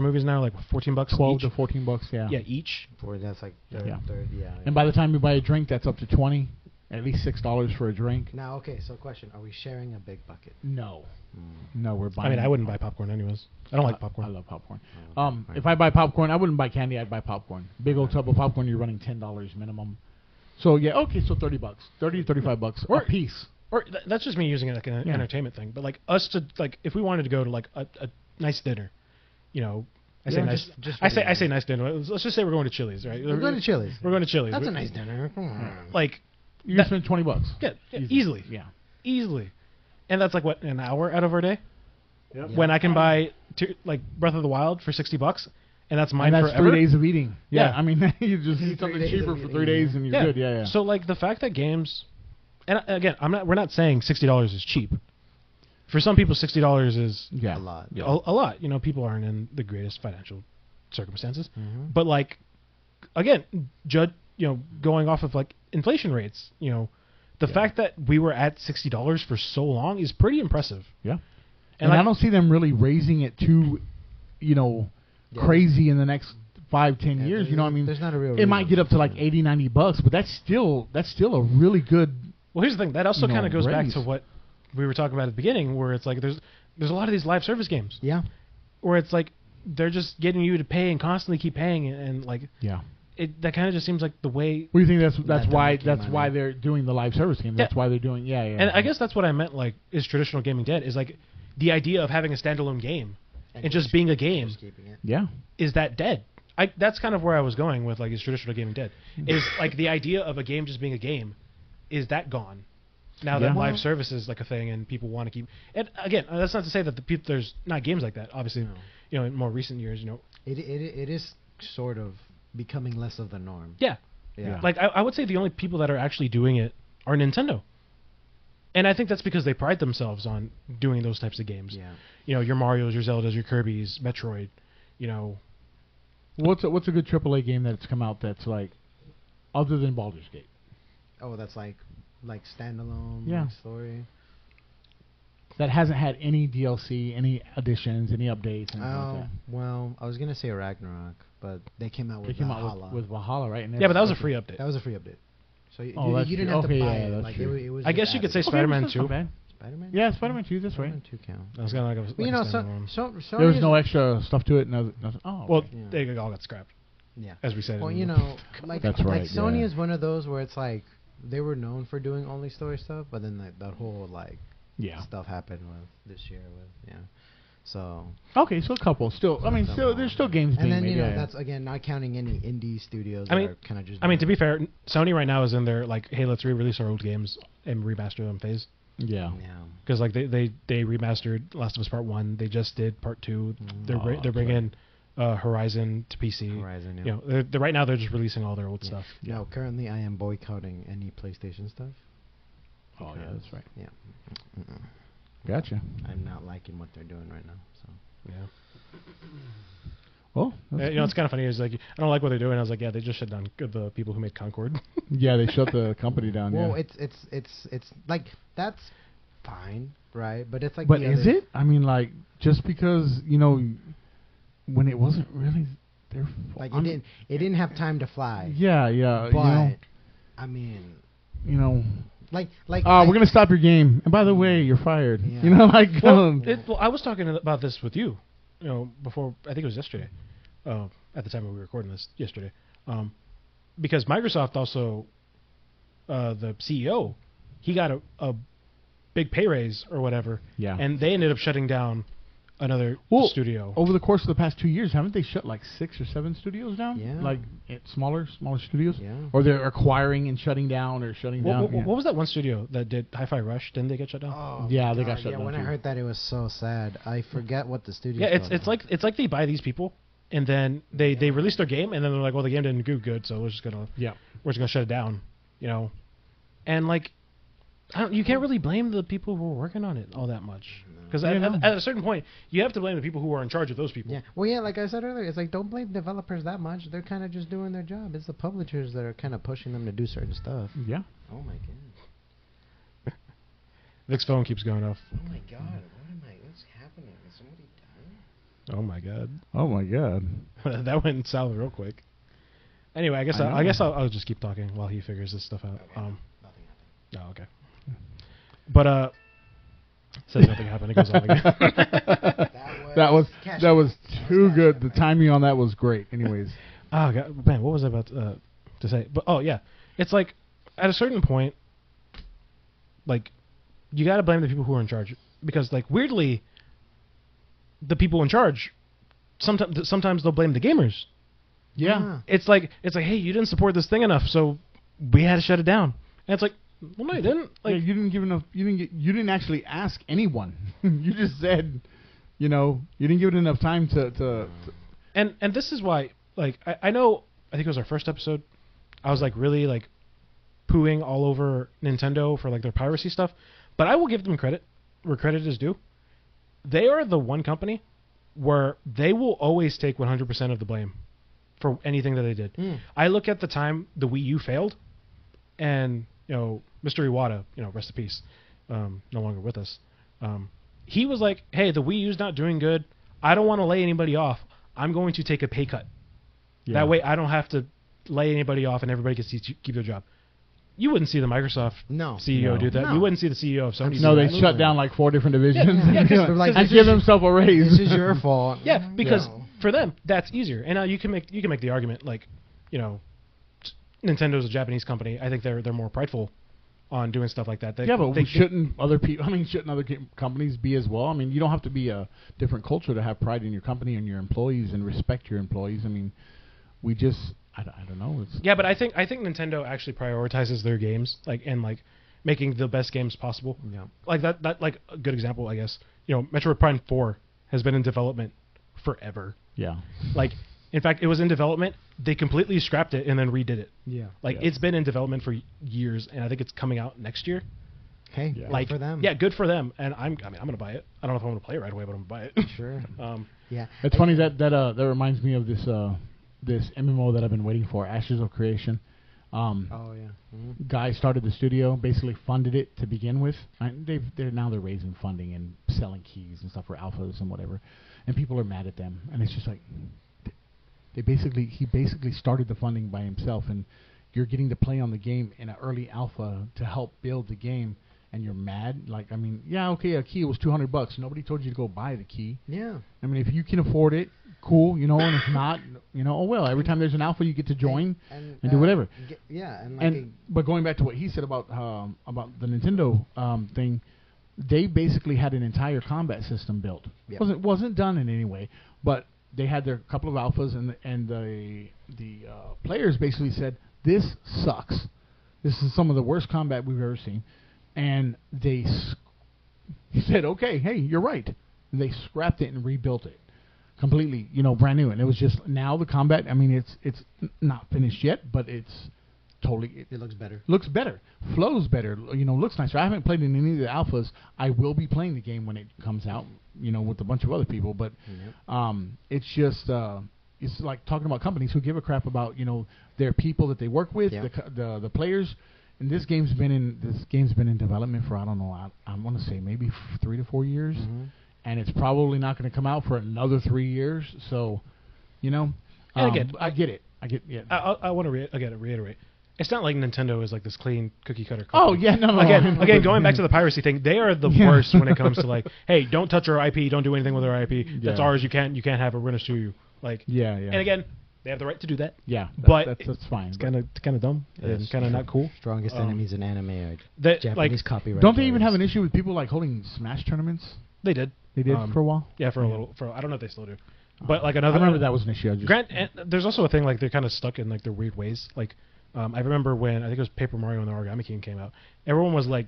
movies now are like $14 $12 each? to $14, yeah, each. That's like third. And by the time you buy a drink, that's up to $20, at least $6 for a drink. Now, okay, so question: are we sharing a big bucket? No, no, we're buying. I mean, I wouldn't buy popcorn anyways. I don't like popcorn. I love popcorn. If I buy popcorn, I wouldn't buy candy. I'd buy popcorn. Big old tub of popcorn. You're running $10 minimum. So so $30, $30 to $35 a piece. Or that's just me using it like an entertainment thing. But like us to like, if we wanted to go to like a nice dinner, I say nice. I say nice dinner. Let's just say we're going to Chili's, right? We're going to Chili's. We're going to Chili's. That's a nice dinner. Come on. Like you spend $20. Yeah, easily. Yeah, easily. And that's like what, an hour out of our day. Yep. When I can buy like Breath of the Wild for $60, and that's mine forever. 3 days of eating. Yeah, I mean, you just eat something cheaper for 3 days and you're good. Yeah. So like the fact that games, and again, we're not saying $60 is cheap. for some people, $60 is Yeah. A lot. Yeah. a lot. You know, people aren't in the greatest financial circumstances. Mhm. But like, again, going off of like inflation rates, the Yeah. fact that we were at $60 for so long is pretty impressive. Yeah. And And I like- don't see them really raising it too, Yeah. crazy in the next 5-10 Yeah, years. there's- You know what I mean? there's not a real It might reason. get up to like $80-$90, but that's still a really good. Well, here's the thing. That also kind of goes back raise. to what we were talking about at the beginning, where it's like there's a lot of these live service games Yeah. where it's like they're just getting you to pay and constantly keep paying, and like Yeah. that kind of just seems like the way. What do you think? That's they're why making that's money. why they're doing the live service game. That's why they're doing. Yeah. And I guess that's what I meant. Like, is traditional gaming dead? Is like the idea of having a standalone game and just being a game, Just keeping it. Yeah. is that dead? That's kind of where I was going with like, is traditional gaming dead? Is like the idea of a game just being a game, is that gone? Now that Yeah. live service is like a thing and people want to keep. And again, that's not to say that there's not games like that. Obviously, No. in more recent years, It is sort of becoming less of the norm. yeah. Yeah. Like I would say the only people that are actually doing it are Nintendo. And I think that's because they pride themselves on doing those types of games. Yeah. Your Marios, your Zeldas, your Kirby's, Metroid. What's a good AAA game that's come out that's like, other than Baldur's Gate? Oh, that's like standalone Yeah. like story. That hasn't had any DLC, any additions, any updates, anything Oh, like that. well, I was gonna say Ragnarok, but they came out They with came Valhalla. out with Valhalla, right? And yeah, but that was a that's- free update. That was a free update. So you, Oh, you, that's you didn't true. have to Okay, buy yeah, it. that's Like true. it was I just guess you could added. say Okay, Spider-Man that's not 2. bad. Spider-Man. Yeah, Spider-Man 2. That's right. Spider-Man 2 count. That was kind of like a, But you know, a standalone. There was Sony's- no extra stuff to it. Nothing. Oh, Well, okay. Yeah. they all got scrapped, Yeah. as we said. Well, in you the- know, like That's right, like Sony yeah. is one of those where it's like they were known for doing only story stuff, but then like that whole like Yeah. stuff happened with this year with So Okay, so a couple still. I mean, Some still are. there's still games and being then made. you know yeah, that's again not counting any indie studios I that mean- are kind of just. I mean, to doing be fair, Sony right now is in their like, hey, let's release our old games and remaster them phase. yeah. yeah. Because like they remastered Last of Us Part 1. They just did Part 2. They're Oh, they're that's bringing Horizon to PC. Horizon. Yeah. You know, they're right now they're just releasing all their old Yeah. stuff. No, currently I am boycotting any PlayStation stuff. Oh yeah, that's right. Yeah. Mm-mm. Gotcha. I'm not liking what they're doing right now. So. Yeah. Well, that's It's kind of funny. It's like, I don't like what they're doing. I was like, yeah, they just shut down the people who made Concord. yeah, they shut the company down. Well, yeah. it's like that's fine, right? But it's like. But the is other- it? I mean, like, just because when it wasn't really their fault. Like it didn't have time to fly. Yeah, yeah. But I mean, you know. like We're gonna stop your game, and by the way, you're fired. Yeah. You know, like. Well, I was talking about this with you, before, I think it was yesterday, at the time when we were recording this yesterday, because Microsoft also, the CEO, he got a big pay raise or whatever, Yeah. and they ended up shutting down another studio. Over the course of the past 2 years, haven't they shut like 6 or 7 studios down? Yeah. Like smaller studios. Yeah. Or they're acquiring and shutting down or shutting down. What, yeah. what was that one studio that did Hi-Fi Rush? Didn't they get shut down? Oh Yeah, my they got God, shut yeah, down when I too. heard that, it was so sad. I forget what the studio. Yeah, it's like they buy these people, and then they release their game, and then they're like, well, the game didn't do good, so we're just gonna shut it down, and like, you can't really blame the people who are working on it all that much, because Yeah, no. at a certain point, you have to blame the people who are in charge of those people. Yeah. Well, yeah, like I said earlier, it's like don't blame developers that much. They're kind of just doing their job. It's the publishers that are kind of pushing them to do certain stuff. Yeah. Oh my god. Vic's phone keeps going off. Oh my god. What's happening? Is somebody dying? Oh my god, Oh my God. that went south real quick. Anyway, I guess I know. I'll just keep talking while he figures this stuff out. Okay. Nothing happened. Oh, okay. But says nothing happened. It goes on again. That was Cash that was App. too Cash good. App, The right? timing on that was great. Anyways. Oh god, man, what was I about to say? But yeah, it's like at a certain point, like you got to blame the people who are in charge, because like weirdly, the people in charge sometimes they'll blame the gamers. Yeah. It's like hey, you didn't support this thing enough, so we had to shut it down. And it's like, well, no, you didn't. Like, Yeah, you didn't give enough. You didn't actually ask anyone. You just said, you didn't give it enough time to and this is why, like, I know, I think it was our first episode, I was like really like pooing all over Nintendo for like their piracy stuff, but I will give them credit. where credit is due. They are the one company where they will always take 100% of the blame for anything that they did. I look at the time the Wii U failed, and Mr. Iwata, rest in peace, no longer with us. He was like, "Hey, the Wii U's not doing good. I don't want to lay anybody off. I'm going to take a pay cut. That way, I don't have to lay anybody off, and everybody gets to keep their job." You wouldn't see the Microsoft CEO do that. No. You wouldn't see the CEO of Sony. No, they shut down like 4 different divisions like, and give themselves a raise. This is your fault. Yeah, because for them that's easier. And now you can make the argument like, Nintendo's a Japanese company. I think they're more prideful on doing stuff like that. Shouldn't other people? I mean, shouldn't other companies be as well? I mean, you don't have to be a different culture to have pride in your company and your employees and respect your employees. I mean, we just. I don't know. But I think Nintendo actually prioritizes their games, and making the best games possible. Yeah. Like that like a good example, I guess. Metroid Prime 4 has been in development forever. Yeah. Like, in fact, it was in development. They completely scrapped it and then redid it. Yeah. It's been in development for years, and I think it's coming out next year. Hey, good for them. Yeah, good for them. And I'm gonna buy it. I don't know if I'm gonna play it right away, but I'm gonna buy it. Sure. Yeah. It's funny that reminds me of this MMO that I've been waiting for, Ashes of Creation. Guy started the studio, basically funded it to begin with. They're raising funding and selling keys and stuff for alphas and whatever, and people are mad at them. And it's just like he basically started the funding by himself, and you're getting to play on the game in an early alpha to help build the game, and you're mad. Like, I mean, a key was $200. Nobody told you to go buy the key. Yeah. I mean, if you can afford it, cool, and if not, oh well. Every time there's an alpha, you get to join and do whatever. But going back to what he said about the Nintendo thing, they basically had an entire combat system built. Yep. Wasn't done in any way, but they had their couple of alphas, and the players basically said, "This sucks. This is some of the worst combat we've ever seen," and he said, "Okay, hey, you're right." And they scrapped it and rebuilt it. Completely, brand new, and it was just now the combat. I mean, it's not finished yet, but it's totally. It looks better. Looks better, flows better. Looks nicer. I haven't played in any of the alphas. I will be playing the game when it comes out. With a bunch of other people, but it's just it's like talking about companies who give a crap about their people that they work with, the players. And this game's been in development for I don't know. I want to say maybe 3 to 4 years. Mm-hmm. And it's probably not going to come out for another 3 years. So, and again, I get it. I want to reiterate. It's not like Nintendo is like this clean cookie cutter company. Oh yeah, no. Again, going back to the piracy thing, they are the worst when it comes to like, hey, don't touch our IP, don't do anything with our IP. That's ours. You can't have it. We're gonna sue you. Like, yeah. And again, they have the right to do that. Yeah, but that's fine. It's kind of dumb and kind of not cool. Strongest enemies in anime are Japanese copyright. Don't they even have an issue with people like holding Smash tournaments? They did. They did for a while. Yeah, for a little. I don't know if they still do. But like another. I remember that was an issue. And there's also a thing like they're kind of stuck in like their weird ways. Like I remember when I think it was Paper Mario and the Origami King came out. Everyone was like,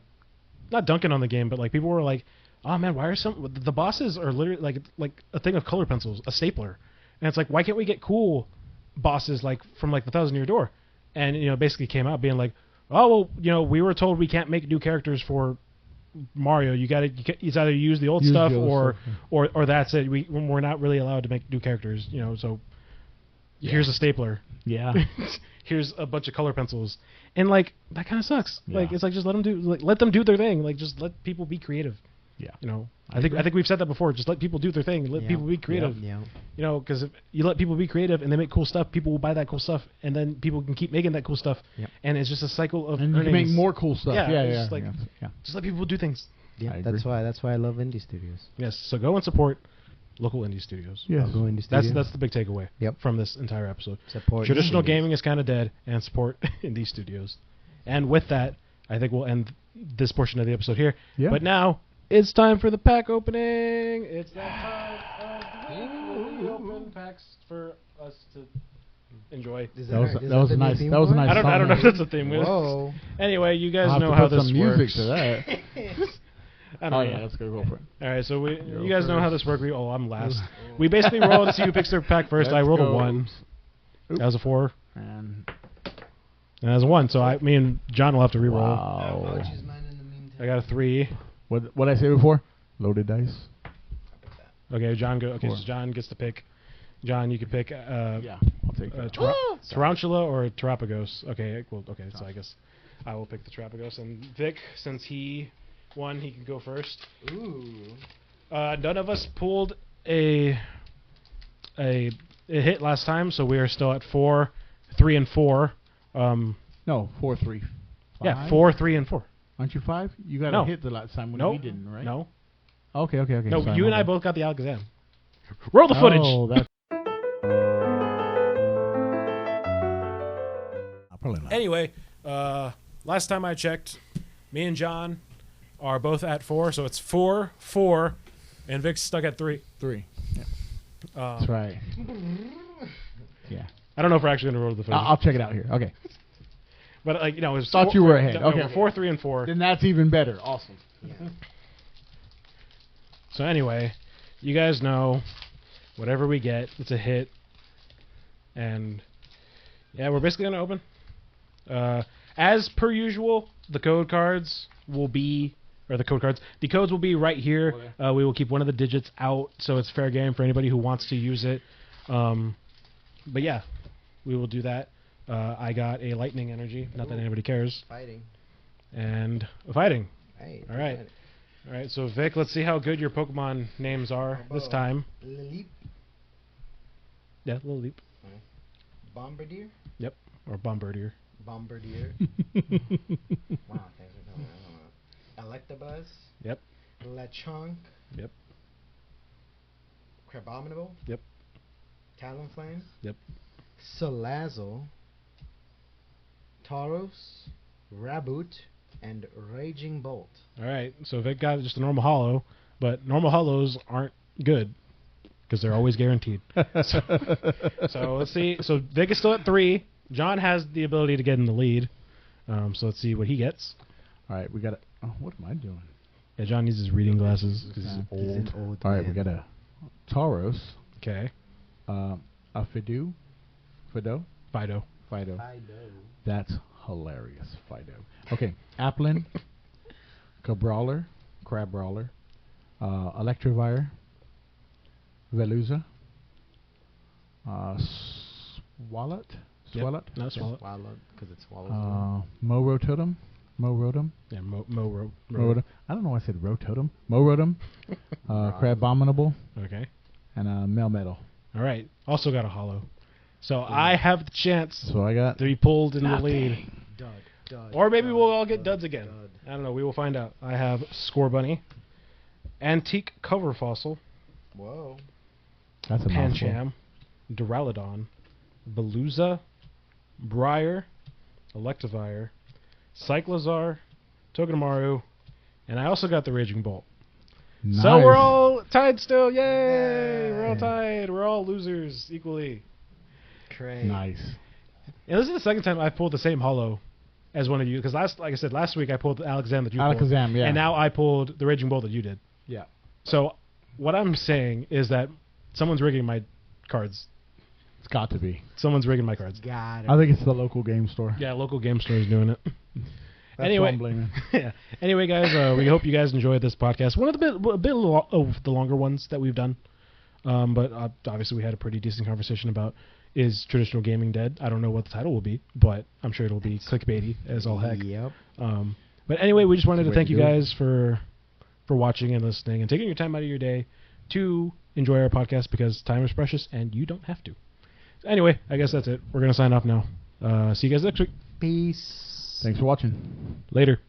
not dunking on the game, but like people were like, oh man, why are the bosses are literally like a thing of color pencils, a stapler, and it's like why can't we get cool bosses like from like the Thousand Year Door, and basically came out being like, oh well, we were told we can't make new characters for Mario. It's either use the old stuff or that's it. We're not really allowed to make new characters. So here's a stapler. Yeah. Here's a bunch of color pencils, and like that kind of sucks. Yeah. Like it's like just let them do their thing. Like just let people be creative. Yeah. I think we've said that before. Just let people do their thing. Let people be creative. Yeah. Because if you let people be creative and they make cool stuff, people will buy that cool stuff, and then people can keep making that cool stuff. Yep. And it's just a cycle of and earnings. You can make more cool stuff. Yeah. Just let people do things. Yeah, that's why I love indie studios. Yes. So go and support local indie studios. Yes. Local indie studios. That's the big takeaway from this entire episode. Support traditional gaming is kind of dead, and support indie studios. And with that, I think we'll end this portion of the episode here. Yeah. But now it's time for the pack opening. It's that time of the week. We open packs for us to enjoy. That was a nice I don't know if that's a theme. Whoa. Anyway, you guys know how this works. Music to that. I don't know. Yeah, let's go for it. All right, so you guys know how this works. I'm last. We basically roll to see who picks their pack first. I rolled a 1. That was a 4. And that was a 1. So me and John will have to re-roll. Wow. I got a 3. What I say before? Loaded dice. Okay, John go. Okay, Four. so John gets to pick. John, you can pick. Yeah, I'll take that. Tarantula or Terapagos. Okay, well, okay, so I guess I will pick the Terapagos. And Vic, since he won, he can go first. Ooh. None of us pulled a hit last time, so we are still at 4, 3, and 4. No, 4, 3, 5. Yeah, 4, 3, and 4. Aren't you 5? You got No. a hit the last time when No, we didn't, right? no, Okay. no. Sorry, You my and I bad. both got the Alakazam. Roll the footage. Oh, that's probably not. Anyway, last time I checked, me and John are both at 4, so it's 4, 4, and Vic's stuck at 3. 3. Yeah. That's right. Yeah. I don't know if we're actually going to roll the footage. I'll check it out here. Okay. But, like, you know, it was Thought you were ahead. No, Okay. we're 4, 3, and 4. Then that's even better. Awesome. Yeah. So anyway, you guys know, whatever we get, it's a hit. And, yeah, we're basically going to open. As per usual, the code cards will be, or the codes will be right here. Okay. We will keep one of the digits out, so it's fair game for anybody who wants to use it. But yeah, we will do that. I got a lightning energy, not that anybody cares, Fighting. and a fighting. Hey. All right. All right, so Vic, let's see how good your Pokemon names are this time. Lilip. Yeah, little leap. Bombardier. Yep, or Bombardier. Bombardier. Wow, thanks for telling me. Electabuzz. Yep. Lechonk. Yep. Crabominable. Yep. Talonflame. Yep. Salazzle. Tauros. Raboot. And Raging Bolt. All right, so Vic got just a normal hollow, but normal hollows aren't good because they're always guaranteed. So let's see. So Vic is still at 3. John has the ability to get in the lead. So let's see what he gets. All right, we got it. Oh, what am I doing? Yeah, John needs his reading glasses because he's He's old. Old All right, we man. got a Tauros, Okay, a Fido. Fido. Fido. I know. That's hilarious, Fido. Okay, Applin, Crabrawler, Electivire, Veluza, Swalot, Yep. No, swallow. Swallow, because it swallows. Morototem, Yeah, Mo. Morototem. I don't know why I said Rototem. Morototem, Crabominable, Okay. and Melmetal. All right. Also got a hollow. So I have the chance So I got to be pulled in the lead. Dud. Or maybe we'll all get duds again. I don't know. We will find out. I have Scorbunny, Antique Cover Fossil, Whoa. that's a mouthful. Pancham, Duraludon, Veluza, Briar, Electivire, Cyclozar, Togedemaru, and I also got the Raging Bolt. Nice. So we're all tied still. Yay! We're all tied. We're all losers equally. Great. Nice. And this is the second time I've pulled the same hollow as one of you. Because like I said, last week I pulled the Alakazam that you pulled. Alakazam, yeah. And now I pulled the Raging Bolt that you did. Yeah. So what I'm saying is that someone's rigging my cards. It's got to be. Someone's rigging my cards. Got it. I think it's the local game store. Yeah, local game store is doing it. That's Anyway. what I'm blaming. Yeah. Anyway, guys, we hope you guys enjoyed this podcast. One of a bit of the longer ones that we've done. But obviously we had a pretty decent conversation about is traditional gaming dead? I don't know what the title will be, but I'm sure it'll be clickbaity as all heck. Yep. But anyway, we just wanted to Way thank to you do it. guys for watching and listening and taking your time out of your day to enjoy our podcast because time is precious and you don't have to. So anyway, I guess that's it. We're going to sign off now. See you guys next week. Peace. Thanks for watching. Later.